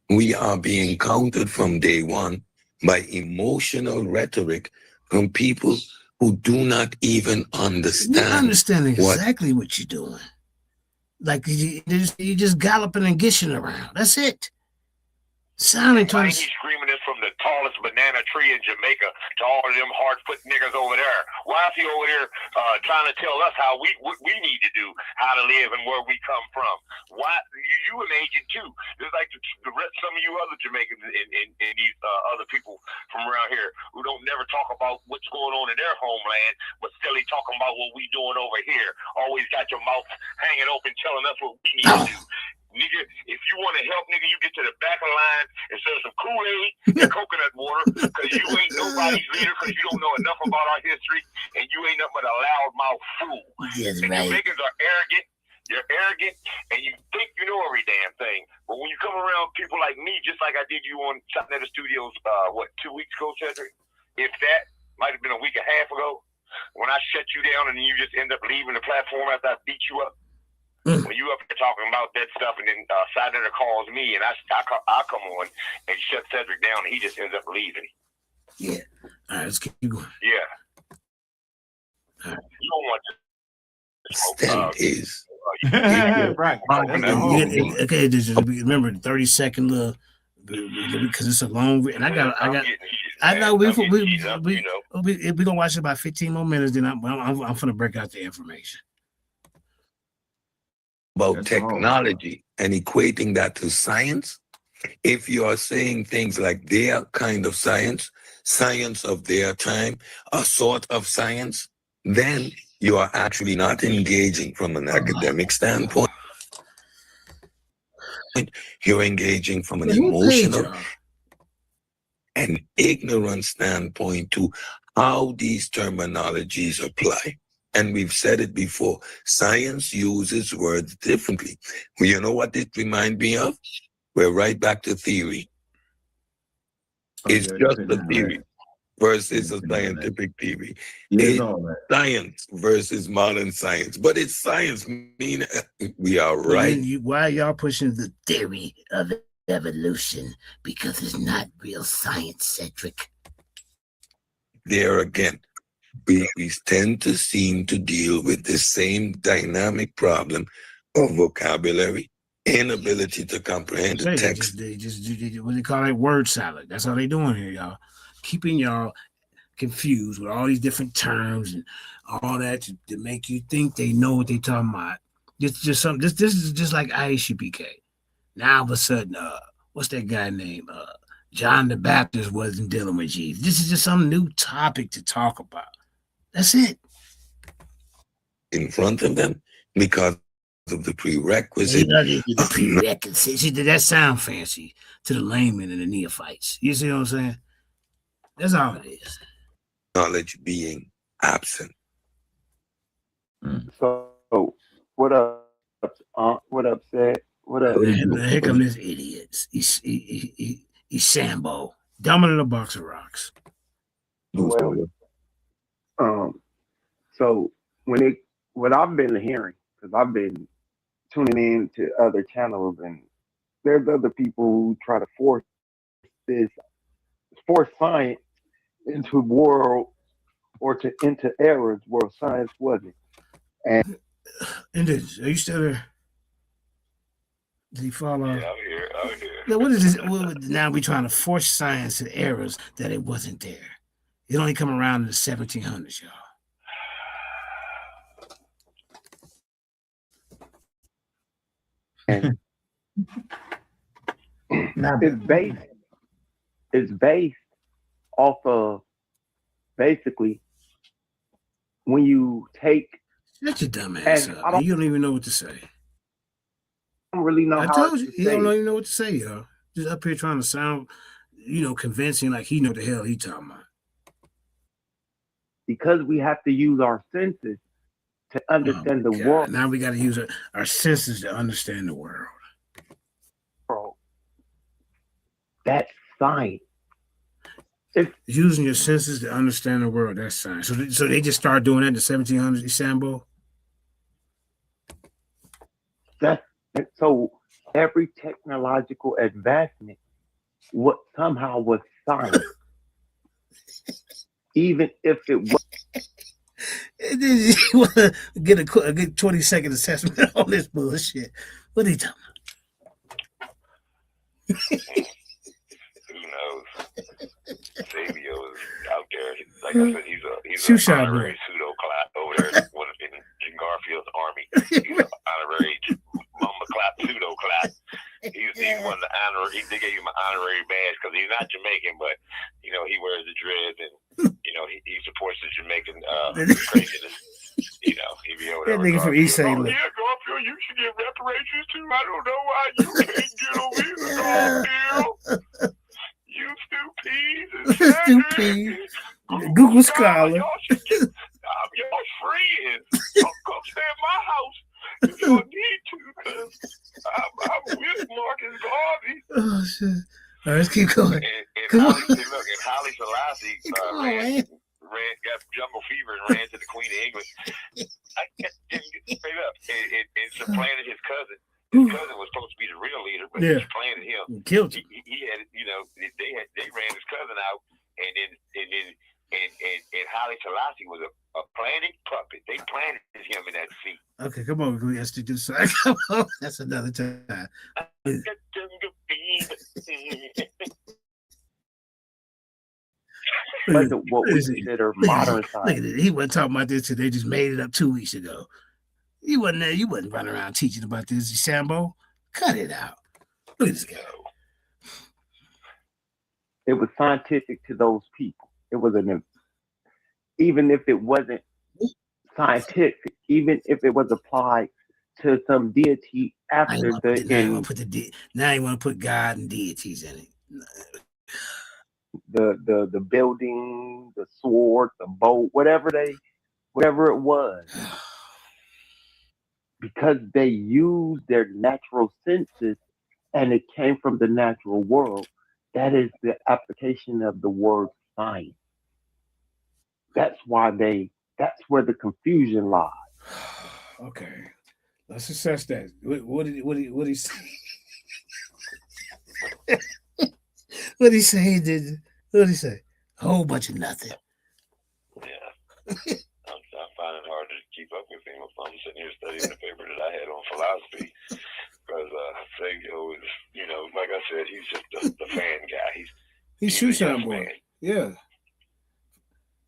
We are being countered from day one by emotional rhetoric from people who do not even understand. You understand exactly what you're doing. Like you're just galloping and gishing around. That's it. Sounding to he's screaming this from the tallest banana tree in Jamaica to all of them hard-foot niggas over there. Why is he over there trying to tell us how what we need to do, how to live, and where we come from? Why you an agent too? Just like some of you other Jamaicans and these other people from around here who don't never talk about what's going on in their homeland, but still talking about what we doing over here. Always got your mouth hanging open, telling us what we need to do. Nigga, if you want to help, nigga, you get to the back of the line and sell some Kool-Aid and coconut water because you ain't nobody's leader because you don't know enough about our history and you ain't nothing but a loudmouth fool. Yes, and right. Jamaicans are arrogant. You're arrogant and you think you know every damn thing. But when you come around people like me, just like I did you on Shotnetter Studios, 2 weeks ago, Cedric? If that might have been a week and a half ago, when I shut you down and you just end up leaving the platform after I beat you up. When you up here talking about that stuff, and then Senator calls me, and I come on and shut Cedric down, and he just ends up leaving. Yeah. All right, let's keep going. Yeah. Right. You don't want to. Is right. Okay, remember the 30-second little because it's a long. And I know we gonna watch it about 15 more minutes. Then I'm gonna break out the information. About technology and equating that to science. If you are saying things like their kind of science of their time, a sort of science, then you are actually not engaging from an academic standpoint. You're engaging from an emotional and ignorant standpoint to how these terminologies apply. And we've said it before, science uses words differently. Well, you know what it reminds me of? We're right back to theory. It's just a theory versus a scientific theory. It's science versus modern science. But it's science, meaning we are right. Why are y'all pushing the theory of evolution? Because it's not real science, Cedric. There again. We tend to seem to deal with the same dynamic problem of vocabulary, inability to comprehend the text. They just what they call it, word salad. That's how they doing here, y'all. Keeping y'all confused with all these different terms and all that to make you think they know what they talking about. This is just like IACPK. Now all of a sudden, what's that guy named? John the Baptist wasn't dealing with Jesus. This is just some new topic to talk about. That's it. In front of them because of the prerequisite. The prerequisite. See, that sound fancy to the layman and the neophytes. You see what I'm saying? That's all it is. Knowledge being absent. So, what up? What up, Seth? What up? And here come this idiot. He's Sambo. Dumber than a box of rocks. Well, so what I've been hearing, because I've been tuning in to other channels, and there's other people who try to force science into world or into eras where science wasn't. And are you still there? Did he fall off? Yeah, I'm here. Yeah, what is this? Now we're trying to force science to eras that it wasn't there. It only come around in the 1700s, y'all. And it's based off of basically when you take. That's your dumb ass up. You don't even know what to say. I don't really know. I told you, you don't even know what to say, y'all. Just up here trying to sound convincing like he know what the hell he talking about. Because we have to use our senses to understand the world. Now we got to use our senses to understand the world. That's science. Using your senses to understand the world, that's science. So they just started doing that in the 1700s, Sambo? So every technological advancement somehow was science. Even if it was. You want to get a good 20-second assessment on this bullshit. What are you talking about? Who knows? Savio is out there. Like I said, he's an honorary pseudo-clap over there in Garfield's army. He's an honorary mama clap, pseudo-clap. He's one of the honorary. They gave him an honorary badge because he's not Jamaican, but he wears the dreads and he supports the Jamaican craziness. He be over there. That nigga from East St. Louis. Yeah, Garfield, you should get reparations too. I don't know why you can't get over here, Garfield. You stupid. Google Scholar. I'm your friend. Come stay at my house if you need to, because I'm with Marcus Garvey. Oh, shit. All right, let's keep going. And Haile Selassie got jungle fever and ran to the Queen of England. I can't straight up and supplanted his cousin. His cousin was supposed to be the real leader, but he supplanted him. Killed him. He had, they ran his cousin out, and Haile Selassie was a planted puppet. They planted him in that seat. Okay, come on, we have to do something. Come on, that's another time. What we consider modern science. He wasn't talking about this, they just made it up 2 weeks ago. You wasn't there. You wasn't running around teaching about this, Sambo. Cut it out. Look at this guy. It was scientific to those people. It was even if it wasn't scientific, even if it was applied to some deity after now you want to put God and deities in it. The building, the sword, the boat, whatever it was. Because they used their natural senses and it came from the natural world. That is the application of the word science. That's where the confusion lies. Okay. Let's assess that. What did he say? What did he say? What did he say? A whole bunch of nothing. Yeah. I find it hard to keep up with him if I'm sitting here studying the paper that I had on philosophy. Because Sergio is, like I said, he's just the fan guy. He's shoe shine boy. Yeah.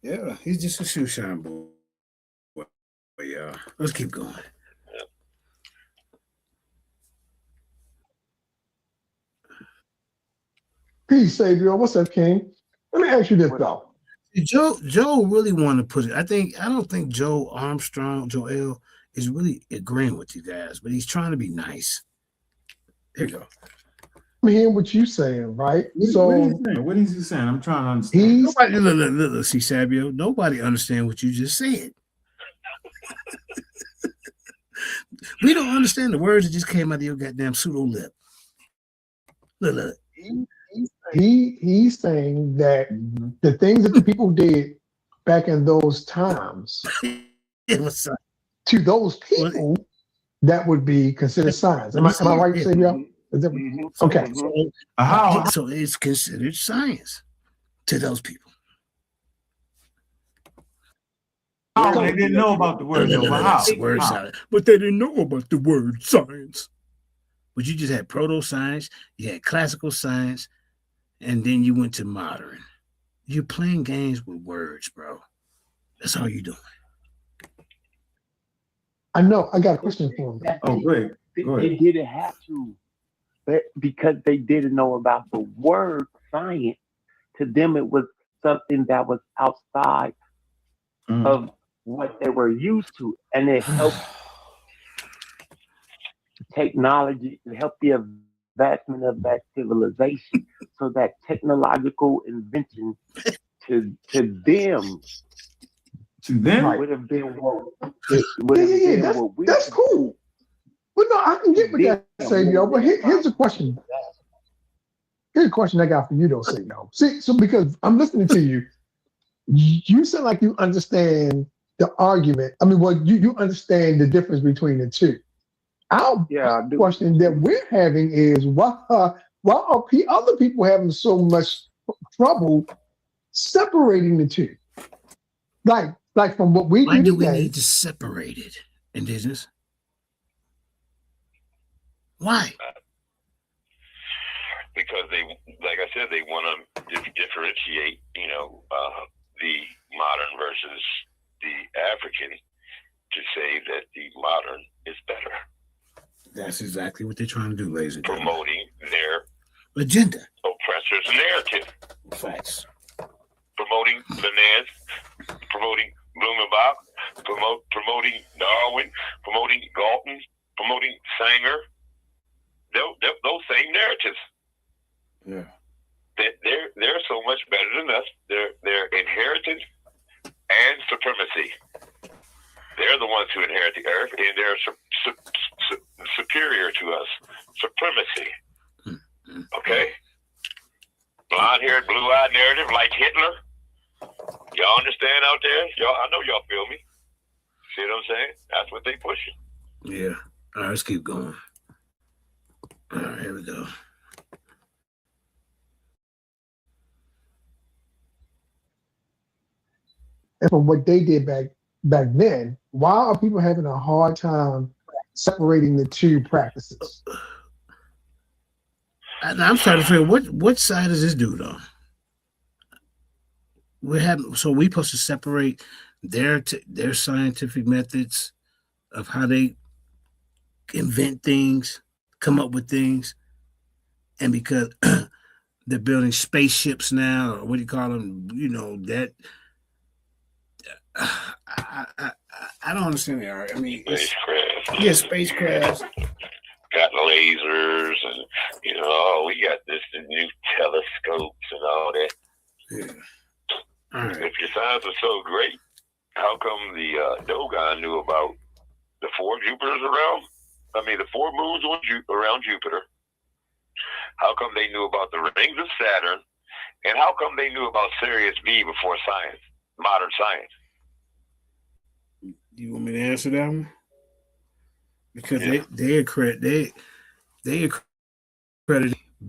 Yeah, he's just a shoe shine boy. Yeah. Let's keep going. Peace, Savior. What's up, King? Let me ask you this, though. Joe really wanted to put it. I don't think Joel is really agreeing with you guys, but he's trying to be nice. Here you go. I'm hearing what you're saying, right? What is he saying? I'm trying to understand. Look, see, Sabio, nobody understands what you just said. We don't understand the words that just came out of your goddamn pseudo lip. Look. He's saying that the things that the people did back in those times, it was to those people, that would be considered science. Am I right, Savior? Okay. So it's considered science to those people. They didn't know about the word. But they didn't know about the word science. But you just had proto-science, you had classical science, and then you went to modern. You're playing games with words, bro. That's all you're doing. I know. I got a question for him. Oh, great. They didn't have to. Because they didn't know about the word science. To them, it was something that was outside of what they were used to. And it helped technology, it helped the advancement of that civilization. So that technological invention to them To them, Right. would have been would Yeah, have yeah, yeah. been what we That's cool. But no, I can to get with them that, Savior. But here's a question. Here's a question I got for you, though, Savior. See, so because I'm listening to you, you sound like you understand the argument. I mean, well, you understand the difference between the two. Our yeah, I do. question that we're having is why are other people having so much trouble separating the two? Like from what we Why do do we today. need to separate it, Indigenous? Why? Because they, like I said, they want to differentiate, the modern versus the African, to say that the modern is better, That's exactly what they're trying to do, ladies and gentlemen. promoting their Agenda. oppressor's narrative, Facts. promoting Linnaeus, promoting Blumenbach, promoting Darwin, promoting Galton, promoting Sanger. Those same narratives. Yeah. That they're so much better than us. Their inheritance and supremacy. They're the ones who inherit the earth, and they're superior to us. Supremacy. Okay? Blonde-haired, blue-eyed narrative like Hitler. Y'all understand out there? I know y'all feel me. See what I'm saying? That's what they pushing. Yeah. All right, let's keep going. All right, here we go. And from what they did back then, why are people having a hard time separating the two practices? I'm trying to figure what side does this do though? We supposed to separate their scientific methods of how they invent things, come up with things, and because they're building spaceships now, or what do you call them? That I don't understand the art. I mean, Spacecraft. Yeah, spacecrafts. Got lasers and, we got this new telescopes and all that. Yeah. All right. If your science was so great, how come the Dogon knew about the 4 Jupiters the 4 moons around Jupiter? How come they knew about the rings of Saturn? And how come they knew about Sirius B before science, modern science? You want me to answer that one? Because Yeah. they accredited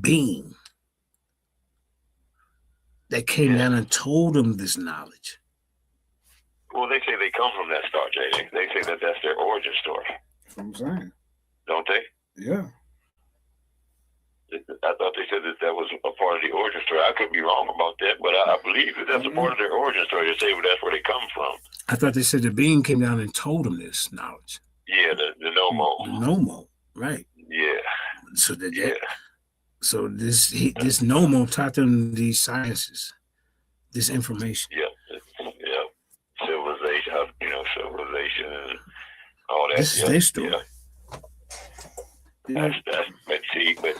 being that came down and told them this knowledge. Well, they say they come from that star, JJ. They say that that's their origin story. That's what I'm saying. Don't they? Yeah. I thought they said that was a part of the origin story. I could be wrong about that, but I believe that that's a part of their origin story. They say that's where they come from. I thought they said the being came down and told them this knowledge. Yeah, the Nomo. The Nomo, right? Yeah. So so this Nomo taught them these sciences, this information. Yeah. Civilization, civilization and all that. This is their story. Yeah. But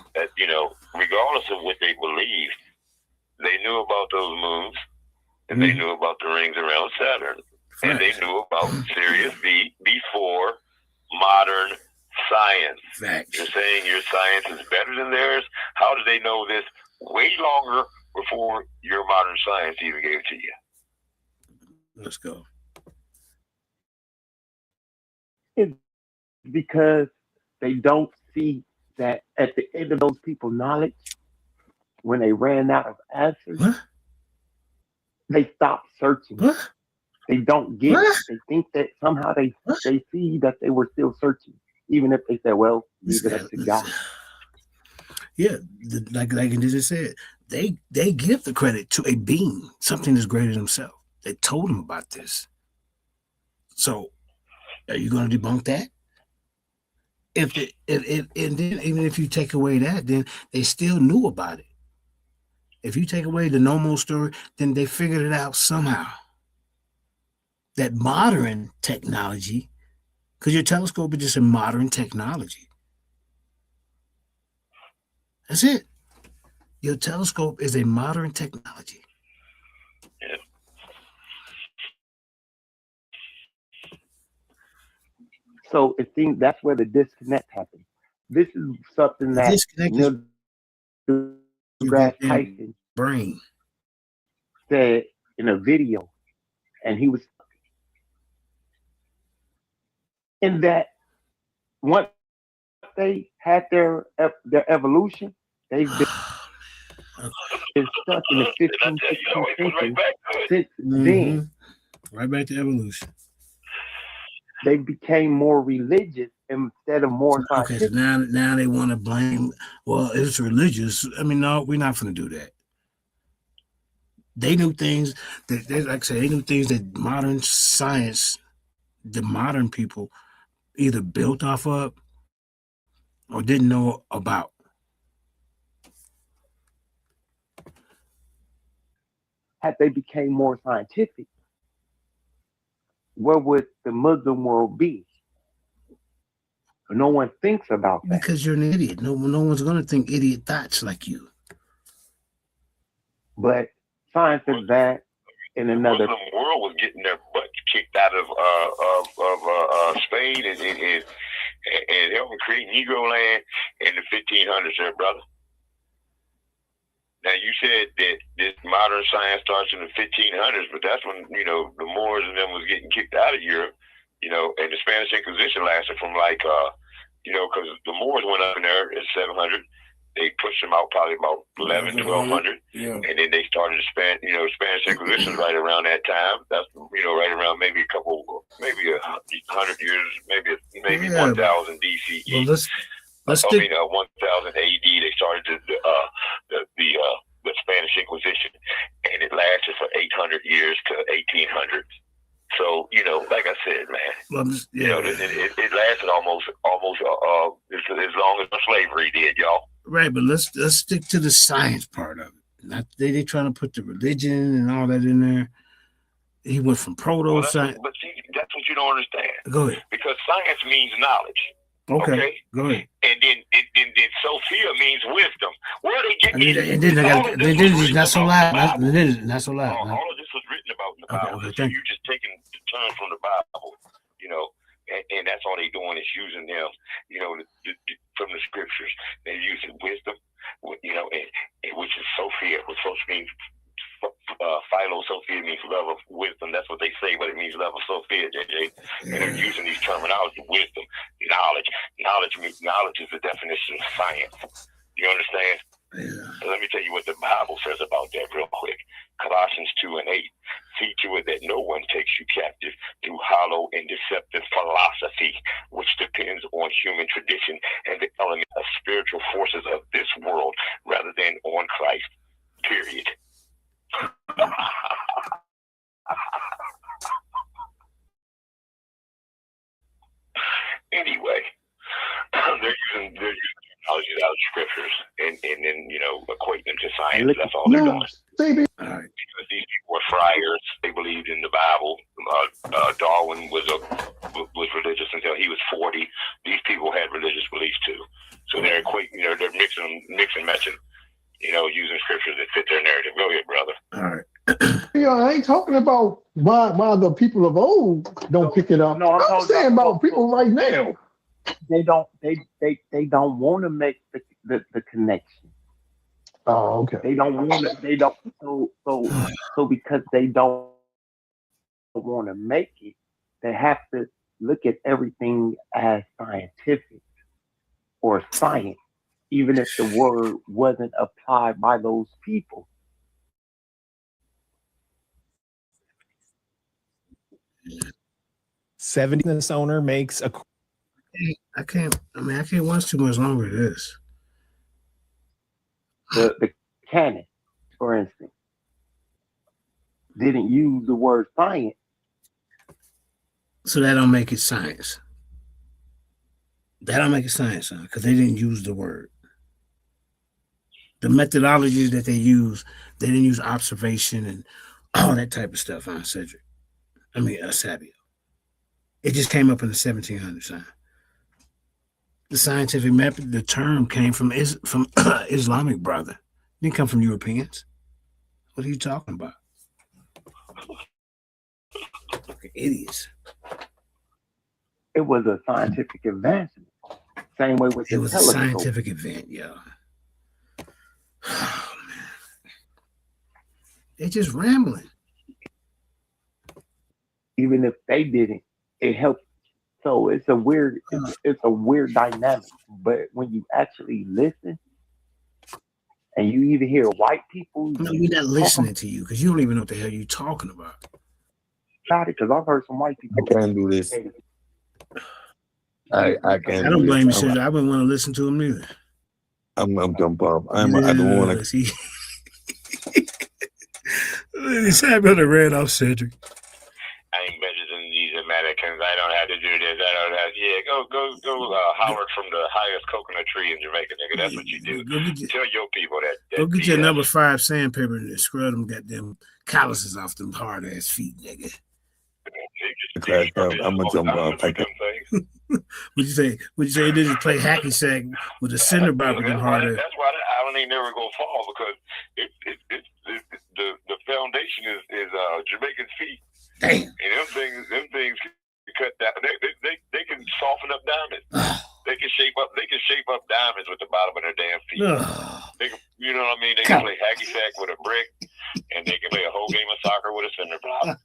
regardless of what they believed, they knew about those moons, and they knew about the rings around Saturn, and they knew about Sirius B before modern science. Facts. You're saying your science is better than theirs? How did they know this way longer before your modern science even gave it to you? Let's go. It's because they don't see that at the end of those people's knowledge, when they ran out of answers, they stopped searching. What? They don't get it. They think that somehow they see that they were still searching, even if they said, well, leave it up to God. Yeah, like Indigenous said, they give the credit to a being, something that's greater than themselves. They told them about this. So, are you going to debunk that? And then even if you take away that, then they still knew about it. If you take away the Nomo story, then they figured it out somehow. That modern technology, because your telescope is just a modern technology. That's it. Your telescope is a modern technology. Yeah. So it seems that's where the disconnect happens. This is something The that disconnect is Neil your deGrasse goddamn Tyson brain. said in a video, and he was in that once they had their evolution, they've been stuck in the And I 15th, tell you, 16th it was right century back to it. since then. Right back to evolution. They became more religious instead of more Okay, so scientific. now they want to blame. Well, it's religious. I mean, no, we're not going to do that. They knew things that, like I said, they knew things that modern science, the modern people, either built off of or didn't know about. Had they became more scientific, where would the Muslim world be? No one thinks about that. Because you're an idiot. No one's going to think idiot thoughts like you. But science advanced in The another. Muslim world was getting their butt kicked out of Spain and helping create Negro land in the 1500s, there, brother. Now you said that this modern science starts in the 1500s, but that's when the Moors and them was getting kicked out of Europe, and the Spanish Inquisition lasted from because the Moors went up in there at 700. They pushed them out probably about 11, 1200. Yeah. And then they started the Spanish Inquisition right around that time. That's, right around maybe 100 years, maybe 1000 BCE. Well, let's stick. 1000 AD. They started the Spanish Inquisition, and it lasted for 800 years to 1800s. So like I said, man, it lasted almost as long as slavery did, y'all. Right, but let's stick to the science part of it. Not they trying to put the religion and all that in there. He went from proto science. But see, that's what you don't understand. Go ahead. Because science means knowledge. Okay. Go ahead. And then Sophia means wisdom. Where are they getting it? And then it's not so loud. Not so loud. All of this was written about in the Bible. Okay, so you're just taking the terms from the Bible, and that's all they're doing is using them, from the scriptures. They're using wisdom, and which is Sophia, which supposed to mean Philo. Sophia means love of wisdom. That's what they say, but it means love of Sophia, JJ. And they're using these terminology: wisdom, knowledge. Knowledge is the definition of science. You understand? Yeah. So let me tell you what the Bible says about that real quick. Colossians 2:8. See to it that no one takes you captive through hollow and deceptive philosophy, which depends on human tradition and the element of spiritual forces of this world rather than on Christ. Period. Anyway, they're using technologies out of scriptures and then equating them to science. That's all they're doing. All right. Because these people were friars, they believed in the Bible. Darwin was religious until he was 40. These people had religious beliefs too, so they're equating. They're mixing, matching. Using scriptures that fit their narrative. Go ahead, brother. All right. I ain't talking about why the people of old don't pick it up. No, I'm saying about people right now. They don't want to make the connection. Oh, okay. They don't want to. They don't. So because they don't want to make it, they have to look at everything as scientific or science, even if the word wasn't applied by those people. Business owner makes a. I can't watch too much longer of this. The canon, for instance, didn't use the word science. So that don't make it science. That don't make it science, because they didn't use the word. The methodologies that they didn't use observation and all that type of stuff, Cedric. Sabio. It just came up in the 1700s, The scientific method, the term came from Islamic brother. It didn't come from Europeans. What are you talking about? Fucking idiots. It was a scientific advancement. Same way with It the was a telescope. scientific event, yo. Oh, man. They're just rambling. Even if they didn't, it helped. So it's a weird dynamic. But when you actually listen and you even hear white people No, we're not listening to you because you don't even know what the hell you're talking about. about it, because I've heard some white people. I can't do this. I can't. I don't do blame you, this. Cedric. I wouldn't want to listen to him neither. I'm jump off. I don't want to. See, Samuel done ran off Cedric. I ain't better than these Americans. I don't have to do this. I don't have. Yeah, go. Howard from the highest coconut tree in Jamaica, nigga. That's what you do. Tell your people that. Go get your number 5 sandpaper and scrub them goddamn calluses off them hard ass feet, nigga. I'm gonna jump off. Would you say? They just play hacky sack with a cinder block with them hard ass? That's why the island ain't never gonna fall, because the foundation is Jamaican feet. Damn. And them things can cut down. They can soften up diamonds. They can shape up diamonds with the bottom of their damn feet. They can, you know what I mean? They can play hacky sack with a brick, and they can play a whole game of soccer with a cinder block.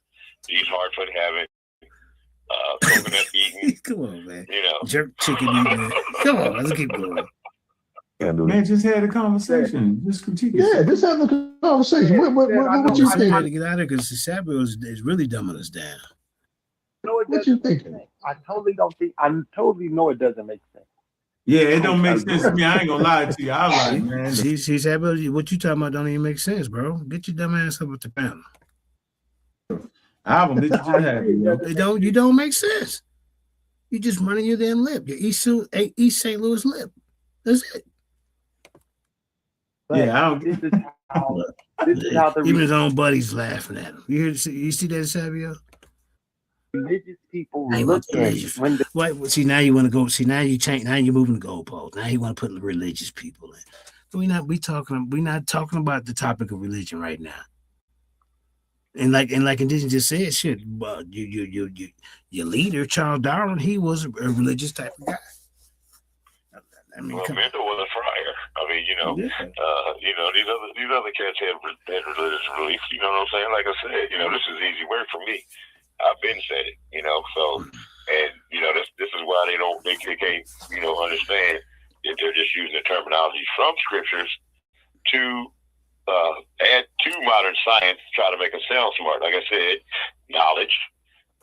These hardfoot having coconut eating. Come on, man. You know, jerk chicken eating. Come on, let's keep going. Man, just had a conversation. Just critique it. Yeah, just having a conversation. What you I think? had to get out of there because Samuel is really dumbing us down. No, it What you doesn't make thinking? sense. I totally know it doesn't make sense. Yeah, it don't make sense to me. I ain't gonna lie to you. I like, man. See, Samuel, what you talking about don't even make sense, bro. Get your dumb ass up with the panel. Album that you just had, you know? You don't make sense. You just running your damn lip. Your East St. Louis lip. That's it. Yeah, I don't. This is how the Even his own buddies laughing at him. You see that, Savio? religious people Now you look want at religious. it when the Wait, see, now you want to go. See, now you change. Now you're moving the goalpost. Now you want to put the religious people in. We're not talking about the topic of religion right now. And like Indigenous just said, shit. Your leader, Charles Darwin, he was a religious type of guy. I mean, well, Mendel was a friar. I mean, you know, these other cats had religious beliefs. You know what I'm saying? Like I said, you know, this is easy work for me. I've been said it. You know, so and you know this is why they can't understand that they're just using the terminology from scriptures to add to modern science to try to make us sound smart. Like I said, knowledge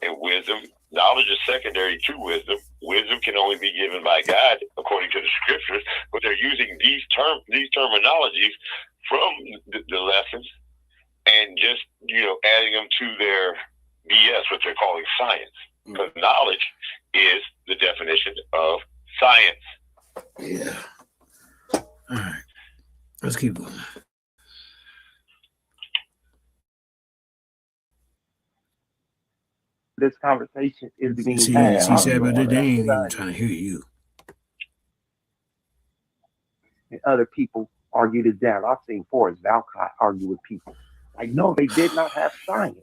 and wisdom. Knowledge is secondary to wisdom. Wisdom can only be given by God according to the scriptures, but they're using these terminologies from the lessons and just, adding them to their BS, what they're calling science. Because knowledge is the definition of science. Yeah. All right. Let's keep going. this conversation is being See, had. but they ain't even trying to hear you. And other people argue this down. I've seen Forrest Valcott argue with people. Like, no, they did not have science.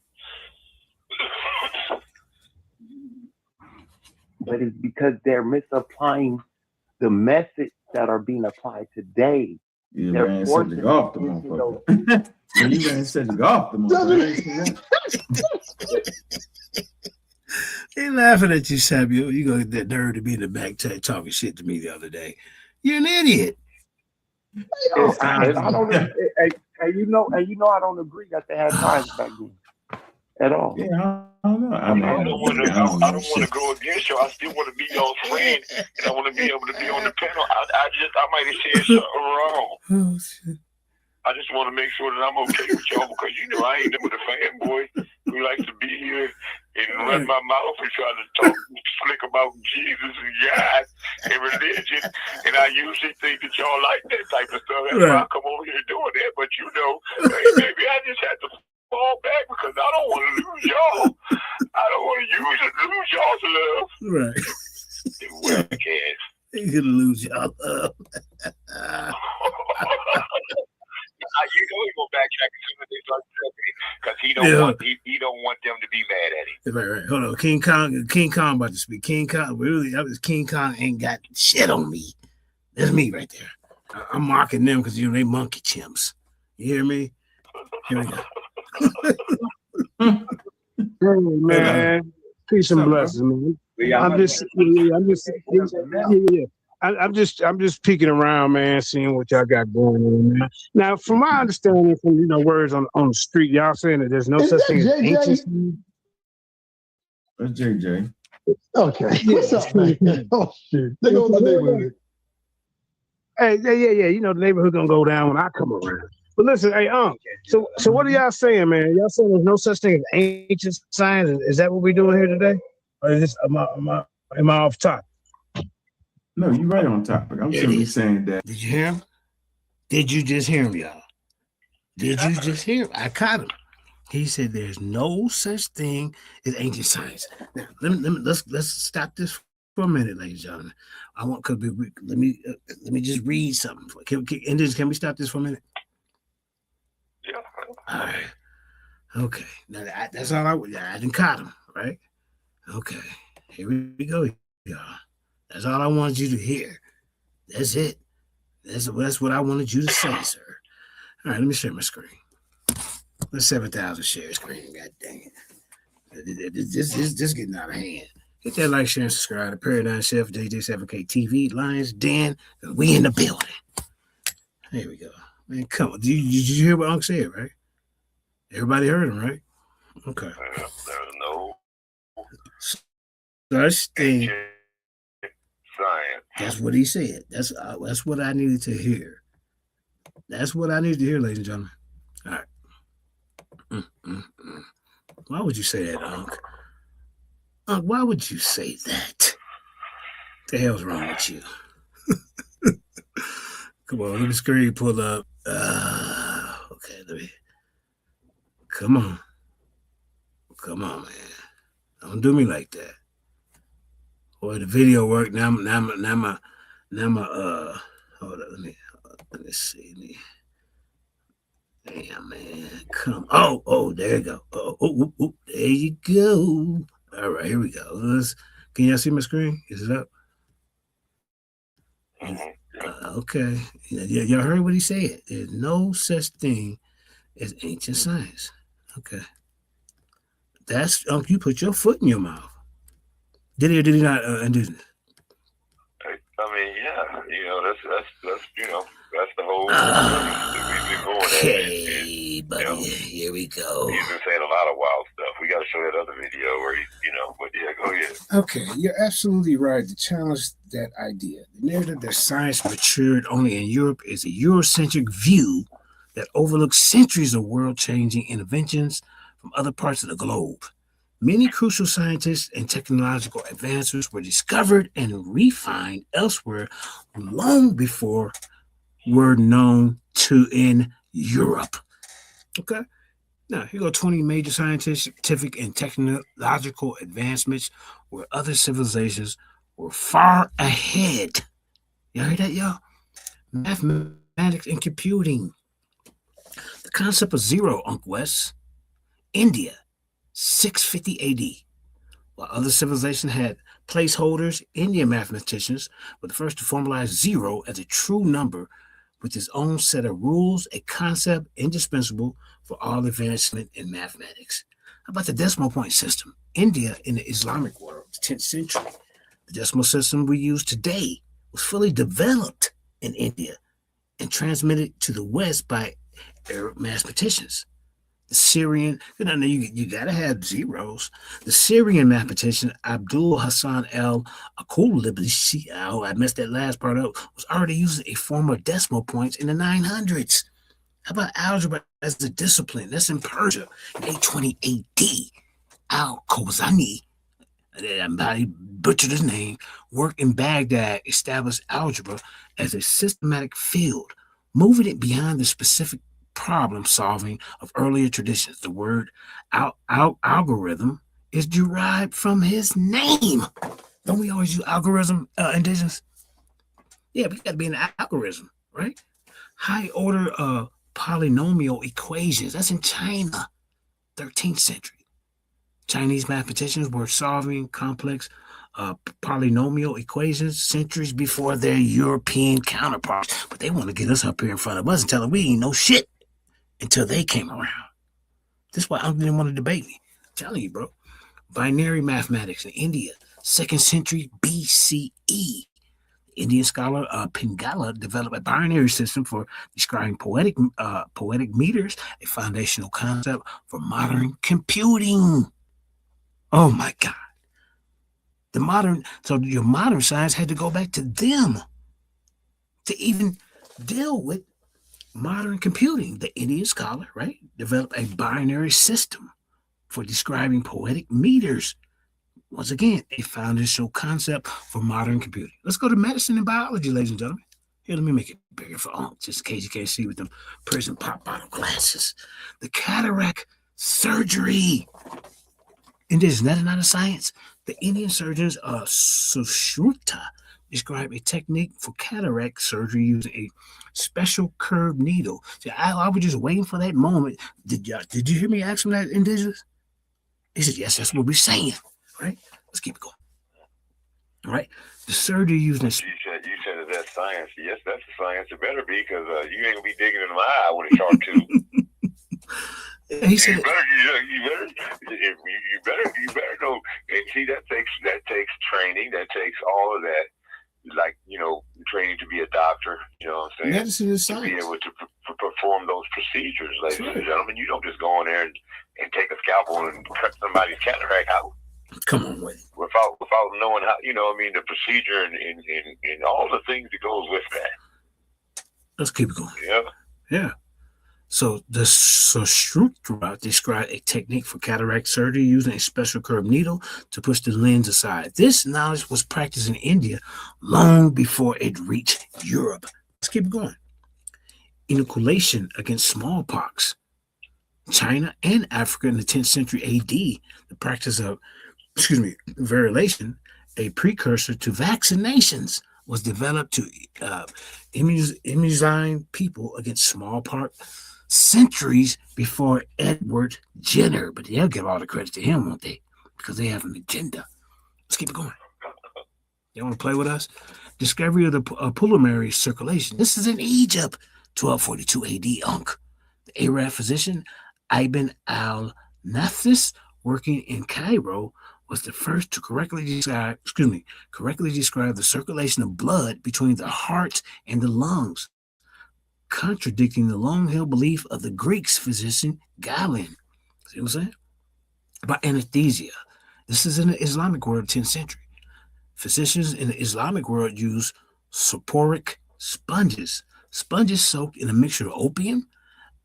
But it's because they're misapplying the methods that are being applied today. You They're ran forcing Cedric off the motherfucker. You ran Cedric off the motherfucker. They laughing at you, Samuel. You gonna get that nerve to be in the back talking shit to me the other day. You're an idiot. I don't. And you know, I don't agree that they had science back then at all. Yeah, I don't know. I don't want to go against you. I still want to be your friend, and I want to be able to be on the panel. I might have said something wrong. Oh shit. I just want to make sure that I'm okay with y'all because I ain't never the fanboy who likes to be here and run my mouth and try to talk slick about Jesus and God and religion. And I usually think that y'all like that type of stuff. That's why I come over here doing that. But maybe I just have to fall back because I don't want to lose y'all. I don't want to lose y'all's love. Right. Webcast. gonna lose y'all. You know he gonna backtrack as soon as they start tripping because he don't want them to be mad at him. Right. Hold on. King Kong about to speak. King Kong, really, King Kong ain't got shit on me. That's me right there. I'm marking them because they monkey chimps. You hear me? Here we go. Hey man, peace and blessings, man. I'm just peeking around, man, seeing what y'all got going on, man. Now, from my understanding, from words on the street, y'all saying that there's no such thing as ancient. That's JJ. Okay. What's up, man? Oh shit. They go to the neighborhood. Hey, yeah. The neighborhood gonna go down when I come around. But listen, hey, so what are y'all saying, man? Y'all saying there's no such thing as ancient science? Is that what we're doing here today? Or is this, am I off topic? No, you're right on topic. I'm simply saying that. Did you hear him? Did you just hear him, y'all? Did you just hear him? I caught him. He said there's no such thing as ancient science. Now, let's stop this for a minute, ladies and gentlemen. Let me just read something. Can we stop this for a minute? Yeah. All right. Okay. Now that's all I didn't caught him, right? Okay. Here we go, y'all. That's all I wanted you to hear. That's it. That's what I wanted you to say, sir. All right, let me share my screen. That's 7,000 share screen. God dang it. This getting out of hand. Hit that like, share, and subscribe to Paradigm Chef, JJ7K TV, Lions Den. We in the building. There we go. Man, come on. Did you hear what Unc said, right? Everybody heard him, right? Okay. There's no such thing. Science. That's what he said. That's what I needed to hear. That's what I needed to hear, ladies and gentlemen. All right. Why would you say that, Unc? Unc, why would you say that? What the hell's wrong with you? Come on, let me screen pull up. Okay, let me. Come on, man. Don't do me like that. Boy, the video worked. Now my. Hold up, let me see. Damn, man, come. Oh, there you go. Oh, there you go. All right, here we go. Can y'all see my screen? Is it up? Okay. Y'all heard what he said. There's no such thing as ancient science. Okay. That's you put your foot in your mouth. Did he or did he not do this? I mean, yeah, that's the whole we've been going Okay, buddy, here we go. He's been saying a lot of wild stuff. We got to show that other video where but yeah, go ahead. Okay, you're absolutely right to challenge that idea. The narrative that science matured only in Europe is a Eurocentric view that overlooks centuries of world-changing interventions from other parts of the globe. Many crucial scientists and technological advances were discovered and refined elsewhere long before were known to in Europe. Okay. Now, here go 20 major scientific and technological advancements where other civilizations were far ahead. You heard that, y'all? Mathematics and computing. The concept of zero, Uncle West. India, 650 AD. While other civilizations had placeholders, Indian mathematicians were the first to formalize zero as a true number with its own set of rules, a concept indispensable for all advancement in mathematics. How about the decimal point system? India in the Islamic world, the 10th century. The decimal system we use today was fully developed in India and transmitted to the West by Arab mathematicians. The Syrian, you got to have zeros. The Syrian mathematician Abdul Hassan al-Akulibsi, I messed that last part up, was already using a form of decimal points in the 900s. How about algebra as a discipline? That's in Persia in 820 AD. Al-Khwarizmi, I butchered his name, worked in Baghdad, established algebra as a systematic field, moving it beyond the specific problem solving of earlier traditions. The word algorithm is derived from his name. Don't we always use algorithm, Indigenous? Yeah, we got to be in the algorithm, right? High order polynomial equations. That's in China, 13th century. Chinese mathematicians were solving complex polynomial equations centuries before their European counterparts. But they want to get us up here in front of us and tell them we ain't no shit until they came around. That's why I didn't want to debate me. I'm telling you, bro. Binary mathematics in India, 2nd century BCE. Indian scholar Pingala developed a binary system for describing poetic meters, a foundational concept for modern computing. Oh my God. So your modern science had to go back to them to even deal with modern computing. The Indian scholar, right, developed a binary system for describing poetic meters. Once again, a foundational concept for modern computing. Let's go to medicine and biology, ladies and gentlemen. Here, let me make it bigger for all, just in case you can't see with them prison pop bottle glasses. The cataract surgery. And this is not a science. The Indian surgeons Sushruta describe a technique for cataract surgery using a special curved needle. See, I was just waiting for that moment. Did you hear me ask him that, Indigenous? He said, yes, that's what we're saying. Right? Let's keep it going. All right? The surgery using You said that that's science. Yes, that's the science. It better be, because you ain't gonna be digging in my eye with a sharp tooth. He said, you better know. And see, that takes training. That takes all of that, like, training to be a doctor. You know what I'm saying? medicine is To be science. able to perform those procedures, ladies That's right. and gentlemen. You don't just go in there and take a scalpel and cut somebody's cataract out Come on with it. without knowing how. The procedure and all the things that goes with that. Let's keep it going. Yeah. Yeah. So the Sushruta described a technique for cataract surgery using a special curved needle to push the lens aside. This knowledge was practiced in India long before it reached Europe. Let's keep it going. Inoculation against smallpox. China and Africa in the 10th century AD, the practice of, variolation, a precursor to vaccinations, was developed to immunize people against smallpox centuries before Edward Jenner. But they'll give all the credit to him, won't they? Because they have an agenda. Let's keep it going. You want to play with us? Discovery of the pulmonary circulation. This is in Egypt, 1242 AD. Unk. The Arab physician Ibn al-Nafis, working in Cairo, was the first to correctly describe the circulation of blood between the heart and the lungs, contradicting the long-held belief of the Greeks physician Galen. See what I'm saying? About anesthesia. This is in the Islamic world, 10th century. Physicians in the Islamic world use soporific sponges. Sponges soaked in a mixture of opium,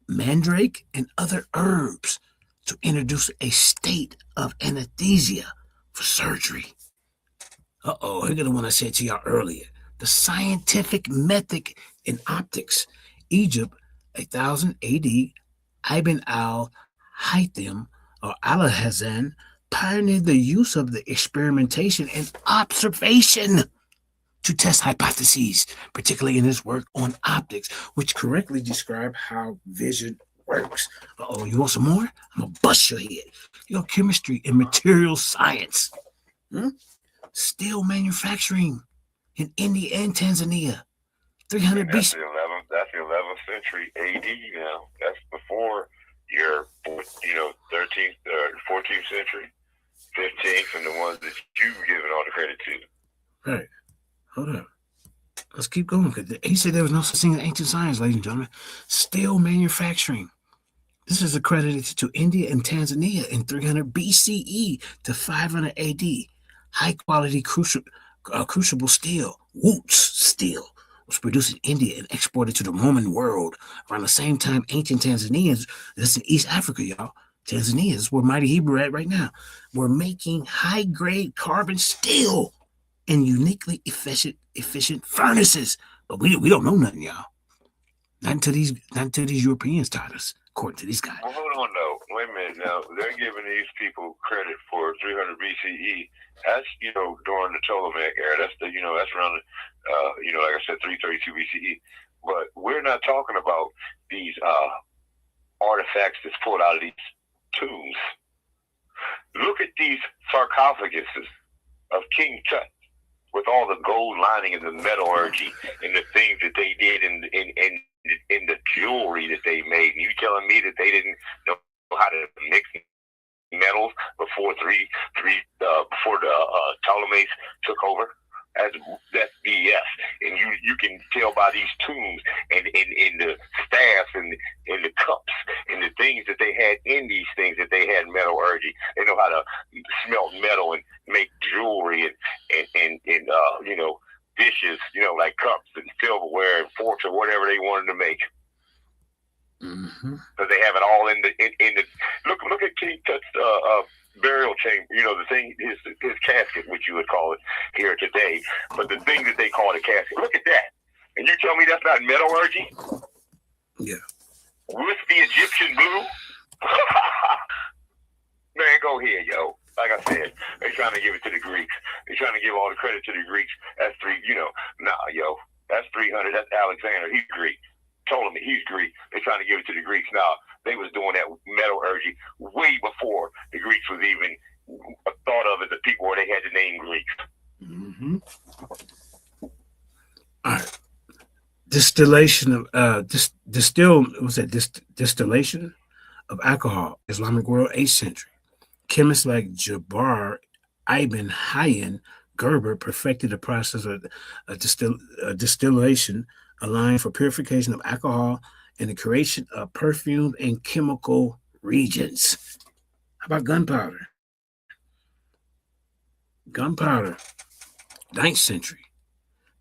mandrake, and other herbs to introduce a state of anesthesia for surgery. Here's the one I said to y'all earlier. The scientific method in optics. Egypt, 1000 AD, Ibn al-Haytham or Alhazen pioneered the use of the experimentation and observation to test hypotheses, particularly in his work on optics, which correctly describe how vision works. You want some more? I'm gonna bust your head. Chemistry and material science. Steel manufacturing in India and Tanzania. 300 BC. That's the 11th century AD. That's before your 13th or 14th century, 15th, and the ones that you've given all the credit to. Right. Hold up. Let's keep going. He said there was no such thing as ancient science, ladies and gentlemen. Steel manufacturing. This is accredited to India and Tanzania in 300 BCE to 500 AD. High-quality crucible steel, Wootz steel, was produced in India and exported to the Roman world. Around the same time, ancient Tanzanians, that's in East Africa, y'all. Tanzania is where Mighty Hebrew at right now. We're making high-grade carbon steel in uniquely efficient furnaces. But we don't know nothing, y'all. Not until these Europeans taught us. according to these guys. Well, hold on, though. Wait a minute. Now, they're giving these people credit for 300 BCE. That's, during the Ptolemaic era. That's that's around, like I said, 332 BCE. But we're not talking about these artifacts that's pulled out of these tombs. Look at these sarcophaguses of King Tut with all the gold lining and the metallurgy and the things that they did in the jewelry that they made. And you telling me that they didn't know how to mix metals before before the Ptolemies took over? That's BS. And you can tell by these tombs and the staffs and the cups and the things that they had in these things that they had metallurgy. They know how to smelt metal and make jewelry and dishes, like cups and silverware and forks or whatever they wanted to make. Because they have it all in the look at King Tut's burial chamber, the thing, his casket, which you would call it here today, but the thing that they call it a casket. Look at that. And you tell me that's not metallurgy? Yeah. With the Egyptian blue? Man, go ahead, yo. Like I said, they're trying to give it to the Greeks. They're trying to give all the credit to the Greeks. That's that's 300. That's Alexander. He's Greek. Ptolemy, he's Greek. They're trying to give it to the Greeks. Now, they was doing that metallurgy way before the Greeks was even thought of as a people where they had the name Greeks. All right. Distillation of distillation of alcohol, Islamic world, 8th century. Chemists like Jabbar Ibn Hayyan Gerber perfected the process of distillation, allowing for purification of alcohol and the creation of perfume and chemical reagents. How about gunpowder? Gunpowder, 9th century.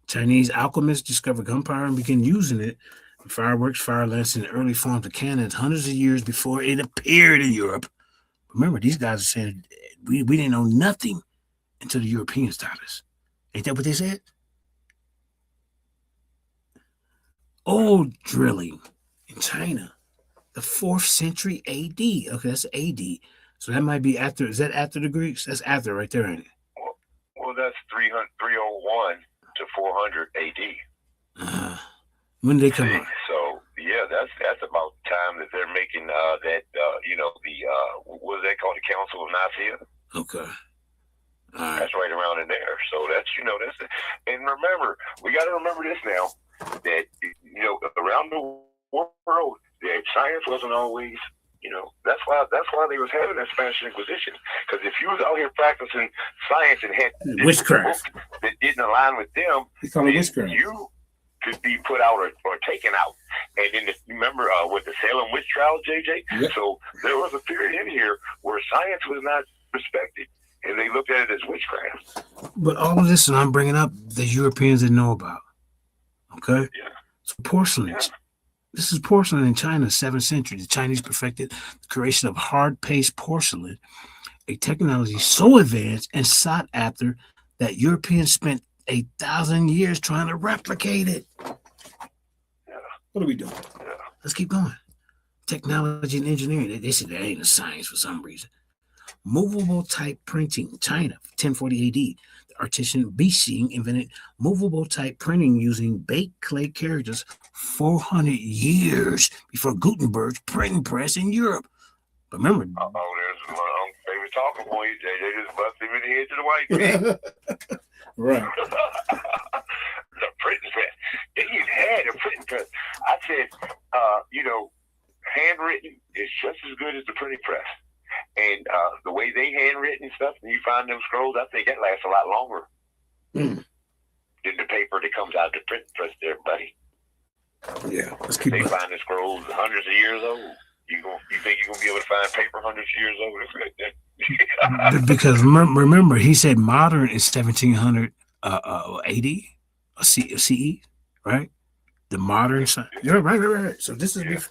Chinese alchemists discovered gunpowder and began using it in fireworks, fire lances, and early forms of cannons hundreds of years before it appeared in Europe. Remember, these guys are saying we didn't know nothing until the Europeans taught us. Ain't that what they said? Old drilling in China, the 4th century AD. Okay, that's AD. So that might be after. Is that after the Greeks? That's after right there, ain't it? Well, that's 301 to 400 AD. When did they come out? So yeah, that's about the time that they're making what is that called, the Council of Nicaea? Okay. All right. That's right around in there. So that's and remember, we got to remember this now, that around the world, that science wasn't always, that's why they was having that Spanish Inquisition. Because if you was out here practicing science and had witchcraft that didn't align with them, you could be put out or taken out. And then remember with the Salem witch trial, JJ? Yep. So there was a period in here where science was not respected, and they looked at it as witchcraft. But all of this, and I'm bringing up, the Europeans didn't know about. Okay? Yeah. So porcelain. Yeah. This is porcelain in China, 7th century. The Chinese perfected the creation of hard paste porcelain, a technology so advanced and sought after that Europeans spent 1,000 years trying to replicate it. Yeah. What are we doing? Yeah. Let's keep going. Technology and engineering. They said that ain't a science for some reason. Movable type printing, China, 1040 AD. The artisan Bixing invented movable type printing using baked clay characters 400 years before Gutenberg's printing press in Europe. But remember, there's my favorite talking point. They just busted him in the head to the white man. Right. The printing press. They had a printing press. I said, handwritten is just as good as the printing press. And the way they handwritten stuff, and you find them scrolls, I think that lasts a lot longer than the paper that comes out of the printing press there, buddy. Yeah, let's keep They find the scrolls hundreds of years old. You think you're going to be able to find paper hundreds of years old? Because remember, he said modern is 1700 AD, CE, right? The modern science. You're right. So this is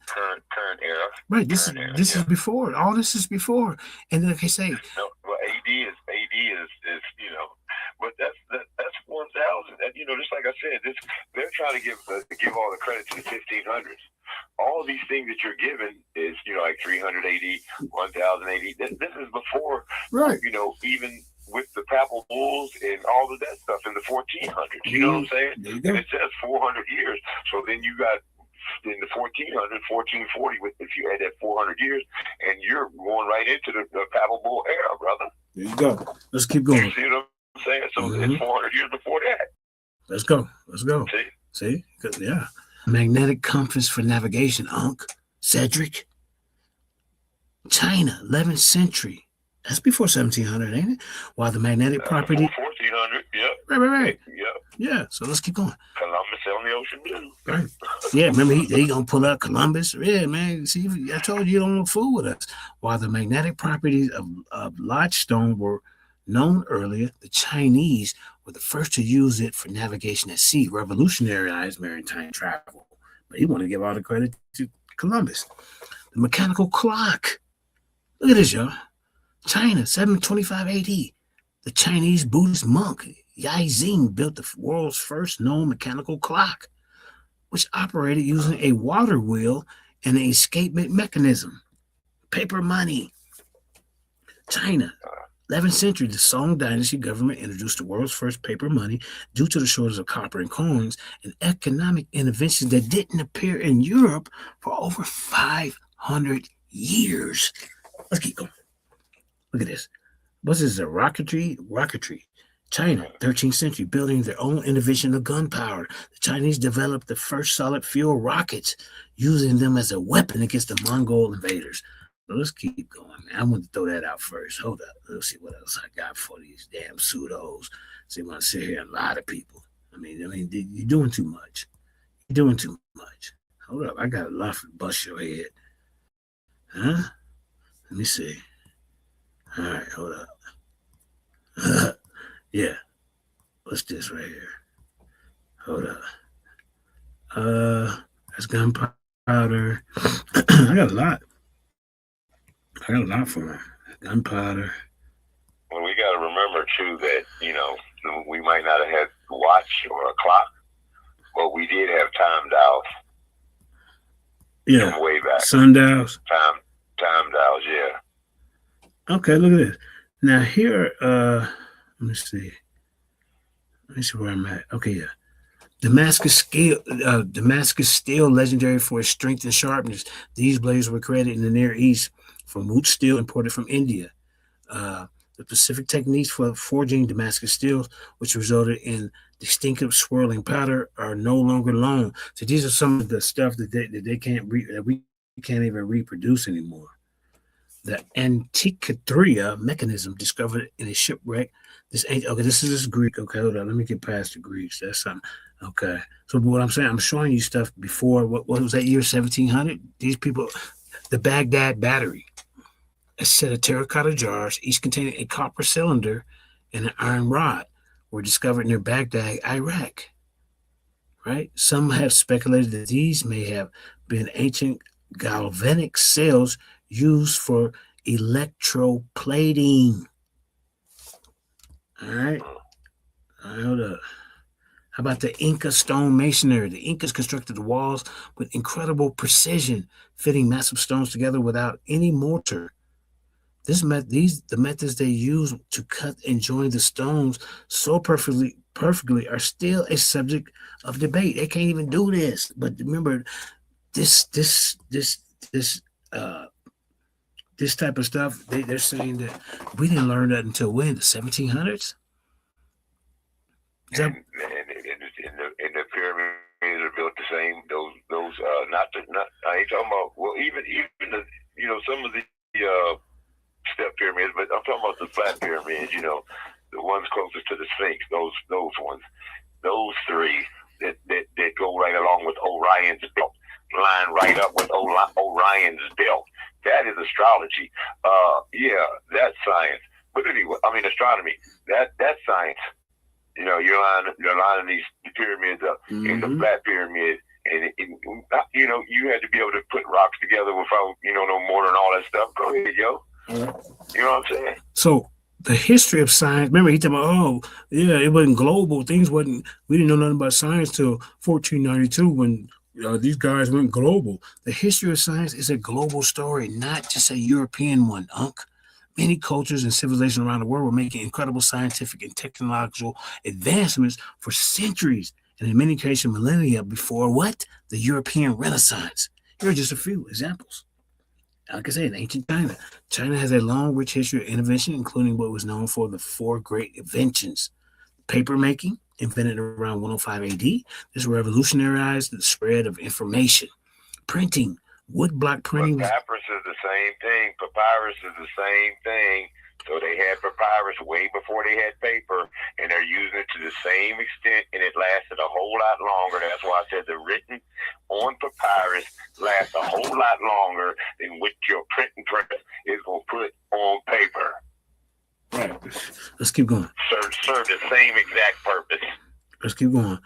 current era. Right. This is before. All this is before. And then like I say, no, well, AD is but that's 1,000. Just like I said, they're trying to give all the credit to the 1500s. All these things that you're given is, like 380, 1080. This is before, Right. even with the papal bulls and all of that stuff in the 1400s. You know what I'm saying? There you go. And it says 400 years. So then you got in the 1440, if you add that 400 years, and you're going right into the papal bull era, brother. There you go. Let's keep going. You see what I'm saying? So it's 400 years before that. Let's go. Let's go. See? Yeah. Magnetic compass for navigation, Unc. Cedric. China, 11th century. That's before 1700, ain't it? While the magnetic property. 1400, yep. Right. Yep. Yeah, so let's keep going. Columbus on the ocean blue. Right. Yeah, remember he gonna pull out Columbus. Yeah, man. See, I told you don't fool with us. While the magnetic properties of lodgestone were known earlier, the Chinese were the first to use it for navigation at sea, revolutionized maritime travel. But he wanted to give all the credit to Columbus. The mechanical clock. Look at this, y'all. China, 725 AD. The Chinese Buddhist monk Yai Xing built the world's first known mechanical clock, which operated using a water wheel and an escapement mechanism. Paper money. China, 11th century, the Song Dynasty government introduced the world's first paper money due to the shortage of copper and coins and economic interventions that didn't appear in Europe for over 500 years. Let's keep going. Look at this. What's this? Rocketry? China, 13th century, building their own innovation of gunpowder. The Chinese developed the first solid fuel rockets, using them as a weapon against the Mongol invaders. So let's keep going, man. I want to throw that out first. Hold up. Let's see what else I got for these damn pseudos. See, when I sit here and lie to people. I mean, you're doing too much. Hold up. I got a lot to bust your head. Huh? Let me see. All right, hold up. Yeah. What's this right here? Hold up. That's gunpowder. I got a lot for him. Gunpowder. Well, we got to remember, too, that, we might not have had a watch or a clock, but we did have time dials. Yeah. From way back. Sundials. Time dials, yeah. Okay, look at this. Now here, let me see where I'm at. Okay, yeah. Damascus steel, legendary for its strength and sharpness. These blades were created in the Near East from wood steel imported from India. The specific techniques for forging Damascus steel, which resulted in distinctive swirling powder, are no longer known. So these are some of the stuff that we can't even reproduce anymore. The Antikythera mechanism discovered in a shipwreck. This is Greek. Okay, hold on. Let me get past the Greeks. That's something. Okay. So what I'm saying, I'm showing you stuff before, what was that year, 1700? These people, the Baghdad battery, a set of terracotta jars, each containing a copper cylinder and an iron rod, were discovered near Baghdad, Iraq. Right? Some have speculated that these may have been ancient galvanic cells used for electroplating. All right, hold up. How about the Inca stone masonry? The Incas constructed the walls with incredible precision, fitting massive stones together without any mortar. The methods they use to cut and join the stones so perfectly are still a subject of debate. They can't even do this. But remember, this type of stuff, they're saying that we didn't learn that until when? The 1700s? And the pyramids are built the same. Those I ain't talking about. Well, even the some of the step pyramids, but I'm talking about the flat pyramids. The ones closest to the Sphinx. Those ones. Those three that go right along with Orion's belt, line right up with Orion's belt. That is astrology. That's science. But anyway, astronomy. That's science. You're lining these pyramids up in the flat pyramid, and you had to be able to put rocks together without no mortar and all that stuff. Go ahead, yo. You know what I'm saying? So the history of science. Remember, he talking about, it wasn't global. We didn't know nothing about science till 1492 when these guys went global. The history of science is a global story, not just a European one, Unc. Many cultures and civilizations around the world were making incredible scientific and technological advancements for centuries, and in many cases, millennia before what? The European Renaissance. Here are just a few examples. Like I said, in ancient China, China has a long, rich history of innovation, including what was known for the four great inventions. Paper making, invented around 105 AD. This revolutionized the spread of information. Printing, woodblock printing. Papyrus is the same thing. Papyrus is the same thing. So they had papyrus way before they had paper, and they're using it to the same extent, and it lasted a whole lot longer. That's why I said the written on papyrus lasts a whole lot longer than what your printing press is going to put on paper. Right. Let's keep going. Serve the same exact purpose. Let's keep going.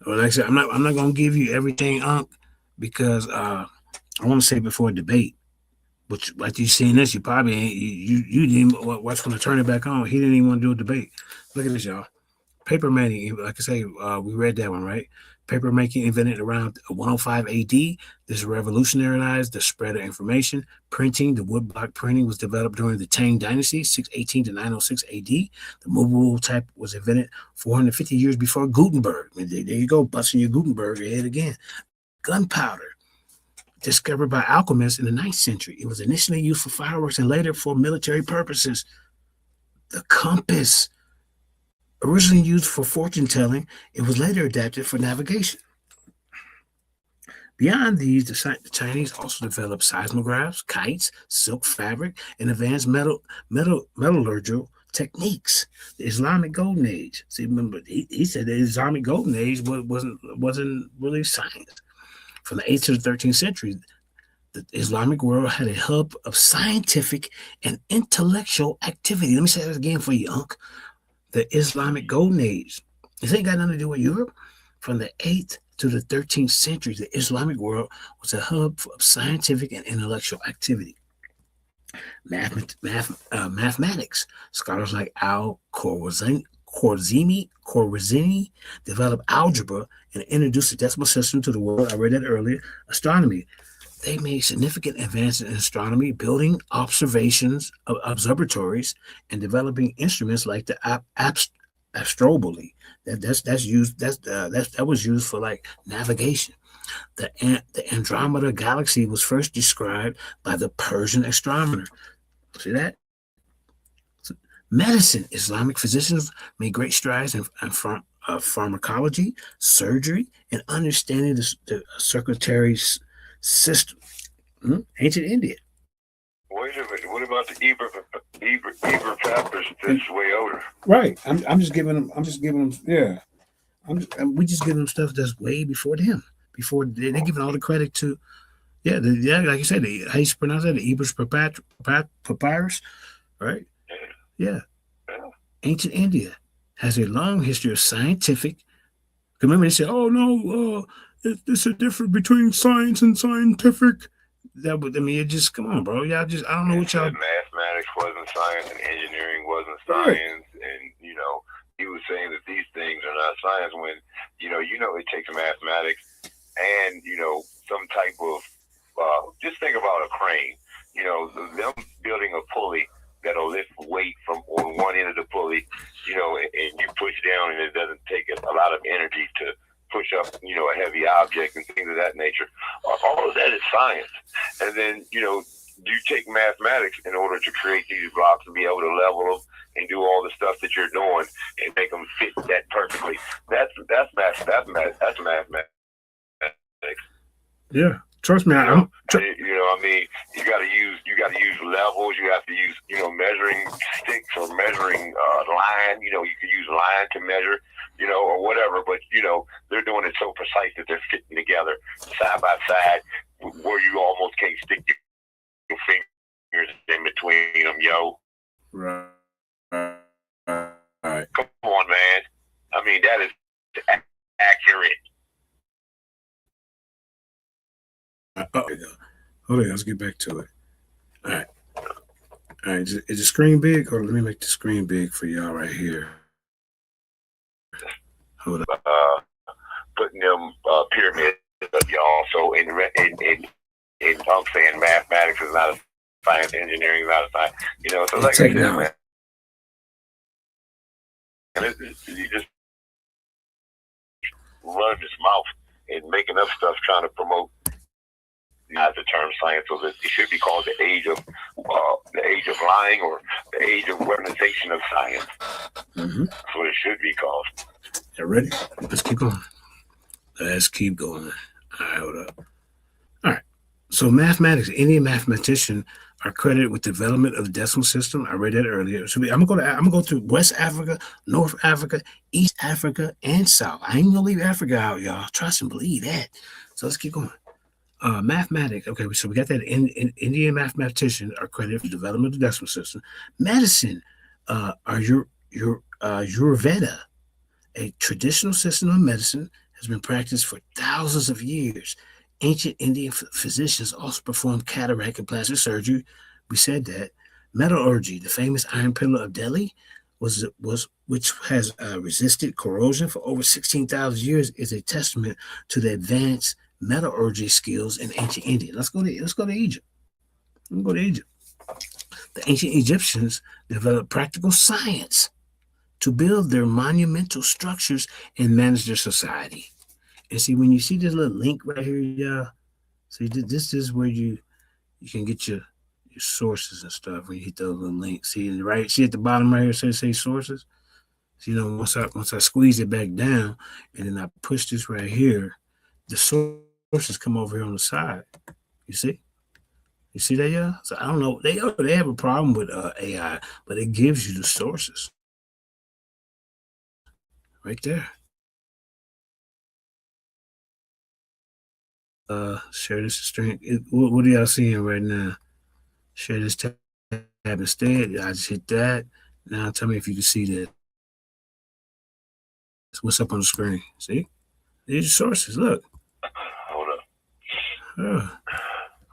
Well, like I said, I'm not going to give you everything, Unc, because I want to say before a debate. But like you seen this, you probably ain't, you didn't what's going to turn it back on. He didn't even want to do a debate. Look at this, y'all. Paper making, like I say, we read that one, right? Paper making invented around 105 AD. This revolutionized the spread of information. Printing, the woodblock printing was developed during the Tang Dynasty, 618 to 906 AD. The movable type was invented 450 years before Gutenberg. I mean, there you go, busting your Gutenberg ahead again. Gunpowder, discovered by alchemists in the 9th century. It was initially used for fireworks and later for military purposes. The compass, originally used for fortune telling, it was later adapted for navigation. Beyond these, the Chinese also developed seismographs, kites, silk fabric, and advanced metallurgical techniques. The Islamic Golden Age. See, remember, he said the Islamic Golden Age wasn't really science. From the 8th to the 13th century, the Islamic world had a hub of scientific and intellectual activity. Let me say that again for you, Unc. The Islamic Golden Age. This ain't got nothing to do with Europe. From the 8th to the 13th century, the Islamic world was a hub of scientific and intellectual activity. Mathematics. Scholars like Khwarizmi developed algebra and introduced the decimal system to the world. I read that earlier. Astronomy. They made significant advances in astronomy, building observatories, and developing instruments like the astrolabe. That was used for like navigation. The Andromeda galaxy was first described by the Persian astronomer. See that? Medicine. Islamic physicians made great strides in pharmacology, surgery, and understanding the circulatory system. Ancient India. Wait a minute. What about the Eber Peppers that's way older? Right. I'm just giving them. Yeah. We just giving them stuff that's way before them. Before they're giving all the credit to. Yeah. Like you said, how you pronounce that? The Eber's Papyrus. Right. Yeah. Ancient India has a long history of scientific. Remember, they said, "Oh no, it's a difference between science and scientific." It just come on, bro. Y'all just I don't know what y'all. Mathematics wasn't science and engineering wasn't science, and he was saying that these things are not science when it takes mathematics and some type of just think about a crane. Them building a pulley that'll lift weight from on one end of the pulley, and you push down, and it doesn't take a lot of energy to push up, a heavy object and things of that nature. All of that is science. And then, you take mathematics in order to create these blocks and be able to level them and do all the stuff that you're doing and make them fit that perfectly. That's mathematics. Yeah. Trust me, you got to use levels. You have to use, measuring sticks or measuring line. You could use line to measure, or whatever. But they're doing it so precise that they're fitting together side by side, where you almost can't stick your fingers in between them, yo. Right. Come on, man. That is accurate. Okay, let's get back to it. All right. Is the screen big? Hold on, let me make the screen big for y'all right here. Hold up. Putting them pyramids y'all. So in I'm saying mathematics is not a science, engineering is not a science. You know, so like I said, man, you just run his mouth and making up stuff trying to promote not the term science, so that it should be called the age of lying or the age of weaponization of science. That's what it should be called. You ready? Let's keep going. Let's keep going. All right, hold up. All right. So mathematics, Indian mathematicians are credited with development of the decimal system. I read that earlier. So I'm gonna go through West Africa, North Africa, East Africa, and South. I ain't gonna leave Africa out, y'all. Trust and believe that. So let's keep going. Mathematics. Okay, so we got that. Indian mathematicians are credited for development of the decimal system. Medicine, are your Ayurveda, a traditional system of medicine, has been practiced for thousands of years. Ancient Indian physicians also performed cataract and plastic surgery. We said that. Metallurgy, the famous iron pillar of Delhi, which has resisted corrosion for over 16,000 years, is a testament to the advanced metallurgy skills in ancient India. Let's go to Egypt. Let's go to Egypt. The ancient Egyptians developed practical science to build their monumental structures and manage their society. And see, when you see this little link right here, y'all, see, this is where you can get your sources and stuff when you hit those little links. See, right? See at the bottom right here, say sources. So, you know, once I squeeze it back down and then I push this right here, the sources come over here on the side. You see? You see that, y'all? So I don't know. They have a problem with AI, but it gives you the sources right there. Share this string. What are y'all seeing right now? Share this tab instead. I just hit that. Now tell me if you can see that. What's up on the screen? See? These are sources. Look. Hold up.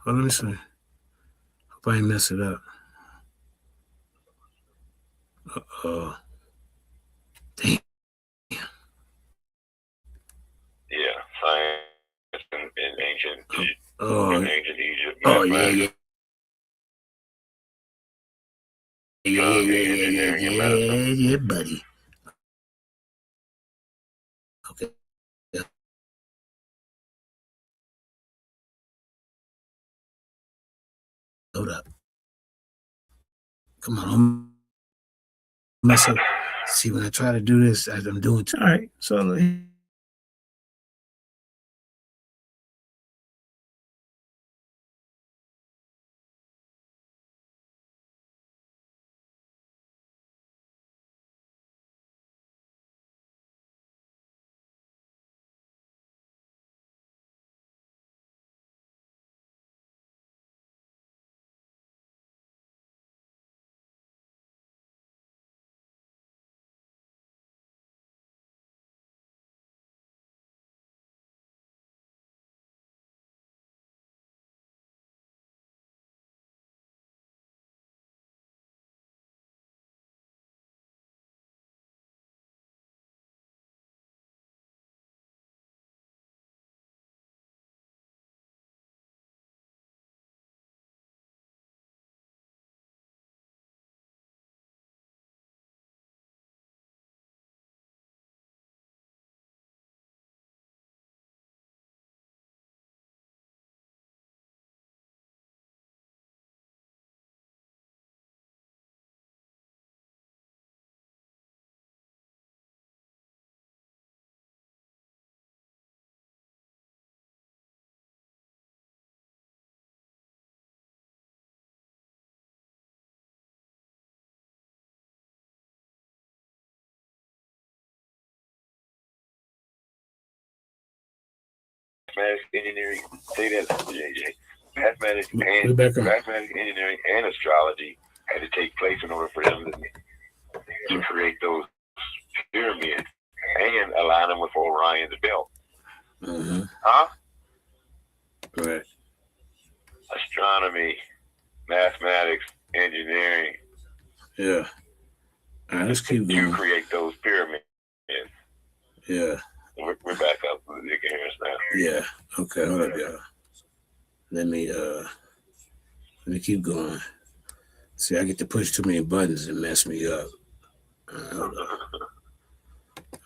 Let me see. Hope I ain't mess it up. Damn. Yeah, science in ancient Egypt. Yeah, buddy. Okay. Yeah. Hold up. Come on. Mess up. See, when I try to do this, as I'm doing. All right. So mathematics, engineering, say that, JJ. Mathematics, engineering, and astrology had to take place in order for them to create those pyramids and align them with Orion's belt. Huh? Right. Astronomy, mathematics, engineering. Yeah. All right, let's keep going. To create those pyramids. Yeah. We're back up. You can hear us now. Yeah. Okay, hold up, y'all. Let me keep going. See, I get to push too many buttons and mess me up. Hold up.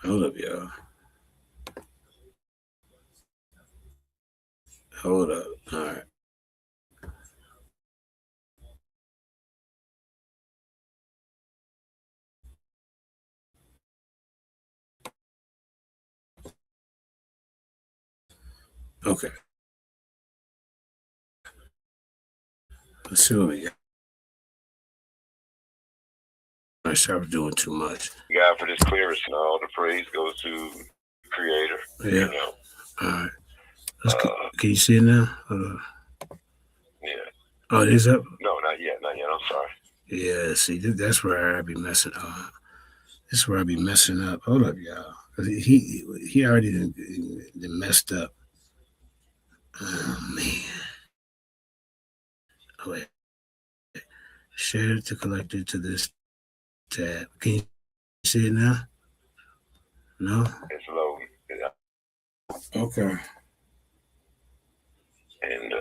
Hold up, y'all. Hold up. All right. Okay. Let's see what we got. I started doing too much. God for this clearance and all the praise goes to the Creator. Yeah. You know. All right. Can you see it now? Yeah. Oh, it is up? No, not yet. Not yet. I'm sorry. Yeah, see, that's where I be messing up. This is where I be messing up. Hold up, y'all. 'Cause he already done messed up. Oh, man. Oh, wait. Share to collected to this tab. Can you see it now? No? It's loading. Okay. And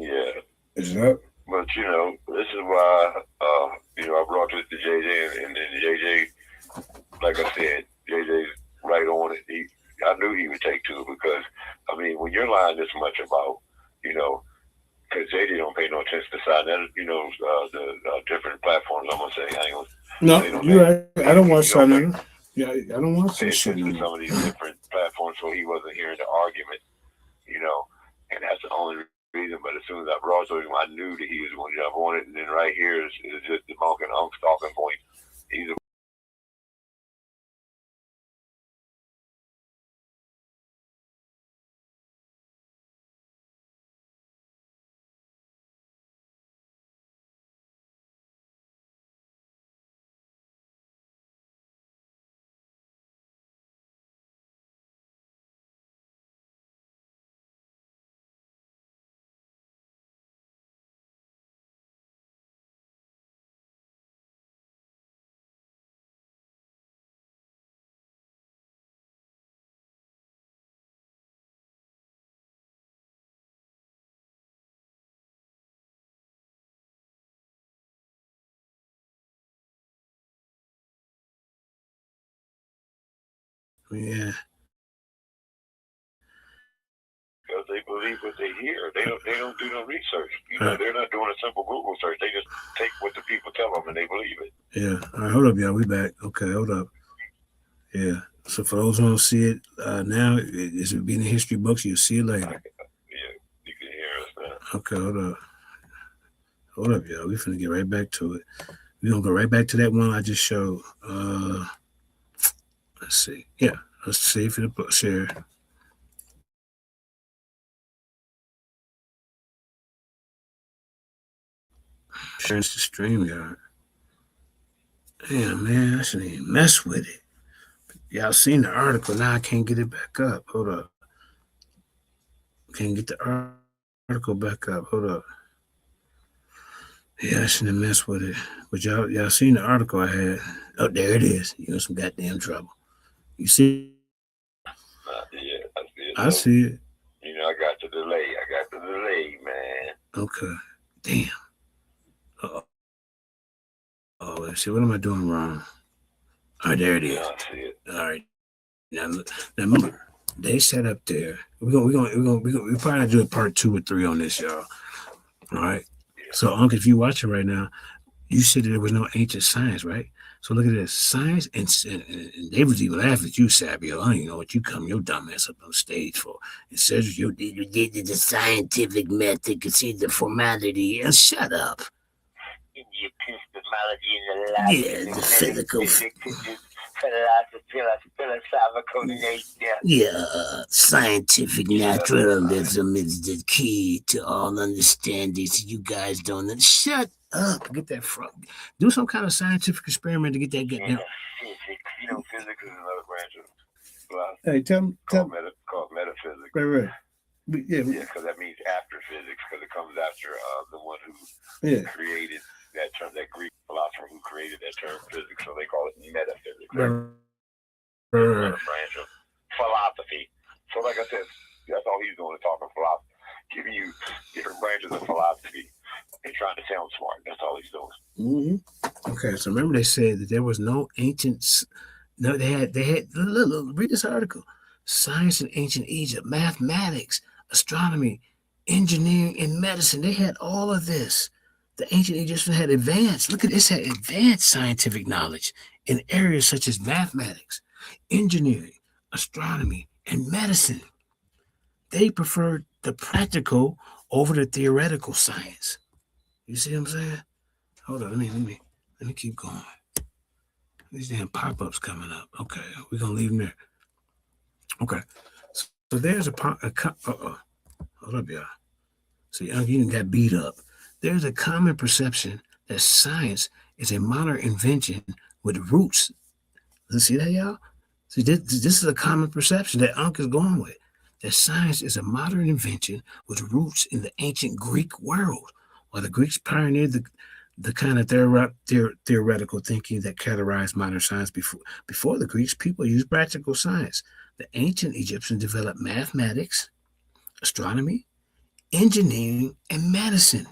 yeah. Is it up? But you know, this is why I brought this to JJ, and then JJ, like I said, JJ's right on it. I knew he would take to it because, I mean, when you're lying this much about, because JJ don't pay no attention to side, the different platforms. I'm gonna say, I ain't gonna. No, you're right. I don't watch something. Yeah, I don't watch pay this shit. attention to some of these different platforms, so he wasn't hearing the argument, and that's the only reason. But as soon as I brought to him, I knew that he was going to jump on it. And then right here is just the Monk and Unk's talking point. He's a Yeah. because they believe what they hear. They don't do no research. They're not doing a simple Google search. They just take what the people tell them and they believe it. Yeah. All right, hold up, y'all. We back. Okay, hold up. Yeah. So for those who don't see it now, it will be in the history books. You'll see it later. Yeah, you can hear us now. Okay, hold up. Hold up, y'all. We finna get right back to it. We're gonna go right back to that one I just showed. Let's see. Yeah. Let's see if it'll share. Sharing the stream, y'all. Damn, man, I shouldn't even mess with it. Y'all seen the article. Now I can't get it back up. Hold up. Can't get the article back up. Hold up. Yeah, I shouldn't have messed with it. But y'all seen the article I had. Oh, there it is. You in some goddamn trouble. You see? Yeah, I see it. I see it. I got the delay. Man. Okay. Damn. Uh-oh. Oh, let's see. What am I doing wrong? All right, there it is. Yeah, I see it. All right. Now remember, they set up there. We're probably do a part 2 or 3 on this, y'all. All right. So, Uncle, if you watch it right now, you said that there was no ancient science, right? So look at this. Science and they was even laughing at you, Sabio. I don't even know what you come your dumb ass up on stage for. It says you did the scientific method, could see the formality. And shut up. In the epistemology and the the physical. Philosophical nature. Yeah, scientific naturalism is the key to all understanding. So you guys don't. Shut up. Get that from. Do some kind of scientific experiment to get that get down. Physics. Physics is another branch of philosophy. Hey, tell called metaphysics. Right. Yeah, because that means after physics, because it comes after the one who created that term, that Greek philosopher who created that term physics. So they call it metaphysics. Another branch of philosophy. So like I said, that's all he's trying to sound smart. That's all he's doing. Okay, so remember they said that there was no ancient. No, they had. Look, read this article. Science in ancient Egypt, mathematics, astronomy, engineering, and medicine. They had all of this. The ancient Egyptians had advanced. Look at this. Had advanced scientific knowledge in areas such as mathematics, engineering, astronomy, and medicine. They preferred the practical over the theoretical science. You see what I'm saying? Hold on, let me keep going. These damn pop-ups coming up. Okay, we're gonna leave them there. Okay, so there's hold up, y'all. So you got beat up. There's a common perception that science is a modern invention with roots. Let's see that, y'all. See, this is a common perception that Unc is going with. That science is a modern invention with roots in the ancient Greek world, while the Greeks pioneered the kind of theoretical thinking that characterized modern science. Before the Greeks, people used practical science. The ancient Egyptians developed mathematics, astronomy, engineering, and medicine.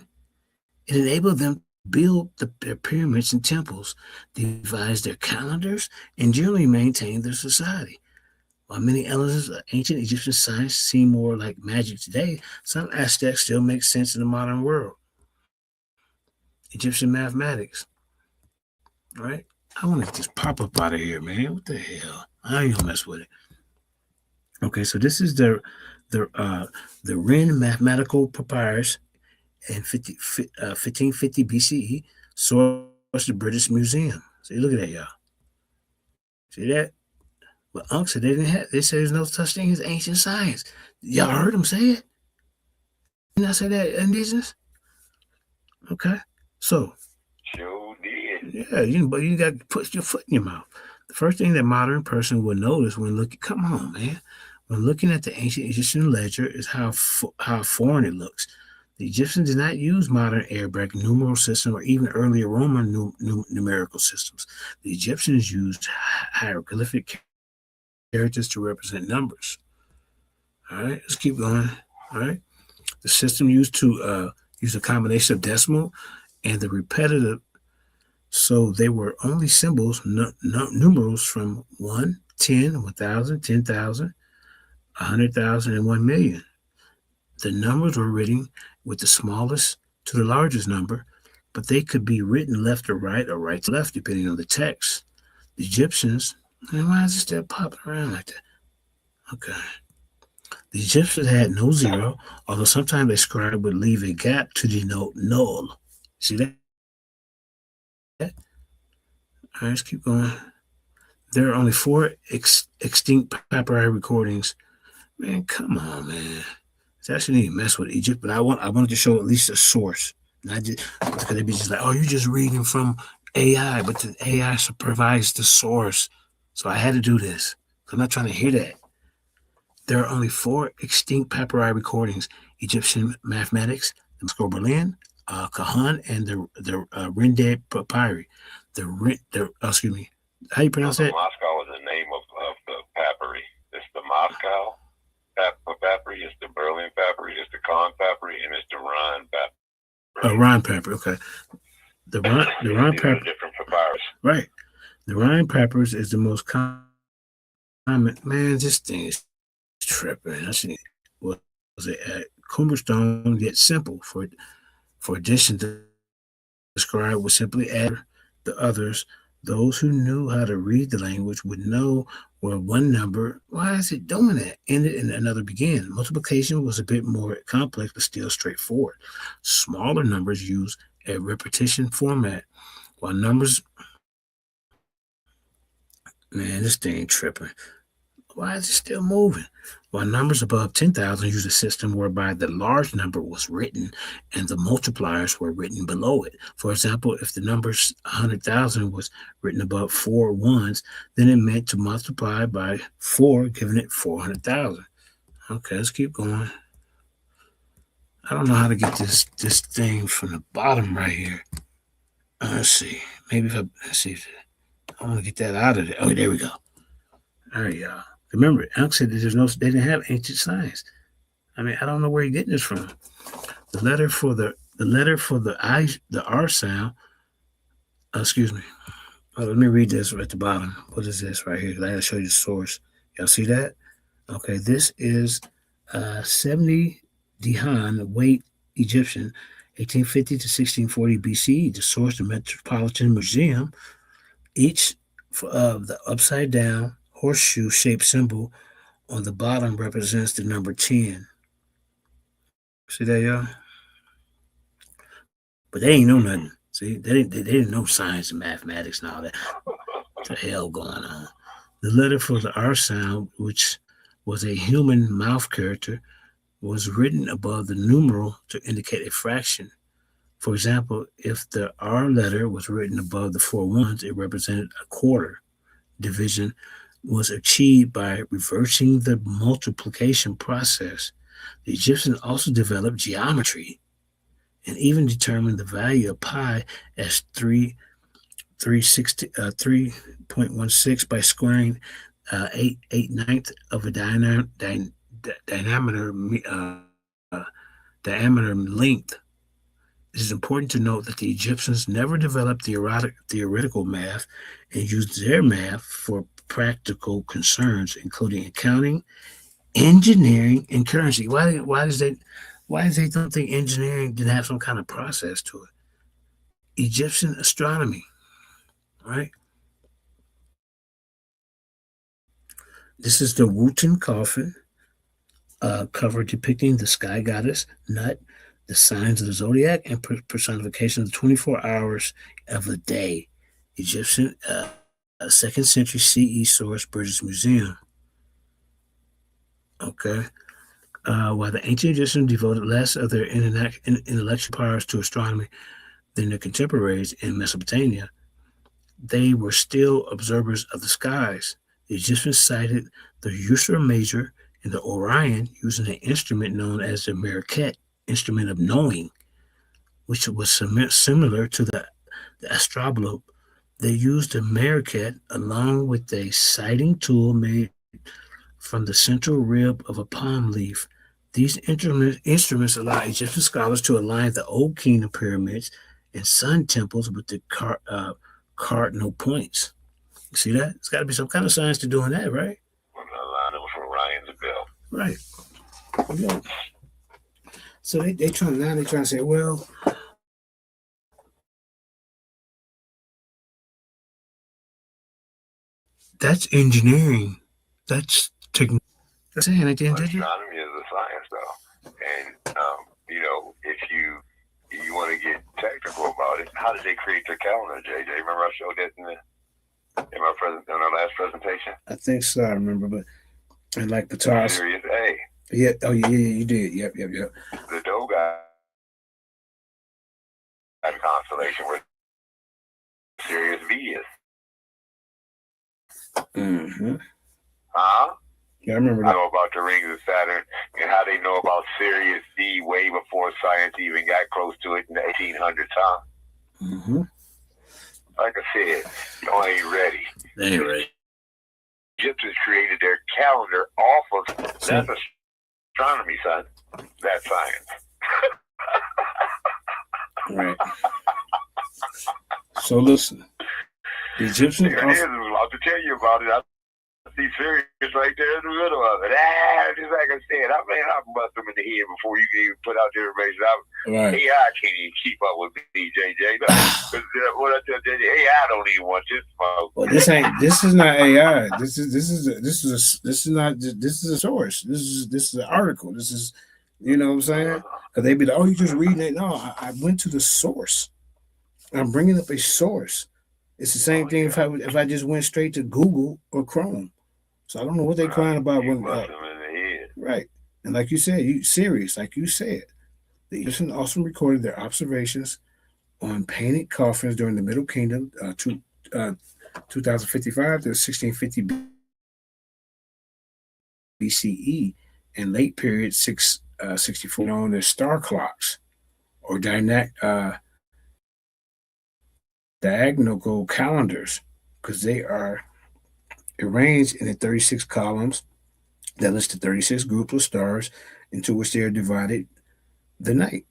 It enabled them to build their pyramids and temples, devise their calendars, and generally maintain their society. While many elements of ancient Egyptian science seem more like magic today, some aspects still make sense in the modern world. Egyptian mathematics. All right? I want to get this pop-up out of here, man. What the hell? I ain't gonna mess with it. Okay, so this is the Ren Mathematical Papyrus in 1550 BCE, sourced the British Museum. See, look at that, y'all. See that? Well, Unc said they said there's no such thing as ancient science. Y'all heard him say it? Didn't I say that, Indigenous? Okay. So, Sure did. yeah, but you got to put your foot in your mouth. The first thing that modern person will notice when looking, come on, man, when looking at the ancient Egyptian ledger is how foreign it looks. The Egyptians did not use modern Arabic numeral system or even earlier Roman numerical systems. The Egyptians used hieroglyphic characters to represent numbers. All right, let's keep going. All right, the system used to use a combination of decimal and the repetitive, so they were only symbols, numerals from 1, 10, 1,000, 10,000, 100,000, and 1 million. The numbers were written with the smallest to the largest number, but they could be written left to right or right to left, depending on the text. The Egyptians, and why is it still popping around like that? Okay. The Egyptians had no zero, although sometimes a scribe would leave a gap to denote null. See that? All right, let's keep going. There are only 4 extinct papyri recordings. Man, come on, man. I shouldn't even mess with Egypt, but I wanted to show at least a source. Not just because they'd be just like, oh, you're just reading from AI, but the AI provides the source. So I had to do this. I'm not trying to hear that. There are only 4 extinct papyri recordings: Egyptian mathematics, the Moscow Berlin, Kahan, and the Rende papyri. Excuse me, how you pronounce that? Moscow is the name of the papyri. It's the Moscow papyri, it's the Berlin papyri, it's the Kahan papyri, and it's the Rhine papyri. Rhine papyri, okay. The Rhine papyri, different papyrus. Right. The Rhine papyrus is the most common. Man, this thing is tripping. I see. Was a cumbersome yet simple. For addition to the scribe would simply add the others. Those who knew how to read the language would know where one number, why is it doing that, ended and another began. Multiplication was a bit more complex, but still straightforward. Smaller numbers use a repetition format, while numbers, man, this thing tripping. Why is it still moving? While numbers above 10,000 use a system whereby the large number was written and the multipliers were written below it. For example, if the number 100,000 was written above 4 ones, then it meant to multiply by 4, giving it 400,000. Okay, let's keep going. I don't know how to get this thing from the bottom right here. Let's see. Maybe let's see if I want to get that out of there. Oh, there we go. All right, y'all. Remember, Unc said that they didn't have ancient science. I mean, I don't know where you're getting this from. The letter for the The letter for the R sound. Excuse me. Let me read this at the bottom. What is this right here? I gotta show you the source. Y'all see that? Okay, this is 70 Dihan Wait Egyptian, 1850 to 1640 BCE. The source, the Metropolitan Museum. Each of the upside down horseshoe shaped symbol on the bottom represents the number 10. See that, y'all? But they ain't know nothing. See, they didn't know science and mathematics and all that. What the hell going on? The letter for the R sound, which was a human mouth character, was written above the numeral to indicate a fraction. For example, if the R letter was written above the four ones, it represented a quarter. Division was achieved by reversing the multiplication process. The Egyptians also developed geometry and even determined the value of pi as 3.16 by squaring 8/9 of a diameter length. It is important to note that the Egyptians never developed theoretical math and used their math for practical concerns, including accounting, engineering, and currency. Why does they don't think engineering didn't have some kind of process to it? Egyptian astronomy, right? This is the Wooten coffin cover depicting the sky goddess Nut, the signs of the zodiac, and personification of the 24 hours of the day. Egyptian 2nd century CE source, British Museum. Okay. While the ancient Egyptians devoted less of their intellectual powers to astronomy than their contemporaries in Mesopotamia, they were still observers of the skies. The Egyptians cited the Ursa Major and the Orion using an instrument known as the Merkhet, instrument of knowing, which was similar to the astrolabe. They used the Merkhet along with a sighting tool made from the central rib of a palm leaf. These instruments allow Egyptian scholars to align the Old Kingdom pyramids and sun temples with the cardinal points. You see that? It's got to be some kind of science to doing that, right? Align them from Ryan's belt. Right. Yeah. So they trying to say, well, that's engineering. That's technology. That's saying at the end of the day. Astronomy is a science, though, and if you want to get technical about it, how did they create their calendar, JJ? Remember I showed that in our last presentation? I think so. I remember, but and like Ptah's Sirius A. Yeah. Oh, yeah. You did. Yep. The Doga constellation where Sirius V is. Mm-hmm. Huh? Yeah, I remember I that. know about the rings of Saturn and how they know about Sirius D way before science even got close to it in the 1800s, huh? Mm-hmm. Like I said, y'all ain't ready. They ain't ready. Egyptians created their calendar off of that's astronomy, son. That's science. Right. So listen, the Egyptians. Here it is. I was about to tell you about it. I see Sirius right there in the middle of it. Just like I said, I can bust them in the head before you can even put out the information. Right. AI can't even keep up with me, JJ. What I tell JJ, AI don't even want this smoke. Well, this is not AI. This is a source. This is an article. This is, you know what I'm saying? Because they be like, oh, you just reading it. No, I went to the source. I'm bringing up a source. It's the same thing if I just went straight to Google or Chrome. So I don't know what they're crying about when right. And like you said, like you said, the Egyptians also recorded their observations on painted coffins during the Middle Kingdom, 2055 to 1650 BCE, and late period 664, known as star clocks or diagonal calendars, because they are arranged in the 36 columns that list the 36 groups of stars into which they are divided the night.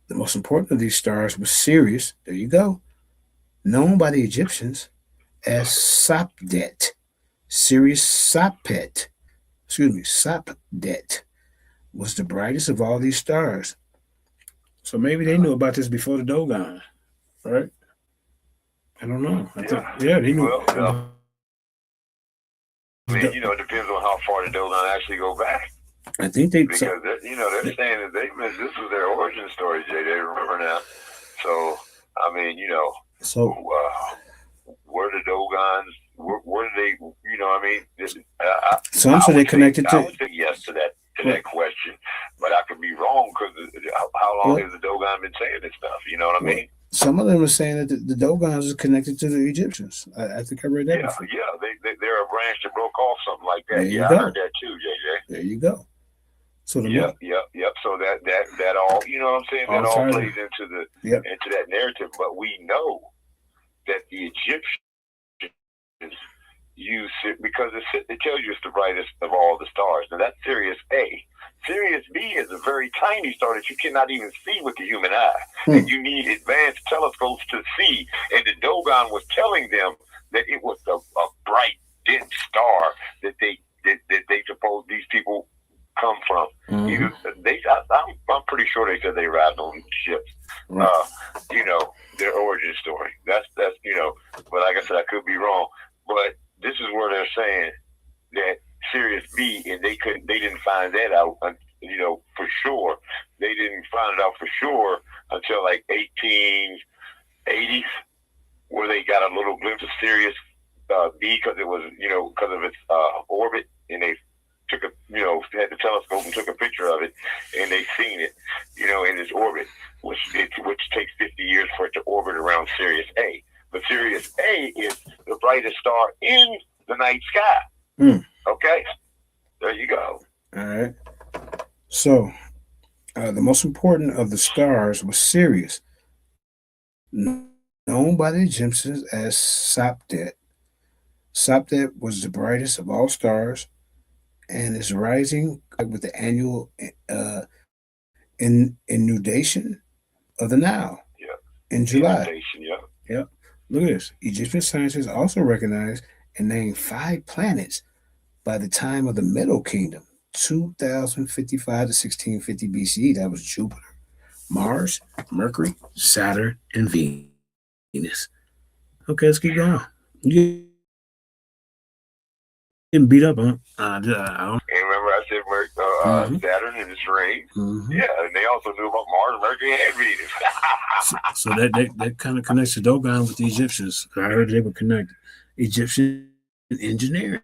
The most important of these stars was Sirius. There you go. Known by the Egyptians as Sopdet. Sirius Sopdet. Excuse me, Sopdet was the brightest of all these stars. So maybe they knew about this before the Dogon, right? I don't know. Yeah, they knew. Well, I mean, it depends on how far the Dogon actually go back. I think they because they're saying that this was their origin story, Jay. They remember now. So I mean, so where the Dogons? Where do they? I mean, some say they connected to. I would say yes to that question, but I could be wrong because how long has the Dogon been saying this stuff? You know what I mean? Some of them are saying that the Dogons are connected to the Egyptians. I think I read that before. Yeah, they're a branch that broke off, something like that. I heard that too, JJ. There you go. So yep. So that all, you know what I'm saying? That all plays into into that narrative. But we know that the Egyptians use it because it tells you it's the brightest of all the stars. Now that's Sirius A. Sirius B is a very tiny star that you cannot even see with the human eye, and you need advanced telescopes to see. And the Dogon was telling them that it was a bright, dense star that they suppose these people come from. I'm pretty sure they said they arrived on ships. Their origin story. That's but like I said, I could be wrong. But this is where they're saying that Sirius B, and they didn't find that out, for sure. They didn't find it out for sure until like 1880s, where they got a little glimpse of Sirius B because it was, because of its orbit, and they took had the telescope and took a picture of it, and they seen it, in its orbit, which takes 50 years for it to orbit around Sirius A. But Sirius A is the brightest star in the night sky. Okay, there you go. All right. So, the most important of the stars was Sirius, known by the Egyptians as Sopdet. Sopdet was the brightest of all stars, and is rising with the annual inundation of the Nile in July. Yep. Look at this. Egyptian scientists also recognized and named 5 planets by the time of the Middle Kingdom, 2055 to 1650 BCE. That was Jupiter, Mars, Mercury, Saturn, and Venus. Okay, let's keep going. You getting beat up, huh? I don't. And remember, I said Saturn and its rings. Yeah, and they also knew about Mars, Mercury, and Venus. so that kind of connects the Dogon with the Egyptians. I heard they were connected. Egyptian engineering.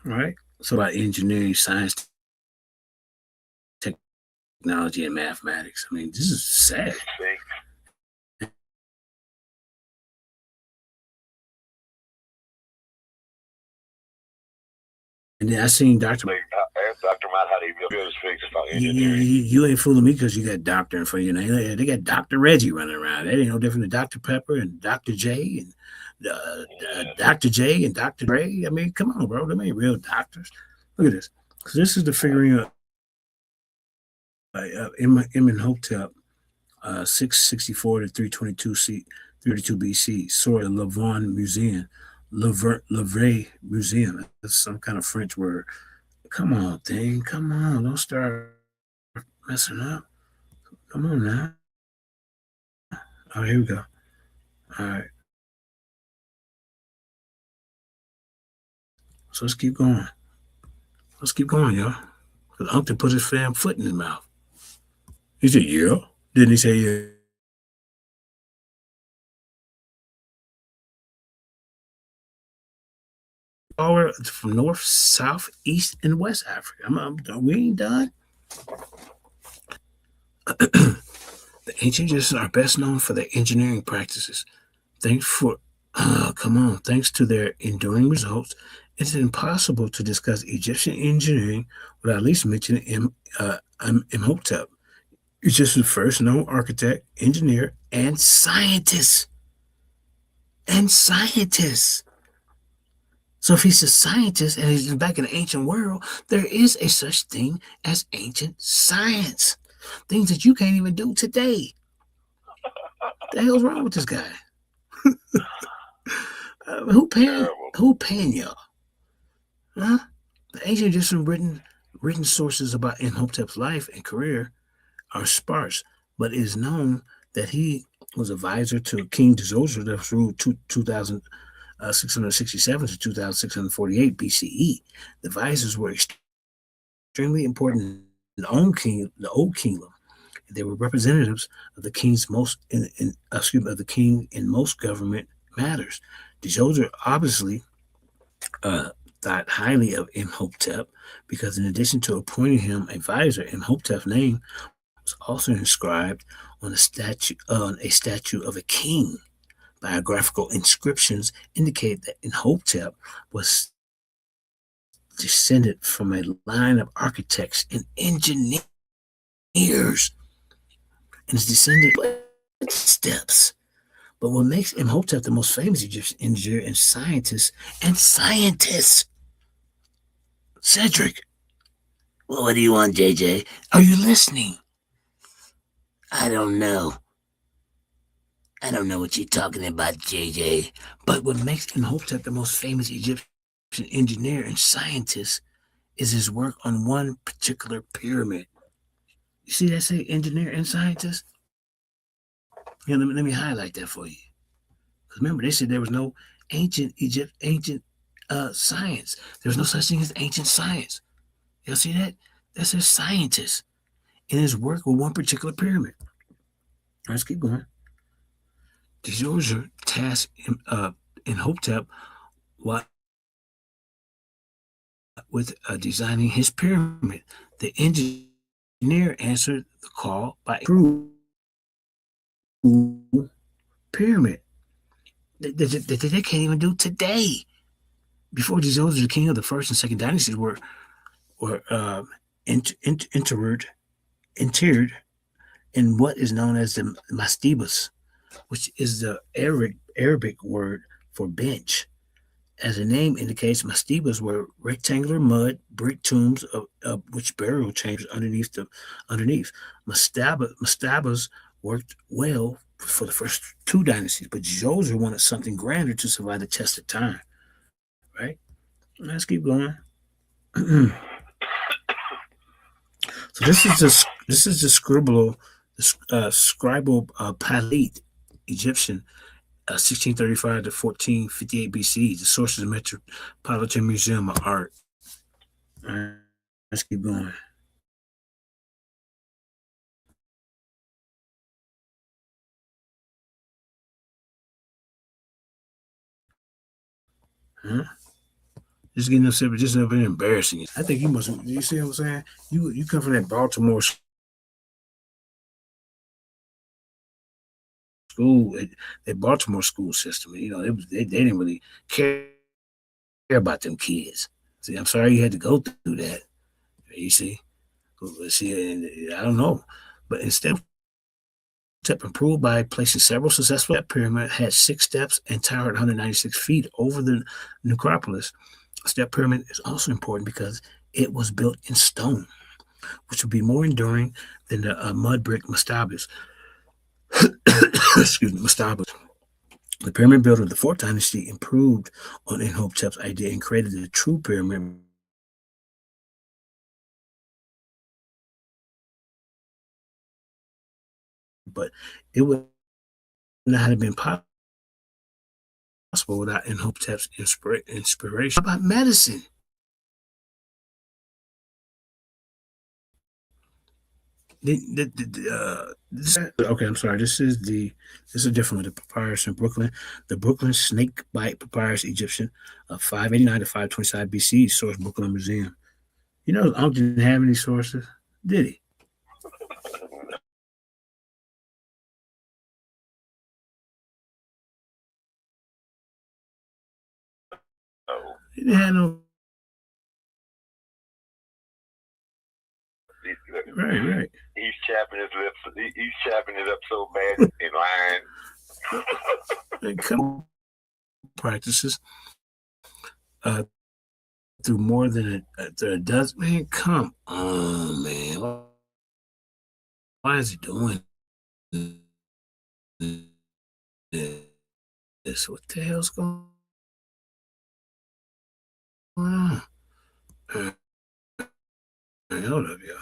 Right? So about engineering, science, technology, and mathematics. I mean, this is sad. And then I seen Dr. Ask Dr. Matt how they build his fix about engineering. You ain't fooling me because you got doctor in front of your name. They got Dr. Reggie running around. That ain't no different than Dr. Pepper and Dr. J and Dr. J and Dr. Dre. I mean, come on, bro. Them ain't real doctors. Look at this. Because this is the figuring out Imhotep, 664 to 322 32 BC. Sorry, Lavon Museum. Louvre Museum. That's some kind of French word. Come on, thing. Come on. Don't start messing up. Come on now. All right, here we go. All right. So let's keep going. Let's keep going, y'all. Because Uncle put his damn foot in his mouth. He said, yeah. Didn't he say, yeah? All from north, south, east, and west Africa. We ain't done. The ancient Egyptians are best known for their engineering practices. Thanks to their enduring results, it's impossible to discuss Egyptian engineering without at least mentioning Imhotep. Egyptian's first known architect, engineer, and scientist. So if he's a scientist and he's back in the ancient world, there is a such thing as ancient science. Things that you can't even do today. The hell's wrong with this guy? Who paying y'all? Huh? The ancient Egyptian written sources about Imhotep's life and career are sparse, but it is known that he was advisor to King Djoser that ruled 2667 to 2648 BCE. The advisors were extremely important in the old kingdom. They were representatives of the king's of the king in most government matters. Djoser obviously thought highly of Imhotep because, in addition to appointing him advisor, Imhotep's name was also inscribed on a statue of a king. Biographical inscriptions indicate that Imhotep was descended from a line of architects and engineers, and his descended steps. But what makes Imhotep the most famous Egyptian engineer and scientist, Cedric. Well, what do you want, JJ? Are you listening? I don't know. I don't know what you're talking about, JJ. But what makes Imhotep the most famous Egyptian engineer and scientist is his work on one particular pyramid. You see that say engineer and scientist? Here, let me highlight that for you. Because remember, they said there was no ancient science. There was no such thing as ancient science. Y'all see that? That says scientist in his work with one particular pyramid. Let's keep going. Djoser tasked Imhotep with designing his pyramid. The engineer answered the call by true pyramid that they can't even do today. Before Djoser, the king of the first and second dynasties were interred in what is known as the mastabas, which is the Arabic word for bench. As the name indicates, mastabas were rectangular mud brick tombs of which burial chambers underneath. Mastabas worked well for the first two dynasties, but Djoser wanted something grander to survive the test of time. Right? Let's keep going. So this is the scribal Palette Egyptian, 1635 to 1458 BC. The source of the Metropolitan Museum of Art. All right, let's keep going. Huh? Just getting upset, but just up and embarrassing. I think you must. You see what I'm saying? You come from that Baltimore school, that Baltimore school system. You know, they didn't really care about them kids. See, I'm sorry you had to go through that. You see, I don't know, but instead, step improved by placing several successful. That pyramid had 6 steps and towered 196 feet over the necropolis. A step pyramid is also important because it was built in stone, which would be more enduring than the mud brick mastabas. Excuse me, mastabas. The pyramid builder of the Fourth Dynasty improved on Imhotep's idea and created the true pyramid. But it would not have been possible without Imhotep's inspiration. How about medicine? Okay, I'm sorry. This is a different one. The papyrus in Brooklyn, the Brooklyn Snakebite Papyrus Egyptian of 589 to 525 BC, source Brooklyn Museum. You know, Unc didn't have any sources, did he? Oh, He didn't have no. Right. He's chapping his lips. He's chapping it up so bad in line. Couple practices. through more than a dozen. Man, come on, man. Why is he doing this? What the hell's going on? Hold up, y'all.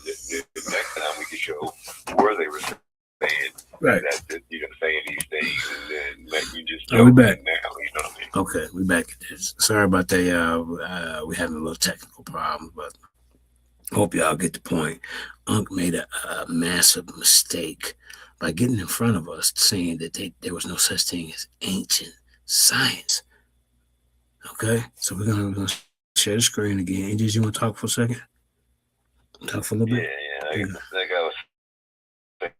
The next time we can show where they were saying Right. that you're saying these things, and then let you just we back now. You know what I mean? Okay, we back at this. Sorry about that, y'all. We having a little technical problem, but hope y'all get the point. Unc made a massive mistake by getting in front of us, saying that there was no such thing as ancient science. Okay, so we're gonna share the screen again. Angels, you want to talk for a second? Talk for a little bit. Yeah. Like I was saying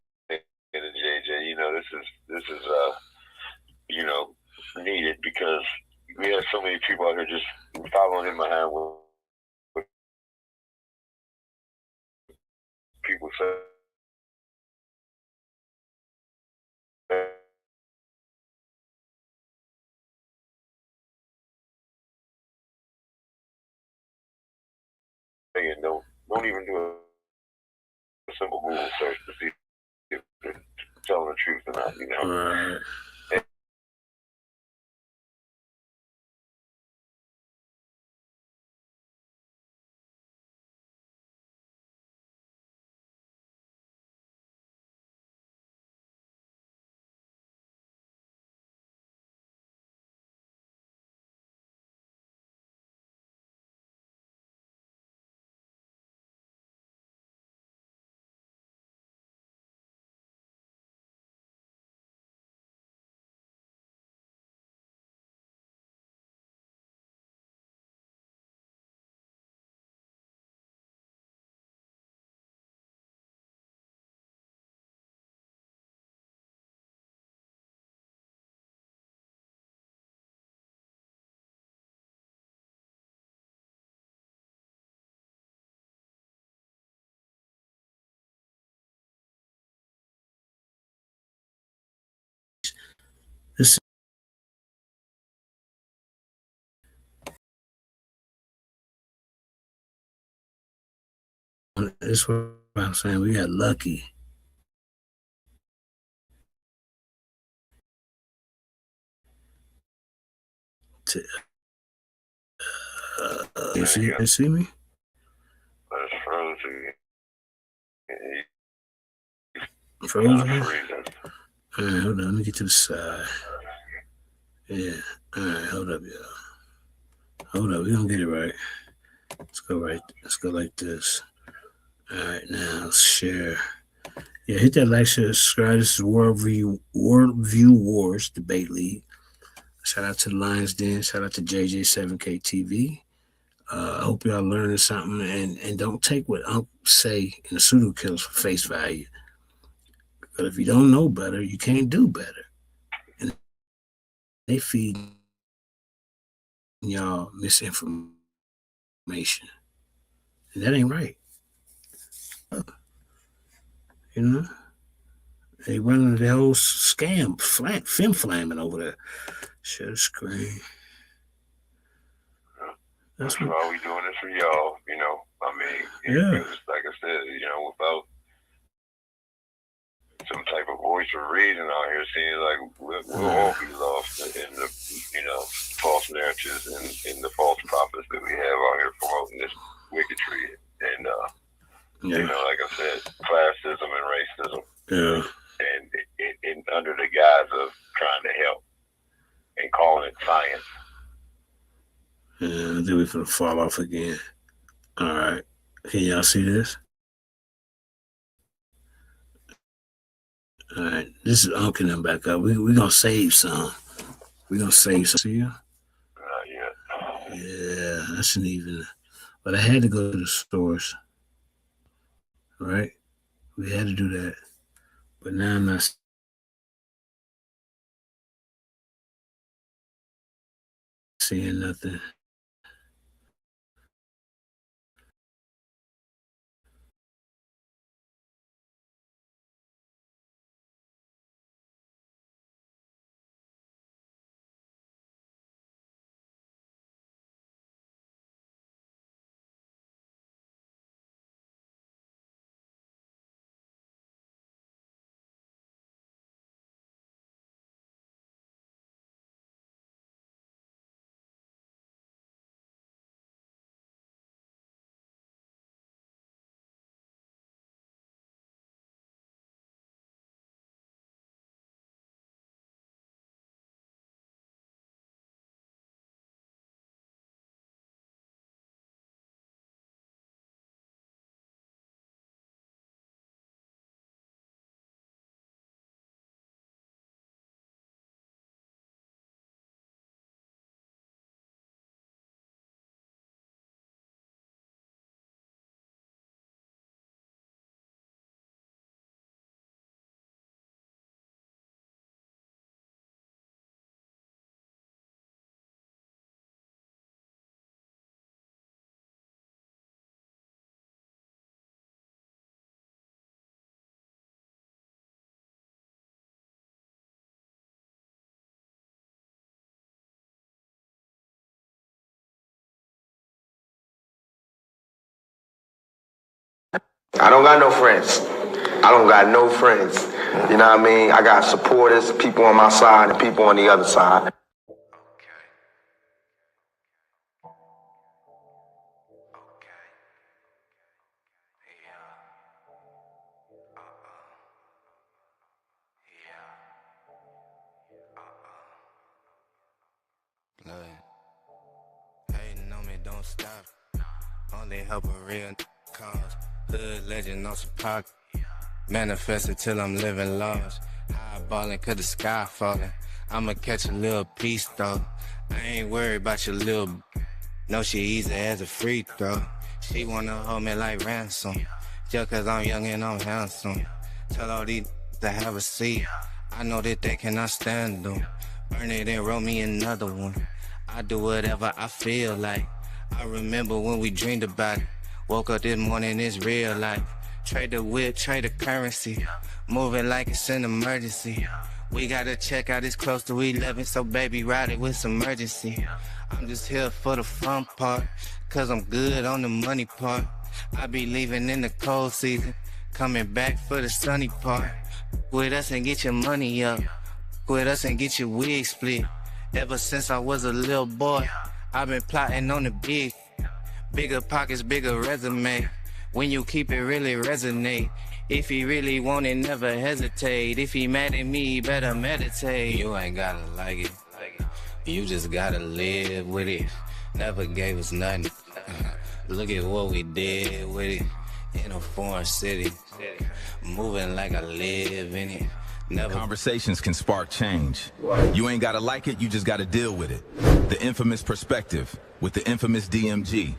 to JJ, this is needed because we have so many people out here just following him behind what people say. And don't even do a simple Google search to see if they're telling the truth or not. Right. This is what I'm saying. We got lucky. You see me? That's frozen. Frozen? All right, hold on. Let me get to the side. Yeah. All right, hold up, y'all. Hold up. We're going to get it right. Let's go right. Let's go like this. All right, now let's share. Yeah, hit that like, share, subscribe. This is Worldview Wars Debate League. Shout out to the Lions Den. Shout out to JJ7K TV. I hope y'all learning something and don't take what Unc say in the pseudo killers for face value. But if you don't know better, you can't do better. And they feed y'all misinformation. And that ain't right. You know? They running the whole scam, film flamming over there. Share the screen. That's why we doing this for y'all, I mean, Yeah. it was like I said, without some type of voice or reason out here, it seems like we'll all be lost in the, false narratives and the false prophets that we have out here promoting this bigotry and, like I said, classism and racism. Yeah. And under the guise of trying to help and calling it science. Yeah, I think we're gonna fall off again. All right. Can y'all see this? All right. This is Uncle them back up. We're gonna save some. We're gonna save some. See ya? Yeah, I shouldn't even. But I had to go to the stores. Right? We had to do that. But now I'm not seeing nothing. I don't got no friends. I don't got no friends. You know what I mean? I got supporters, people on my side and people on the other side. Hating on me, don't stop. Only help a real cause. Hood legend on some pocket. Manifested till I'm living large. Highballing cause the sky falling. I'ma catch a little piece though. I ain't worried about your little. No, she easy as a free throw. She wanna hold me like ransom. Just cause I'm young and I'm handsome. Tell all these to have a seat. I know that they cannot stand them. Burn it and roll me another one. I do whatever I feel like. I remember when we dreamed about it. Woke up this morning, it's real life. Trade the whip, trade the currency. Moving like it's an emergency. We gotta check out, it's close to 11, so baby ride it with some urgency. I'm just here for the fun part, cause I'm good on the money part. I be leaving in the cold season, coming back for the sunny part. With us and get your money up. With us and get your wig split. Ever since I was a little boy, I've been plotting on the big. Bigger pockets, bigger resume. When you keep it really resonate. If he really want it, never hesitate. If he mad at me, better meditate. You ain't gotta like it. You just gotta live with it. Never gave us nothing. Look at what we did with it. In a foreign city. Moving like I live in it. Never. Conversations can spark change. You ain't gotta like it, you just gotta deal with it. The infamous perspective with the infamous DMG.